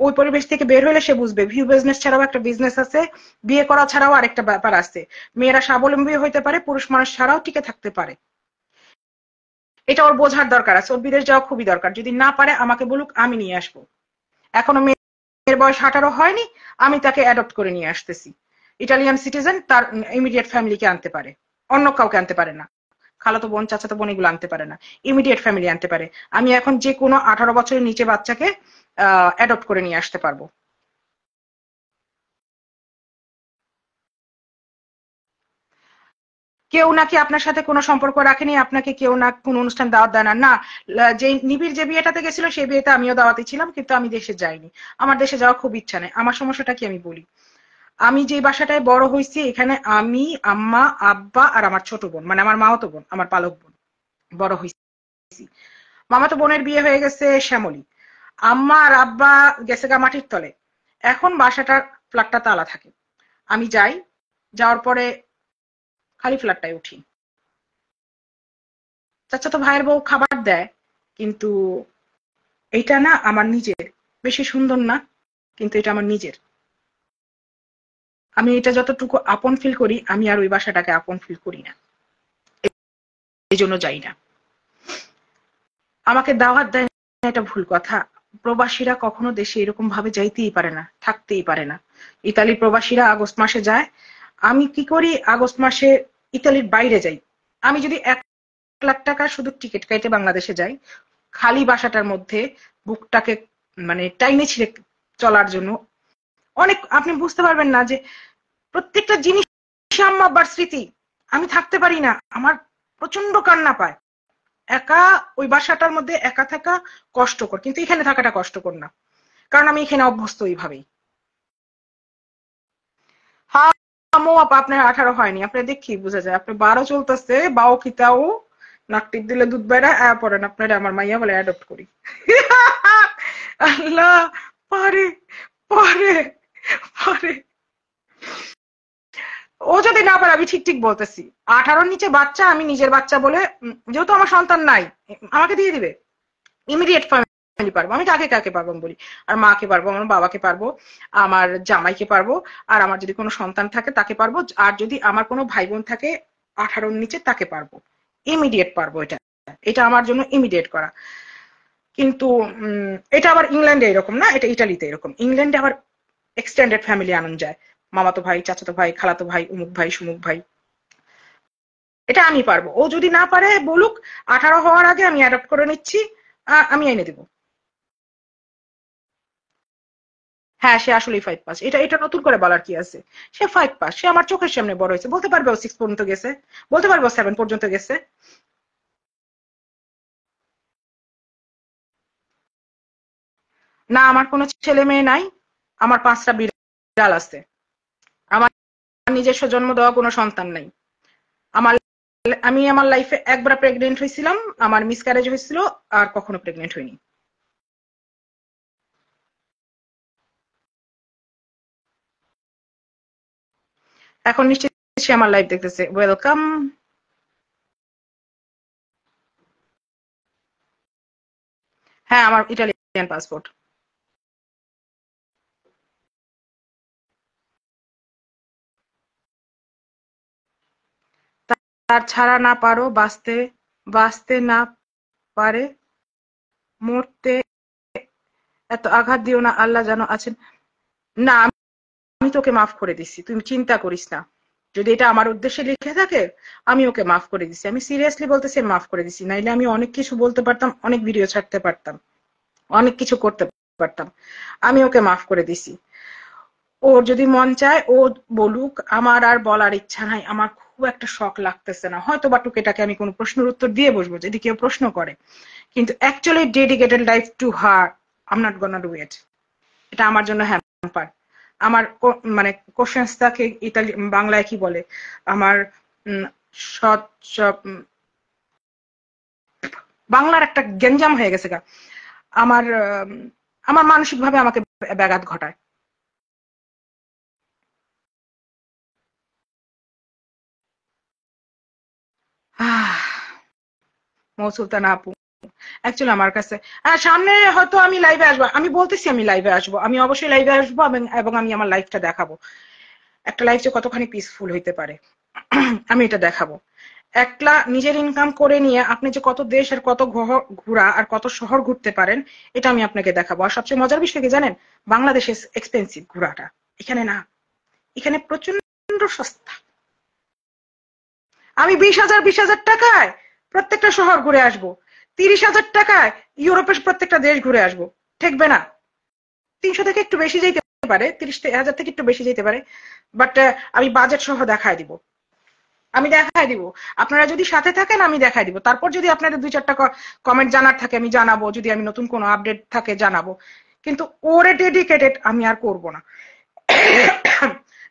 ওই পরিবেশ থেকে বের হইলে সে বুঝবে ভিউ বিজনেস ছাড়াও একটা বিজনেস আছে, বিয়ে করা ছাড়াও আরেকটা ব্যাপার আছে। মেয়েরা স্বাবলম্বী হইতে পারে, পুরুষ মানুষ ছাড়াও টিকে থাকতে পারে। এটা ওর বোঝার দরকার আছে, ওর বিদেশ যাওয়া খুবই দরকার। যদি না পারে আমাকে বলুক, আমি নিয়ে আসবো। এখনো মেয়ের বয়স 18 হয়নি, আমি তাকে অ্যাডপ্ট করে নিয়ে আসতেছি। ইটালিয়ান সিটিজেন, তার ইমিডিয়েট ফ্যামিলিকে আনতে পারে, অন্য কাউকে আনতে পারে না। খালাতো বোন, চাচাতো বোন এগুলো আনতে পারে না, ইমিডিয়েট ফ্যামিলি আনতে পারে। আমি এখন যে কোনো 18 বছরের নিচে বাচ্চাকে অ্যাডপ্ট করে নিয়ে আসতে পারবো। কেউ নাকি আপনার সাথে কোনো সম্পর্ক রাখেনি, আপনাকে কেউ না কোন অনুষ্ঠান দাওয়াত দেয় না, না। যে নিবিড় যে বিয়েটাতে গেছিল সেই বিয়েতে আমিও দাওয়াতে ছিলাম, কিন্তু আমি দেশে যাইনি। আমার দেশে যাওয়ার খুব ইচ্ছা নেই। আমার সমস্যাটা কি আমি বলি, আমি যে বাসাটায় বড় হয়েছি এখানে আমি, আম্মা, আব্বা আর আমার ছোট বোন, মানে আমার মামাতো বোন, আমার পালক বোন বড় হয়েছি। মামাতো বোনের বিয়ে হয়ে গেছে শ্যামলী। আম্মা আর আব্বা গেছে গা মাটির তলে। এখন বাসাটার ফ্ল্যাটটা তালা থাকে। আমি যাই, যাওয়ার পরে খালি ফ্ল্যাটটায় উঠি। চাচাতো ভাইয়ের বউ খাবার দেয়, কিন্তু এটা না আমার নিজের। বেশি সুন্দর না, কিন্তু এটা আমার নিজের। আমি এটা যতটুকু আপন ফিল করি, আমি আর ওই বাসাটাকে আপন ফিল করি না, এই জন্য যাই না। আমাকে দাওয়াত দেয় না, এটা ভুল কথা। প্রবাসীরা কখনো দেশে এরকম ভাবে যাইতেই পারে না, থাকতেই পারে না। ইতালির প্রবাসীরা আগস্ট মাসে যায়, আমি কি করি আগস্ট মাসে ইতালির বাইরে যাই। আমি যদি 1 লাখ টাকা শুধু টিকিট কাইটে বাংলাদেশে যাই, খালি বাসাটার মধ্যে বুকটাকে মানে টাইনে ছিঁড়ে চলার জন্য অনেক, আপনি বুঝতে পারবেন না যে প্রত্যেকটা জিনিস আম্মা আব্বার স্মৃতি। আমি থাকতে পারি না, আমার প্রচন্ড কান্না পায়। একা ওই বাসাটার মধ্যে একা থাকা কষ্টকর, কিন্তু এখানে থাকাটা কষ্টকর না, কারণ আমি এখানে অভ্যস্ত ওইভাবেই। হ্যাঁ আম্মু আপা, আপনার 18 হয়নি, আপনার দেখি বোঝা যায়। আপনার 12 চলতেছে, বাও খিতাও নাক টিপ দিলে দুধ বেড়া পড়েন। আপনার আমার মাইয়া বলে অ্যাডপ্ট করি। আল্লাহ, পারে পারে পারে। ও যদি না পারে, আমি ঠিক ঠিক বলতেছি, 18-র নিচে বাচ্চা আমি নিজের বাচ্চা বলে, যেহেতু আমার সন্তান নাই, আমাকে দিয়ে দিবে। ইমিডিয়েট ফ্যামিলি পারবো, আমি কাকে কাকে পারবো বলি, আর মাকে পারবো, আমার বাবাকে পারবো, আমার জামাইকে পারবো, আর আমার যদি কোনো সন্তান থাকে তাকে পারবো, আর যদি আমার কোনো ভাই বোন থাকে 18-র নিচে তাকে পারবো। ইমিডিয়েট পারবো। এটা এটা আমার জন্য ইমিডিয়েট করা। কিন্তু এটা আবার ইংল্যান্ডে এরকম না, এটা ইটালিতে এরকম। ইংল্যান্ডে আবার এক্সটেন্ডেড ফ্যামিলি আনন্দ যায়, মামাতো ভাই, চাচাতো ভাই, খালাতো ভাই, উমুক ভাই, সুমুক ভাই। এটা আমি পারবো। ও যদি না পারে বলুক, 18 হওয়ার আগে আমি অ্যাডপ্ট করে নিচ্ছি, আমি এনে দেবো। হ্যাঁ সে আসলেই 5 পাস, এটা এটা নতুন করে বলার কি আছে। সে 5 পাস, সে আমার চোখের সামনে বড় হয়েছে। বলতে পারবে ও 6 পর্যন্ত গেছে, বলতে পারবে ও 7 পর্যন্ত গেছে। না আমার কোনো ছেলে মেয়ে নাই, আমার 5টা বিড়াল আছে। আমার নিজস্ব জন্ম দেওয়া কোনো সন্তান নাই। আমার আমি আমার লাইফে একবার প্রেগনেন্ট হয়েছিলাম, আমার মিসক্যারেজ হয়েছিল, আর কখনো প্রেগনেন্ট হইনি। এখন নিশ্চিত সে আমার লাইফ দেখতেছে। ওয়েলকাম। হ্যাঁ আমার ইটালিয়ান পাসপোর্ট। তার ছাড়া না পারো বাঁচতে, বাঁচতে না পারে মরতে, এত আঘাত দিও না, আল্লাহ যেন আছেন। না আমি তোকে মাফ করে দিছি, তুমি চিন্তা করিস না। যদি এটা আমার উদ্দেশ্যে লিখে থাকে, আমি ওকে মাফ করে দিছি। আমি সিরিয়াসলি বলতেছি, মাফ করে দিছি। নাইলে আমি অনেক কিছু বলতে পারতাম, অনেক ভিডিও ছাড়তে পারতাম, অনেক কিছু করতে পারতাম। আমি ওকে মাফ করে দিছি। ওর যদি মন চায় ও বলুক, আমার আর বলার ইচ্ছা নাই। আমার খুব একটা শখ লাগতেছে না, হয়তো বা টুকেটাকে আমি কোনো প্রশ্নের উত্তর দিয়ে বসবো যদি কেউ প্রশ্ন করে, কিন্তু actually dedicated life to her I am not gonna do it. এটা আমার জন্য হ্যাম্পার। আমার মানে কোশ্চেন্সটাকে বাংলায় কি বলে, আমার সৎ বাংলার একটা গেঞ্জাম হয়ে গেছে গা। আমার আমার মানসিক ভাবে আমাকে ব্যাঘাত ঘটায়। মৌসুলতানা আপু, অ্যাকচুয়ালি আমার কাছে সামনে হয়তো আমি লাইভে আসবো, আমি বলতেছি আমি লাইভে আসবো, আমি অবশ্যই লাইভে আসবো, এবং আমি আমার লাইফটা দেখাবো একটা লাইফ যে কতখানি পিসফুল হইতে পারে। আমি এটা দেখাবো। একলা নিজের ইনকাম করে নিয়ে আপনি যে কত দেশ আর কত ঘোরা আর কত শহর ঘুরতে পারেন, এটা আমি আপনাকে দেখাবো। আর সবচেয়ে মজার বিষয় কি জানেন, বাংলাদেশে এক্সপেন্সিভ ঘোরাটা, এখানে না, এখানে প্রচন্ড সস্তা। আমি 20,000 টাকায় প্রত্যেকটা শহর ঘুরে আসবো, 30,000 টাকায় ইউরোপের প্রত্যেকটা দেশ ঘুরে আসবো, ঠেকবে না? 300 থেকে একটু বেশি যেতে পারে, 30,000 থেকে একটু বেশি যেতে পারে, বাট আমি বাজেট সহ দেখায় দিব, আমি দেখায় দিব। আপনারা যদি সাথে থাকেন আমি দেখায় দিব। তারপর যদি আপনাদের 2-4টা কমেন্ট জানার থাকে আমি জানাবো, যদি আমি নতুন কোনো আপডেট থাকে জানাবো। কিন্তু ওরে ডেডিকেটেড আমি আর করব না,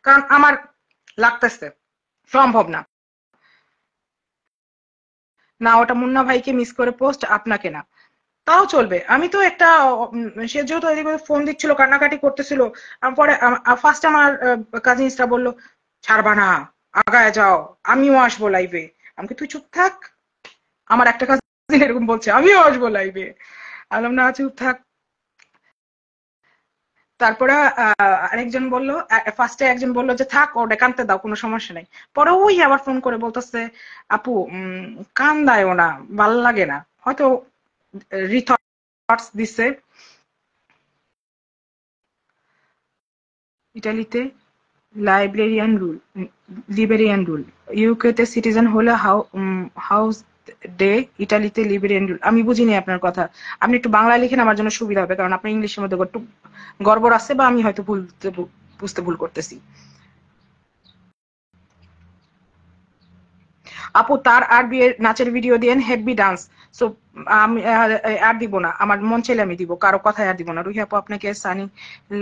কারণ আমার লাগতেছে সম্ভব না। না ওটা মুন্না ভাইকে মিস করে পোস্ট, আপনাকে না, তাও চলবে। আমি তো একটা সে যেহেতু এদিকে ফোন দিচ্ছিল কান্নাকাটি করতেছিল, পরে ফার্স্ট আমার কাজিনসরা বলল ছাড়বা না, আগায় যাও, আমিও আসবো লাইভে। আমাকে তুই চুপ থাক, আমার একটা কাজিন এরকম বলছে আমিও আসবো লাইভে, আলম না চুপ থাক। তারপরে আরেকজন বললো, ফার্স্টে একজন বললো যে থাক ওটা কানতে দাও কোনো সমস্যা নেই। পরে ওই আবার ফোন করে বলতেছে আপু কান দায়ও না, ভাল লাগে না, হয়তো রিথটস দিছে। ইটালিতে লাইব্রেরিয়ান রুল, লিবেরিয়ান রুল, ইউকেতে সিটিজেন হলে হাউস ডে, ইটালিতে লিবেরিয়ান রুল। আমি বুঝিনি আপনার কথা, আপনি একটু বাংলা লিখেন আমার জন্য সুবিধা হবে, কারণ আপনার ইংলিশের মধ্যে একটু গড়বড় আছে, বা আমি হয়তো বুঝতে ভুল করতেছি। আপু তার আর বিয়ের নাচের ভিডিও দিয়েন, হেভি ডান্স। সো আমি আর দিব না, আমার মন চাইলে আমি দিব, কারো কথায় আর দিব না। রুহি আপু আপনাকে সানি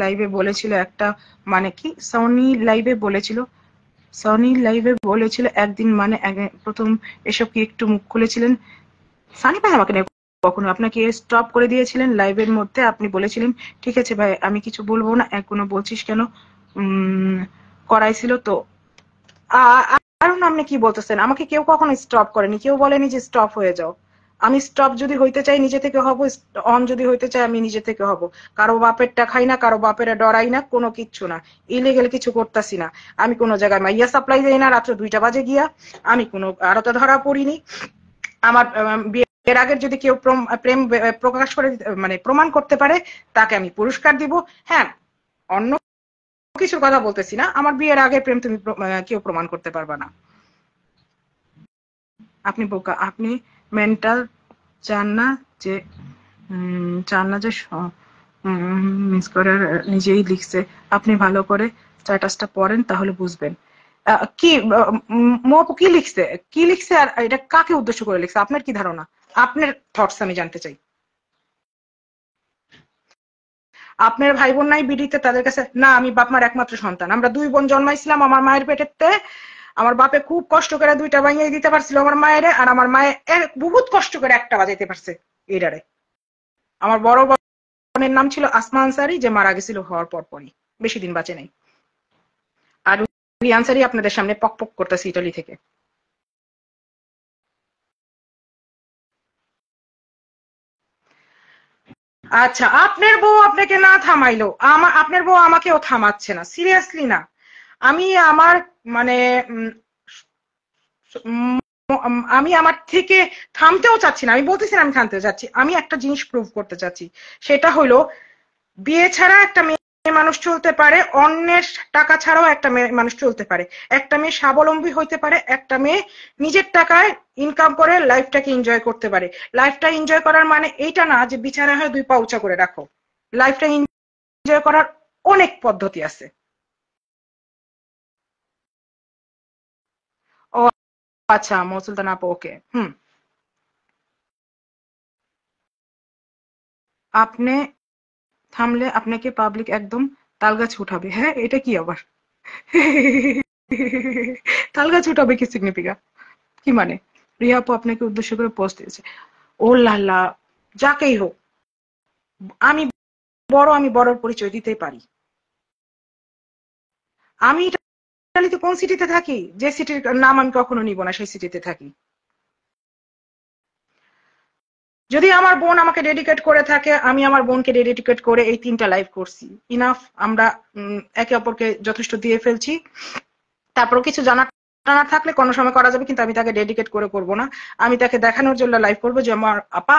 লাইভে বলেছিল একটা, মানে কি সনি লাইভে বলেছিল, সনি লাইভে বলেছিল একদিন, মানে প্রথম এসব কি একটু মুখ খুলেছিলেন? সানি ভাই আমাকে নিয়ে কখনো আপনাকে স্টপ করে দিয়েছিলেন লাইভের মধ্যে, আপনি বলেছিলেন ঠিক আছে ভাই আমি কিছু বলবো না, এখনো বলছিস কেন, উম করাইছিল তো। আর আপনি কি বলতেছেন, আমাকে কেউ কখনো স্টপ করেনি, কেউ বলেনি যে স্টপ হয়ে যাও। আমি স্টপ যদি হইতে চাই নিজে থেকে হব, অন যদি হইতে চাই আমি নিজে থেকে হব। কারো বাপেরটা খাই না, কারো বাপের ডরাই না, কোনো কিচ্ছু না, ইলিগেল কিছু করতেছি না। আমি কোনো জায়গায় মাইয়া সাপ্লাই দেই না রাত্র 2টা বাজে গিয়া, আমি কোনো আড়তে ধরা পড়িনি। আমার বিয়ের আগের যদি কেউ প্রেম প্রকাশ করে মানে প্রমাণ করতে পারে, তাকে আমি পুরস্কার দিব। হ্যাঁ, অন্য কিছুর কথা বলতেছি না, আমার বিয়ের আগে প্রেম তুমি কেউ প্রমাণ করতে পারবা না। আপনি বোকা, আপনি মেন্টাল, চান না যে চান না যে মিস করে, নিজেই লিখছে। আপনি ভালো করে স্ট্যাটাসটা পড়েন তাহলে বুঝবেন। কি মপু কি লিখছে, কি লিখছে, আর এটা কাকে উদ্দেশ্য করে লিখছে, আপনার কি ধারণা, আপনার থটস আমি জানতে চাই। আপনার ভাই বোন নাই বিডিতে, তাদের কাছে না আমি বাপ মার একমাত্র সন্তান, আমরা 2 বোন জন্মাইছিলাম আমার মায়ের পেটেতে। আমার বাপে খুব কষ্ট করে 2টা বানিয়ে দিতে পারছিল আমার মায়ের, আর আমার মায়ের বহুত কষ্ট করে একটা বাজাইতে পারছে এটারে। আমার বড় বোনের নাম ছিল আসমা আনসারি, যে মারা গেছিল হওয়ার পরপরই, বেশি দিন বাঁচে নাই। আর রুহি আনসারি আপনাদের সামনে পক পক করতেছে ইটালি থেকে। আচ্ছা, আপনার বউ আপনাকে না থামাইলো, আপনার বউ আমাকেও থামাচ্ছে না, সিরিয়াসলি না। আমি আমার মানে আমি আমার থেকে থামতেও চাচ্ছি না, আমি বলতেছি না আমি থামতে চাচ্ছি, আমি একটা জিনিস প্রুভ করতে চাচ্ছি। সেটা হলো বিয়ে ছাড়া একটা মেয়ে মানুষ চলতে পারে, অন্যের টাকা ছাড়াও একটা মেয়ে মানুষ চলতে পারে, একটা মেয়ে স্বাবলম্বী হইতে পারে, একটা মেয়ে নিজের টাকায় ইনকাম করে লাইফটাকে এনজয় করতে পারে। লাইফটা এনজয় করার মানে এইটা না যে বিছানা হয় 2 পা উঁচা করে রাখো। লাইফটা এনজয় করার অনেক পদ্ধতি আছে। ও আচ্ছা, মৌসুলতান আপু, ওকে, হুম। আপনি থামলে আপনাকে পাবলিক একদম তালগাছ উঠাবে। হ্যাঁ, এটা কি আবার? তালগাছ উঠাবে কি সিগনিফিকা? কি মানে? রিয়া আপু আপনাকে উদ্দেশ্য করে পোস্ট দিয়েছে। ও লালা, যাকেই হোক, আমি আমি বড়র পরিচয় দিতেই পারি। আমি ইটালিতে কোন সিটিতে থাকি? যে সিটির নাম আমি কখনো নিব না, সেই সিটিতে থাকি। যদি আমার বোন আমাকে ডেডিকেট করে থাকে, আমি আমার বোনকে ডেডিকেট করে এই 3টা লাইভ করছি। ইনাফ। আমরা একে অপরকে যথেষ্ট দিয়ে ফেলছি। তারপরও কিছু জানার টানার থাকলে কোনো সময় করা যাবে, কিন্তু আমি তাকে ডেডিকেট করে করব না। আমি তাকে দেখানোর জন্য লাইভ করব যে আমার আপা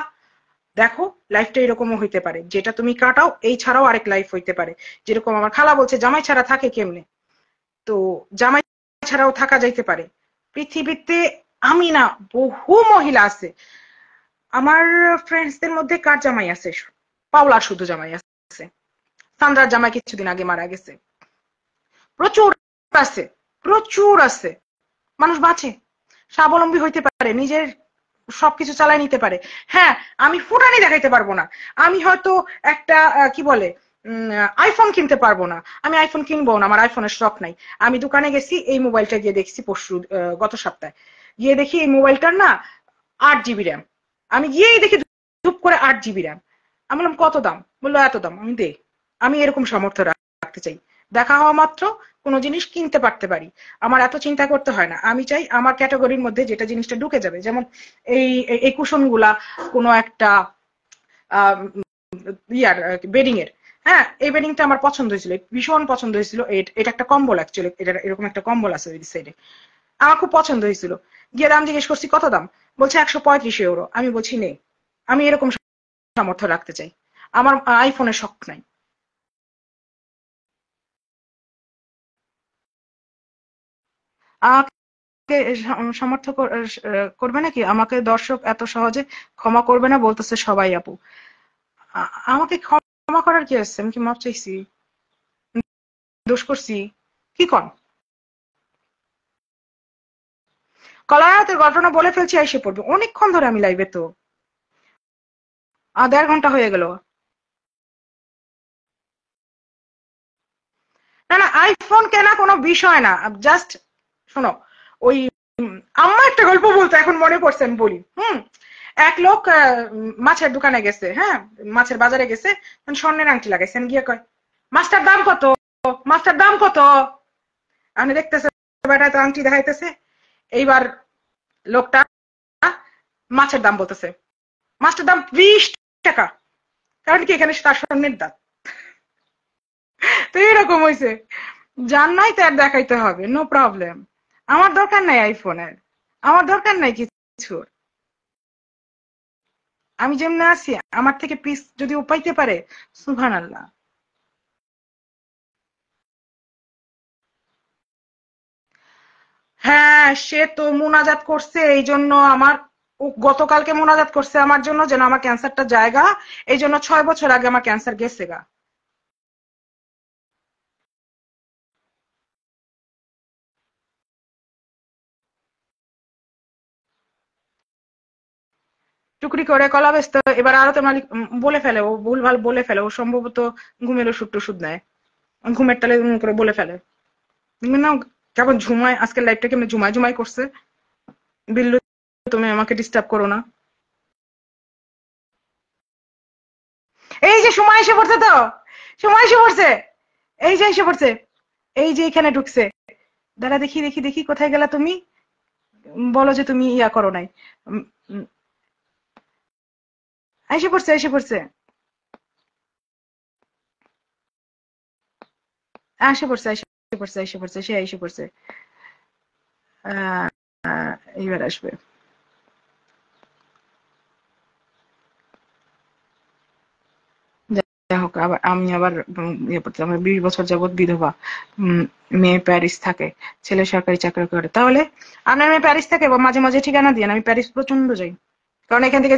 দেখো, লাইফটা এরকমও হইতে পারে, যেটা তুমি কাটাও এই ছাড়াও আরেক লাইফ হইতে পারে। যেরকম আমার খালা বলছে জামাই ছাড়া থাকে কেমনে, তো জামাই ছাড়াও থাকা যাইতে পারে পৃথিবীতে। আমি না, বহু মহিলা আছে আমার ফ্রেন্ডসদের মধ্যে। কার জামাই আছে? পাওলার শুধু জামাই আছে। সান্দ্রার জামাই কিছুদিন আগে মারা গেছে। প্রচুর আছে, প্রচুর আছে। মানুষ বাঁচে, স্বাবলম্বী হইতে পারে, নিজের সবকিছু চালাই নিতে পারে। হ্যাঁ, আমি ফুটানি দেখাইতে পারবো না। আমি হয়তো একটা কি বলে আইফোন কিনতে পারবো না। আমি আইফোন কিনবো না, আমার আইফোনের শখ নাই। আমি দোকানে গেছি, এই মোবাইলটা গিয়ে দেখছি পরশু, গত সপ্তাহে গিয়ে দেখি এই মোবাইলটার না 8 জিবি র্যাম। আমি গিয়েই দেখি ধুপ করে 8 জিবি র্যাম। আমি বললাম কত দাম? বললো এত দাম। আমি দে, আমি এরকম সামর্থ্য রাখতে চাই। দেখা হওয়া মাত্র কোনো জিনিস কিনতে পারতে পারি, আমার এত চিন্তা করতে হয় না। আমি চাই আমার ক্যাটাগরির মধ্যে যেটা জিনিসটা ঢুকে যাবে। যেমন এই এই কুশন গুলা কোনো একটা ইয়ার বেডিং এর, হ্যাঁ, এই বেডিংটা আমার পছন্দ হয়েছিল, ভীষণ পছন্দ হয়েছিল। এটা একটা কম্বল, অ্যাকচুয়ালি এটা এরকম একটা কম্বল আছে ওই সাইডে, আমার খুব পছন্দ হয়েছিল। গিয়ে দাম জিজ্ঞেস করছি কত দাম, বলছে 135 ইউরো। আমি বলছি নেই, আমি এরকম সামর্থ্য রাখতে চাই। আমার আইফোনের শখ নাই। আমাকে সমর্থ করবে নাকি? আমাকে দর্শক এত সহজে ক্ষমা করবে না বলতেছে সবাই আপু। আমাকে ক্ষমা করার কি আছে? আমি কি মাপ চাইছি? দোষ করছি? কি কন? কলায়াতের ঘটনা বলে ফেলছি, এসে পড়বে অনেকক্ষণ ধরে আমি লাইভে তো। 1.5 ঘন্টা হয়ে গেল। না না, আইফোন কেনা কোনো বিষয় না। জাস্ট শোনো, ওই আম্মা একটা গল্প বলতো, এখন মনে পড়ছে, আমি বলি। এক লোক মাছের দোকানে গেছে, হ্যাঁ, মাছের বাজারে গেছে, স্বর্ণের আংটি লাগাইছেন, গিয়ে কয় মাছটার দাম কত? মাছটার দাম কত? আপনি দেখতেছে বেটা তো আংটি দেখাইতেছে। এইবার লোকটা মাছের দাম বলতেছে, মাছটার দাম 20 টাকা। কারণ কি, এখানে তার স্বর্ণের দাম। তো এরকম হয়েছে, যার নাই তার দেখাইতে হবে, নো প্রবলেম। আমার দরকার নাই আইফোনের, আমার দরকার নাই কিছুর। আমি যেমন আছি, আমার থেকে পিস যদি ও পাইতে পারে, সুবহান আল্লাহ। হ্যাঁ, সে তো মুনাজাত করছে এই জন্য আমার, ও গতকালকে মুনাজাত করছে আমার জন্য যেন আমার ক্যান্সারটা জায়গা। এই জন্য 6 বছর আগে আমার ক্যান্সার গেছে গা। টুকরি করে কলা ব্যস্ত। এবার আরো তো মালিক বলে ফেলে, ও ভুলভাল বলে ফেলে, ও সম্ভবত ঘুমের ওষুধ টষুধ নেয়, ঘুমের টালে করে বলে ফেলে। না, কেমন ঝুমায়, আজকের লাইফটা কেমন ঝুমায় ঝুমাই করছে। বিল্লু, তুমি আমাকে ডিস্টার্ব করো না। এই যে সময় এসে পড়ছে তো, সময় এসে পড়ছে, এই যে এসে পড়ছে, এই যে এখানে ঢুকছে। দাঁড়া, দেখি দেখি দেখি কোথায় গেলা তুমি। বলো যে তুমি ইয়া করো নাই। উম, উম, এসে পড়ছে, এসে পড়ছে, এসে পড়ছে, এসে পড়ছে, এসে পড়ছে, সে এসে পড়ছে। আহ, এইবার আসবে। যাই হোক, আবার আমি আবার ইয়ে করতে, আমার 20 বছর যাবৎ বিধবা। উম, মেয়ে প্যারিস থাকে, ছেলে সরকারি চাকরি করে। তাহলে আপনার মেয়ে প্যারিস থাকে, বা মাঝে মাঝে ঠিকানা দিয়ে, আমি প্যারিস প্রচন্ড যাই। কারণ এখান থেকে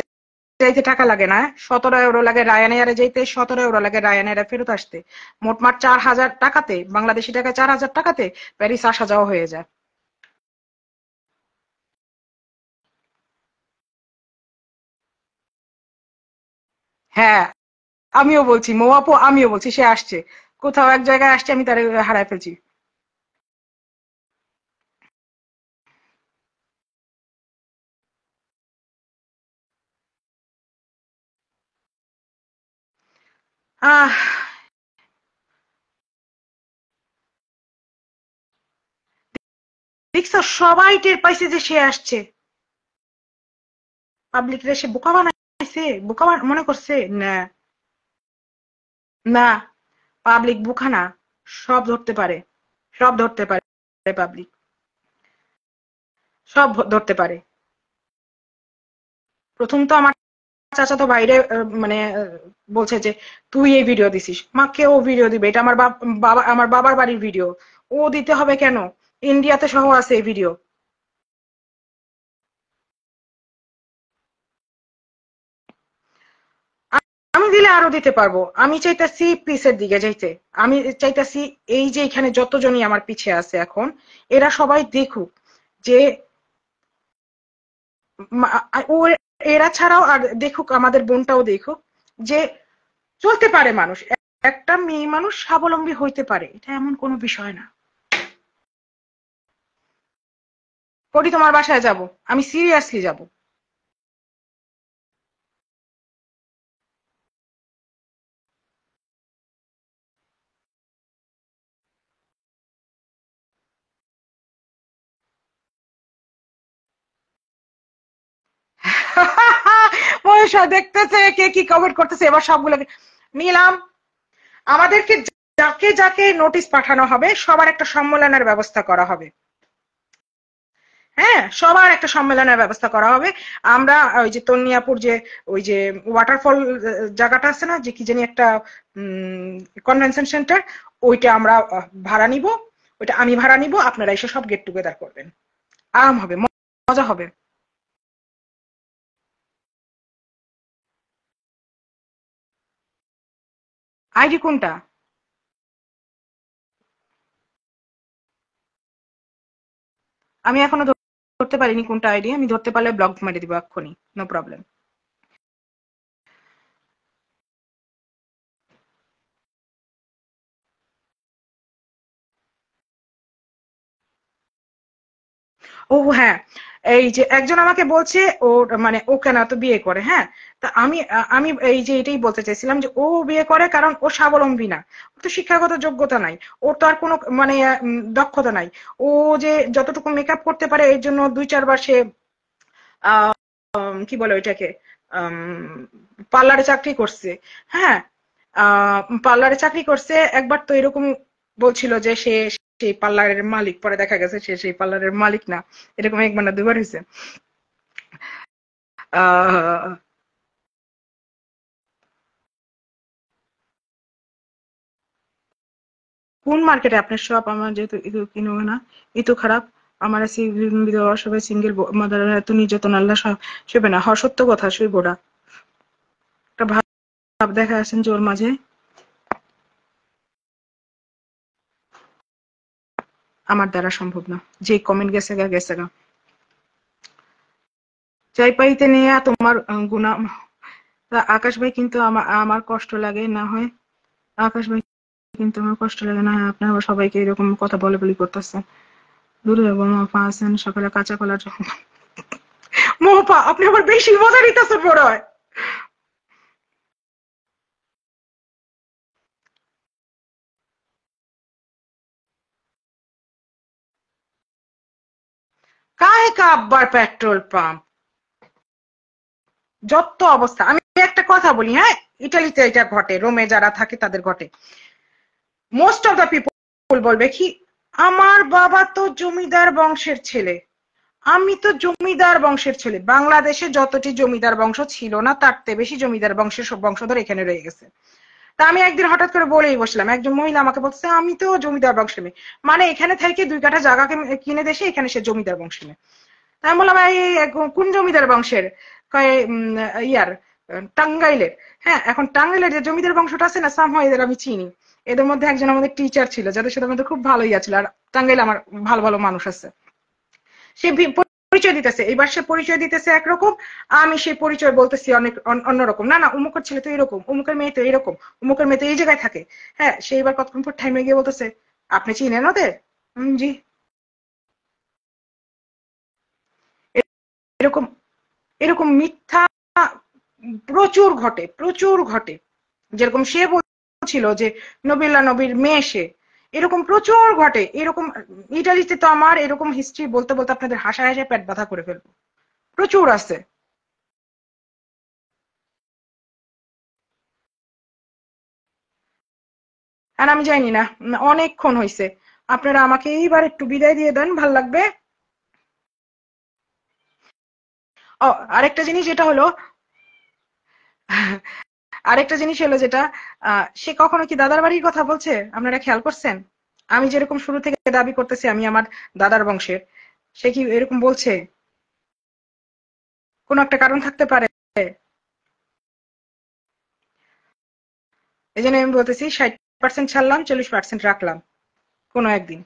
যাইতে টাকা লাগে না, 17 ইউরো লাগে রায়ানএয়ারে যাইতে, 17 ইউরো লাগে রায়ানএয়ারে ফেরত আসতে। মোটমাট 4,000 টাকাতে, বাংলাদেশি টাকায় 4,000 টাকাতে প্যারিস আসা যাওয়া হয়ে যায়। হ্যাঁ, আমিও বলছি মৌ আপু, আমিও বলছি সে আসছে, কোথাও এক জায়গায় আসছে, আমি তারে হারায় ফেলছি। আহ দেখছো, সবাই টের পাইছে যে সে আসছে। পাবলিক রে সে বোকা বানাইছে, মনে করছে না। না, পাবলিক বোকা না, সব ধরতে পারে, সব ধরতে পারে পাবলিক, সব ধরতে পারে। প্রথম তো আমার চাচাতো ভাইরে মানে বলছে যে তুই এই ভিডিও দিছিস, মাকে ও ভিডিও দিবে, এটা আমার বাবা, আমার বাবার বাড়ির ভিডিও, ও দিতে হবে কেন, ইন্ডিয়াতে সহ আছে এই ভিডিও। আমি দিলে আরো দিতে পারবো, আমি চাইতাছি পিসের দিকে যাইতে। আমি চাইতাছি এই যে এখানে যতজনই আমার পিছে আছে এখন, এরা সবাই দেখুক যে ও, এরা ছাড়াও আর দেখুক, আমাদের বোনটাও দেখুক যে চলতে পারে মানুষ, একটা মেয়ে মানুষ স্বাবলম্বী হইতে পারে, এটা এমন কোনো বিষয় না। পরি তোমার বাসায় যাব, আমি সিরিয়াসলি যাব। মহেশা দেখতেছে কে কি কমেন্ট করতেছে, এবার সবগুলোকে নিলাম। আমাদেরকে যাকে যাকে নোটিশ পাঠানো হবে সবার একটা সম্মেলনের ব্যবস্থা করা হবে। হ্যাঁ, সবার একটা সম্মেলনের ব্যবস্থা করা হবে। আমরা ওই যে তন্নিয়াপুর যে ওই যে ওয়াটারফল জায়গাটা আছে না, যে কি জানি একটা কনভেনশন সেন্টার, ওইটা আমরা ভাড়া নিব, ওইটা আমি ভাড়া নিব, আপনারা এসে সব গেট টুগেদার করবেন, আরাম হবে, মজা হবে। আইডি কোনটা? আমি এখনো ধরতে পারিনি কোনটা আইডি, আমি ধরতে পারলে ব্লক মেরে দিব এক্ষুনি, নো প্রবলেম। ও হ্যাঁ, এই যে একজন আমাকে বলছে ওর মানে ও কেন এত বিয়ে করে, হ্যাঁ। তা আমি এই যে এটাই বলতে চাইছিলাম যে ও বিয়ে করে কারণ ও স্বাবলম্বী না, ওর তো শিক্ষাগত যোগ্যতা নাই, ওর তো আর কোনো মানে দক্ষতা নাই। ও যে যতটুকু মেকআপ করতে পারে এর জন্য 2-4 বার সে কি বলে ওইটাকে, পার্লারে চাকরি করছে। হ্যাঁ, পার্লারে চাকরি করছে একবার, তো এরকম বলছিল যে সে সেই পার্লারের মালিক, পরে দেখা গেছে সে সেই পার্লারের মালিক না। এরকম একবার না দুবার হয়েছে। আহ কোন মার্কেটে আপনার শপ? আমার যেহেতু ইদু কিনবে না, ই তো খারাপ। আমার আছে বিধবা সবাই সিঙ্গেল মাদার, এত নির্যাতন আল্লাহ সইবে না। সত্য কথা, সইব না। একটা ভাব দেখা আছেন যে ওর মাঝে, আমার দ্বারা সম্ভব না। যে কমেন্ট গেছে গা গেছে গা। চাই পাইতে নিয়ে তোমার গুণা। আকাশ ভাই কিন্তু আমার আমার কষ্ট লাগে না হয়, আকাশ ভাই কিন্তু আমার কষ্ট লাগে না হয়, আপনার আবার সবাইকে এরকম কথা বলে বলি করতেছেন। দূরে যাবো মাপা আছেন সকালে কাঁচা কলার যখন। মোপা আপনি আবার বেশি মজা নিতেছেন মনে হয়। কাহে কাব্বার পেট্রোল পাম্প, যত অবস্থা। আমি একটা কথা বলি, হ্যাঁ, ইটালিতে এটা ঘটে, রোমে যারা থাকে তাদের ঘটে। মোস্ট অফ দ্য পিপল বলবে কি, আমার বাবা তো জমিদার বংশের ছেলে, আমি তো জমিদার বংশের ছেলে। বাংলাদেশে যতটি জমিদার বংশ ছিল না, তার চেয়ে বেশি জমিদার বংশের সব বংশধর এখানে রয়ে গেছে। তা আমি একদিন হঠাৎ করে বলেই বসলাম, একজন মহিলা আমাকে বলছে আমি তো জমিদার বংশের মেয়ে, মানে এখানে থেকে 2 কাঠা জায়গা কিনে দেশে এখানে সে জমিদার বংশের মেয়ে। তা আমি বললাম এই কোন জমিদার বংশের? কয় ইয়ার টাঙ্গাইলের। হ্যাঁ, এখন টাঙ্গাইলের যে জমিদার বংশটা আছে না, সামহাও এদের আমি চিনি। এদের মধ্যে একজন আমাদের টিচার ছিল, যাদের সাথে আমাদের খুব ভালোই আছিল। আর টাঙ্গাইলে আমার ভালো ভালো মানুষ আছে। সে পরিচয় দিতেছে, এইবার সে পরিচয় দিতেছে একরকম, আমি সেই পরিচয় বলতেছি অনেক অন্যরকম। না না, অমুকের ছেলে তো এরকম, অমুকের মেয়ে তো এরকম, অমুকের মেয়ে তো এই জায়গায় থাকে। হ্যাঁ, সে এবার কতক্ষণ পর টাইমে গিয়ে বলতেছে, আপনি চিনেন ওদের? জি। এরকম এরকম মিথ্যা প্রচুর ঘটে, প্রচুর ঘটে। যেরকম সে বলছিল যে নবিল্লা নবীর মেয়ে সে, এরকম প্রচুর ঘটে। এরকম ইটালিতে তো আমার এরকম হিস্ট্রি বলতে বলতে আপনাদের হাসায় হাসায় পেট ব্যথা করে ফেলবো, প্রচুর আছে। আর আমি জানি না, অনেকক্ষণ হয়েছে, আপনারা আমাকে এইবার একটু বিদায় দিয়ে দেন, ভাল লাগবে। ও, আরেকটা জিনিস যেটা হলো, আরেকটা জিনিস হলো যেটা, সে কখনো কি দাদার বাড়ির কথা বলছে? আপনারা খেয়াল করছেন? আমি যেরকম শুরু থেকে দাবি করতেছি আমি আমার দাদার বংশের, সে কি এরকম বলছে? কোনো একটা কারণ থাকতে পারে। এই জন্য আমি বলতেছি 60% ছাড়লাম, 40% রাখলাম কোনো একদিন,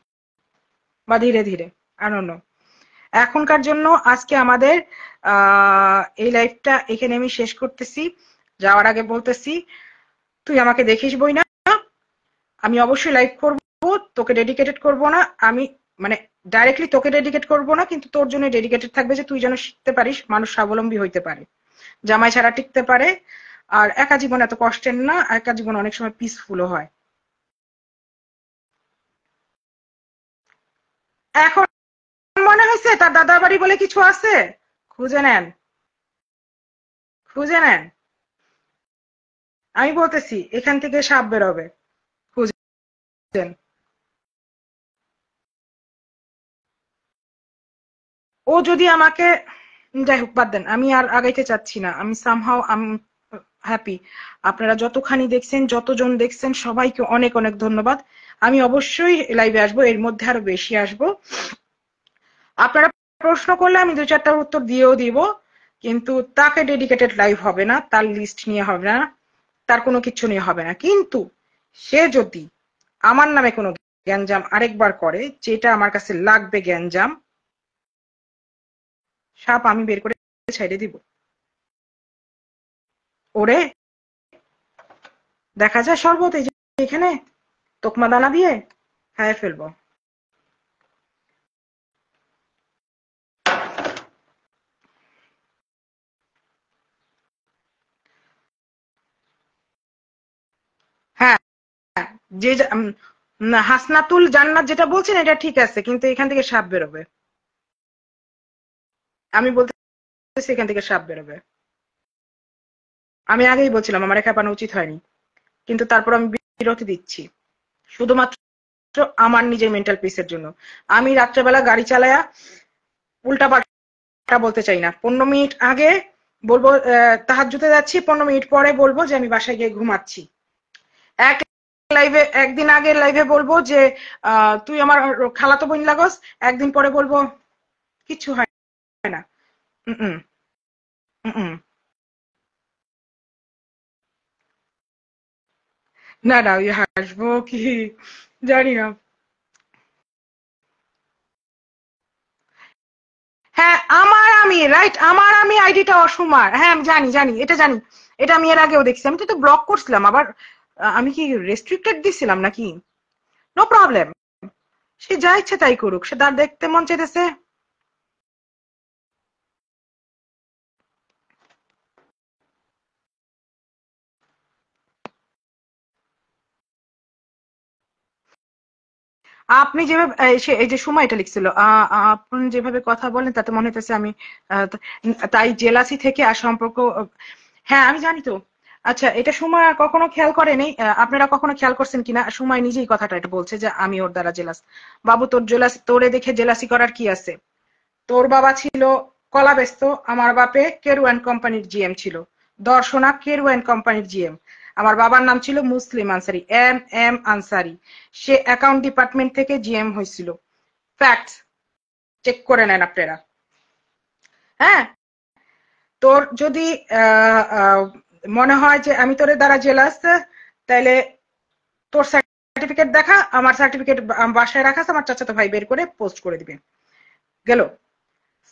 বা ধীরে ধীরে। আর অন্য এখনকার জন্য আজকে আমাদের এই লাইফটা এখানে আমি শেষ করতেছি। যাওয়ার আগে বলতেছি, তুই আমাকে দেখিস বই না, আমি অবশ্যই লাইভ করব, তোকে ডেডিকেটেড করব না আমি, মানে ডাইরেক্টলি তোকে ডেডিকেট করব না, কিন্তু তোর জন্য ডেডিকেটেড থাকবে যে তুই যেন শিখতে পারিস, মানুষ স্বাবলম্বী হইতে পারে, জামাই ছাড়া টিকতে পারে। আর একা জীবন এত কষ্টের না, একা জীবন অনেক সময় পিসফুলও হয়। এখন মনে হয়েছে তার দাদার বাড়ি বলে কিছু আছে? খুঁজে নেন, খুঁজে নেন। আমি বলতেছি এখান থেকে সাপ বেরোবে, খুঁজেন। ও যদি আমাকে, যাই হোক বাদ দেন, আমি আর আগাইতে চাচ্ছি না, আমি সামহাও হ্যাপি। আপনারা যতখানি দেখছেন, যতজন দেখছেন, সবাইকে অনেক অনেক ধন্যবাদ। আমি অবশ্যই লাইভে আসবো, এর মধ্যে আরো বেশি আসবো। আপনারা প্রশ্ন করলে আমি 2-4টার উত্তর দিয়েও দিব, কিন্তু তাকে ডেডিকেটেড লাইভ হবে না, তার লিস্ট নিয়ে হবে না, তার কোনো কিছু নিয়ে হবে না। কিন্তু সে যদি আমার নামে কোনো গ্যাঞ্জাম আরেকবার করে, যেটা আমার কাছে লাগবে গ্যাঞ্জাম, সাপ আমি বের করে ছেড়ে দিব। ওরে, দেখা যায় শরবত এই যে এখানে তোকমা দানা দিয়ে খাইয়ে ফেলবো। হ্যাঁ, যে হাসনাতুল জান্নাত যেটা বলছেন এটা ঠিক আছে, কিন্তু এখান থেকে সাপ বেরোবে। আমি বলতেছি এখান থেকে সাপ বেরোবে। আমি আগেই বলছিলাম আমার খেপানো উচিত হয়নি, কিন্তু তারপর আমি বিরতি দিচ্ছি শুধুমাত্র আমার নিজের মেন্টাল পিসের জন্য। আমি রাত্রেবেলা গাড়ি চালায়া উল্টা পাল্টা বলতে চাই না। 15 মিনিট আগে বলবো তাহাজ্জুদে যাচ্ছি, 15 মিনিট পরে বলবো যে আমি বাসায় গিয়ে ঘুমাচ্ছি। এক লাইভে, একদিন আগে লাইভে বলবো যে তুই আমার খালাতো বোন লাগস, একদিন পরে বলবো কিছু হয় না। হুম, হুম। না না, ওই হাসবো কি জানি না। হ্যাঁ, আমার আমি রাইট, আমার আমি আইডিটা অসুমার, হ্যাঁ আমি জানি জানি, এটা জানি, এটা আমি এর আগেও দেখছি। আমি তো ব্লক করছিলাম আবার, আমি কি রেস্ট্রিক্টেড দিছিলাম নাকি? নো প্রবলেম, সে যা ইচ্ছে তাই করুক, সে তার দেখতে মন চাইতেছে। আপনি যেভাবে এই যে সময়টা লিখছিল, আপনি যেভাবে কথা বলেন তাতে মনে হইতেছে আমি তাই জেলাসি থেকে আর সম্পর্ক, হ্যাঁ আমি জানি তো। আচ্ছা, এটা সময় আর কখনো খেয়াল করেনি, আপনারা কখনো খেয়াল করছেন কিনা, সময় নিজেই কথাটা এটা বলছে যে আমি ওর দ্বারা জেলাস। বাবু, তোর জেলাসি, তোরে দেখে জেলাসি করার কি আছে? তোর বাবা ছিল কলা ব্যস্ত, আমার বাপে কেরু অ্যান্ড কোম্পানির জিএম ছিল। দর্শনা কেরু অ্যান্ড কোম্পানির জিএম। আমার বাবার নাম ছিল মুসলিম আনসারি, এম আনসারি। সে অ্যাকাউন্ট ডিপার্টমেন্ট থেকে জিএম হয়েছিল। ফ্যাক্টস, চেক করে নেন আপনারা। হ্যাঁ, তোর যদি আহ, আহ, মনে হয় যে আমি তোর দ্বারা জেলাস, তাইলে তোর সার্টিফিকেট দেখা, আমার সার্টিফিকেট বাসায় রাখা আছে, আমার চাচাতো ভাই বের করে পোস্ট করে দিবে। গেল।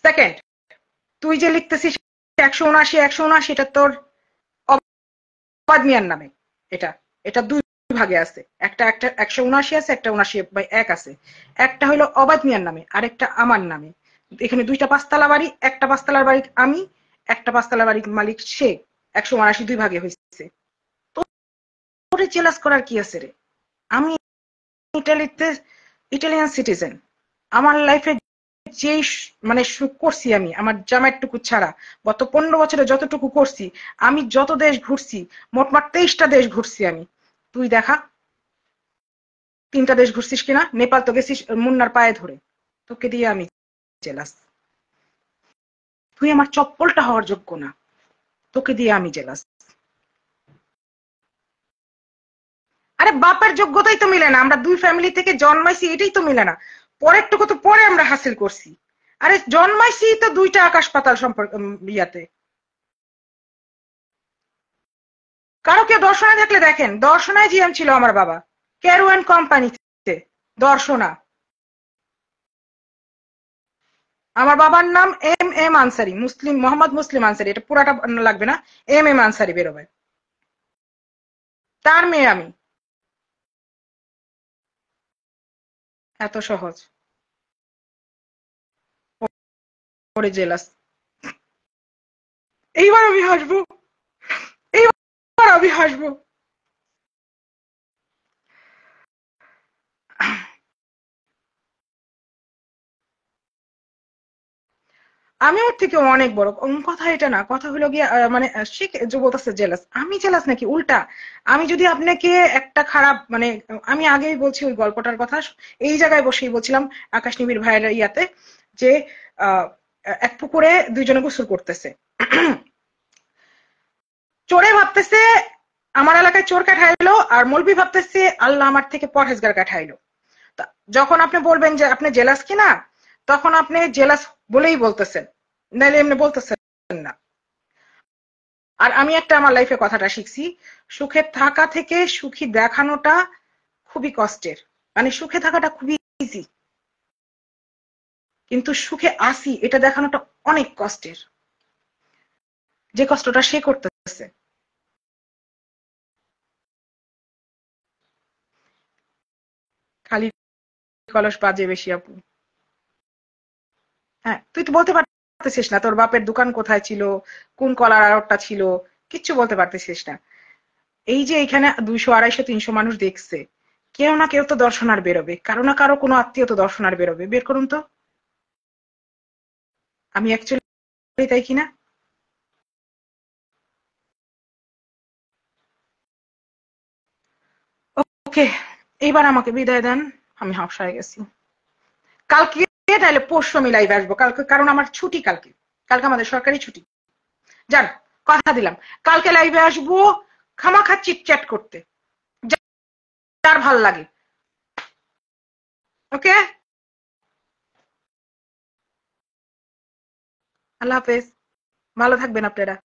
সেকেন্ড, তুই যে লিখতেছিস 179, এটা তোর অবাধ মিয়ার নামে। এটা এটা দুই ভাগে আছে, একটা একটা 179 আছে, একটা 79/1 আছে। একটা হলো অবাধ মিয়ার নামে, আরেকটা আমার নামে। এখানে দুইটা পাঁচতলা বাড়ি, একটা পাঁচতলার বাড়ি আমি, একটা পাঁচতলার বাড়ির মালিক সে। 179 দুই ভাগে হয়েছে। তোরে জেলাস করার কি আছে রে? আমি ইটালিতে ইটালিয়ান সিটিজেন। আমার লাইফে যেই মানে সুখ করছি আমি আমার জামাইয়ের টুকু ছাড়া, গত 15 বছরে যতটুকু করছি, আমি যত দেশ ঘুরছি, মোটমাট 23টা দেশ ঘুরছি আমি। তুই দেখা 3টা দেশ ঘুরছিস কিনা? নেপাল তো গেছিস মুন্নার পায়ে ধরে। তোকে দিয়ে আমি জেলাস। তুই আমার চপ্পলটা হওয়ার যোগ্য না, তোকে দিয়ে আমি জেলাস। আরে বাপের যোগ্যতাই তো মিলে না, আমরা দুই ফ্যামিলি থেকে জন্মাইছি, এটাই তো মিলে না। পরেরটুকু তো পরে আমরা হাসিল করছি। আরে জন্মাইছি তো দুইটা আকাশ পাতাল সম্পর্ক ইয়াতে। কারো কেউ দর্শনায় দেখলে দেখেন, দর্শনায় জিএম ছিল আমার বাবা, ক্যারোয়ান কোম্পানিতে। দর্শনা। আমার বাবার নাম এম আনসারি, মুসলিম, মোহাম্মদ মুসলিম আনসারি। এটা পুরাটা লাগবে না, এম আনসারি বেরোবে। তার মেয়ে আমি। এত সহজ। ওরে জেলাস। এইবার আমি হাসবো, এইবার আমি হাসবো। আমি ওর থেকে অনেক বড়। কথা এটা না, কথা হলো গিয়ে মানে সে যে বলতেছে জেলাস, আমি জেলাস নাকি? উল্টা। আমি যদি আপনাকে একটা খারাপ মানে, আমি আগেই বলছি ওই গল্পটার কথা, এই জায়গায় বসেই বলছিলাম আকাশ নিবিড় ভাইয়ের ইয়াতে, যে আহ, এক পুকুরে দুইজনে গোসল করতেছে। চোরে ভাবতেছে আমার এলাকায় চোর কাঠাইলো, আর মৌলবি ভাবতেছে আল্লাহ আমার থেকে পরহেজগার কাঠাইলো। যখন আপনি বলবেন যে আপনি জেলাস কিনা, তখন আপনি জেলাস বলেই বলতেছেন, নাইলে এমনি বলতেছেন না। আর আমি একটা আমার লাইফে কথাটা শিখছি, সুখে থাকা থেকে সুখী দেখানোটা খুবই কষ্টের। মানে সুখে থাকাটা খুবই ইজি, কিন্তু সুখে আসি এটা দেখানোটা অনেক কষ্টের, যে কষ্টটা সে করতেছে। খালি কলস বাজে বেশি আপু। হ্যাঁ, তুই তো বলতে পারতেছিস না তোর বাপের দোকান কোথায় ছিল, কোন কলার আড়তটা ছিল, কিচ্ছু বলতে পারতেছিস না। এই যে এখানে 200, 250, 300 মানুষ দেখছে, কেউ না কেউ তো দর্শনার বেরোবে, কারো না কারো কোনো আত্মীয় তো দর্শনার বেরোবে। বের করুন তো। আমি অ্যাকচুয়ালি তাই কিনা? ওকে, এইবার আমাকে বিদায় দেন। আমি হাঁফসা গেছি। কালকে তাহলে পরশু আমি লাইভে আসবো, কালকে কারণ আমার ছুটি। কালকে কালকে আমাদের সরকারি ছুটি। যান, কথা দিলাম কালকে লাইভে আসবো, খামাখা চিটচ্যাট করতে, যার ভাল লাগে। ওকে, আল্লাহ হাফেজ। ভালো থাকবেন আপনারা।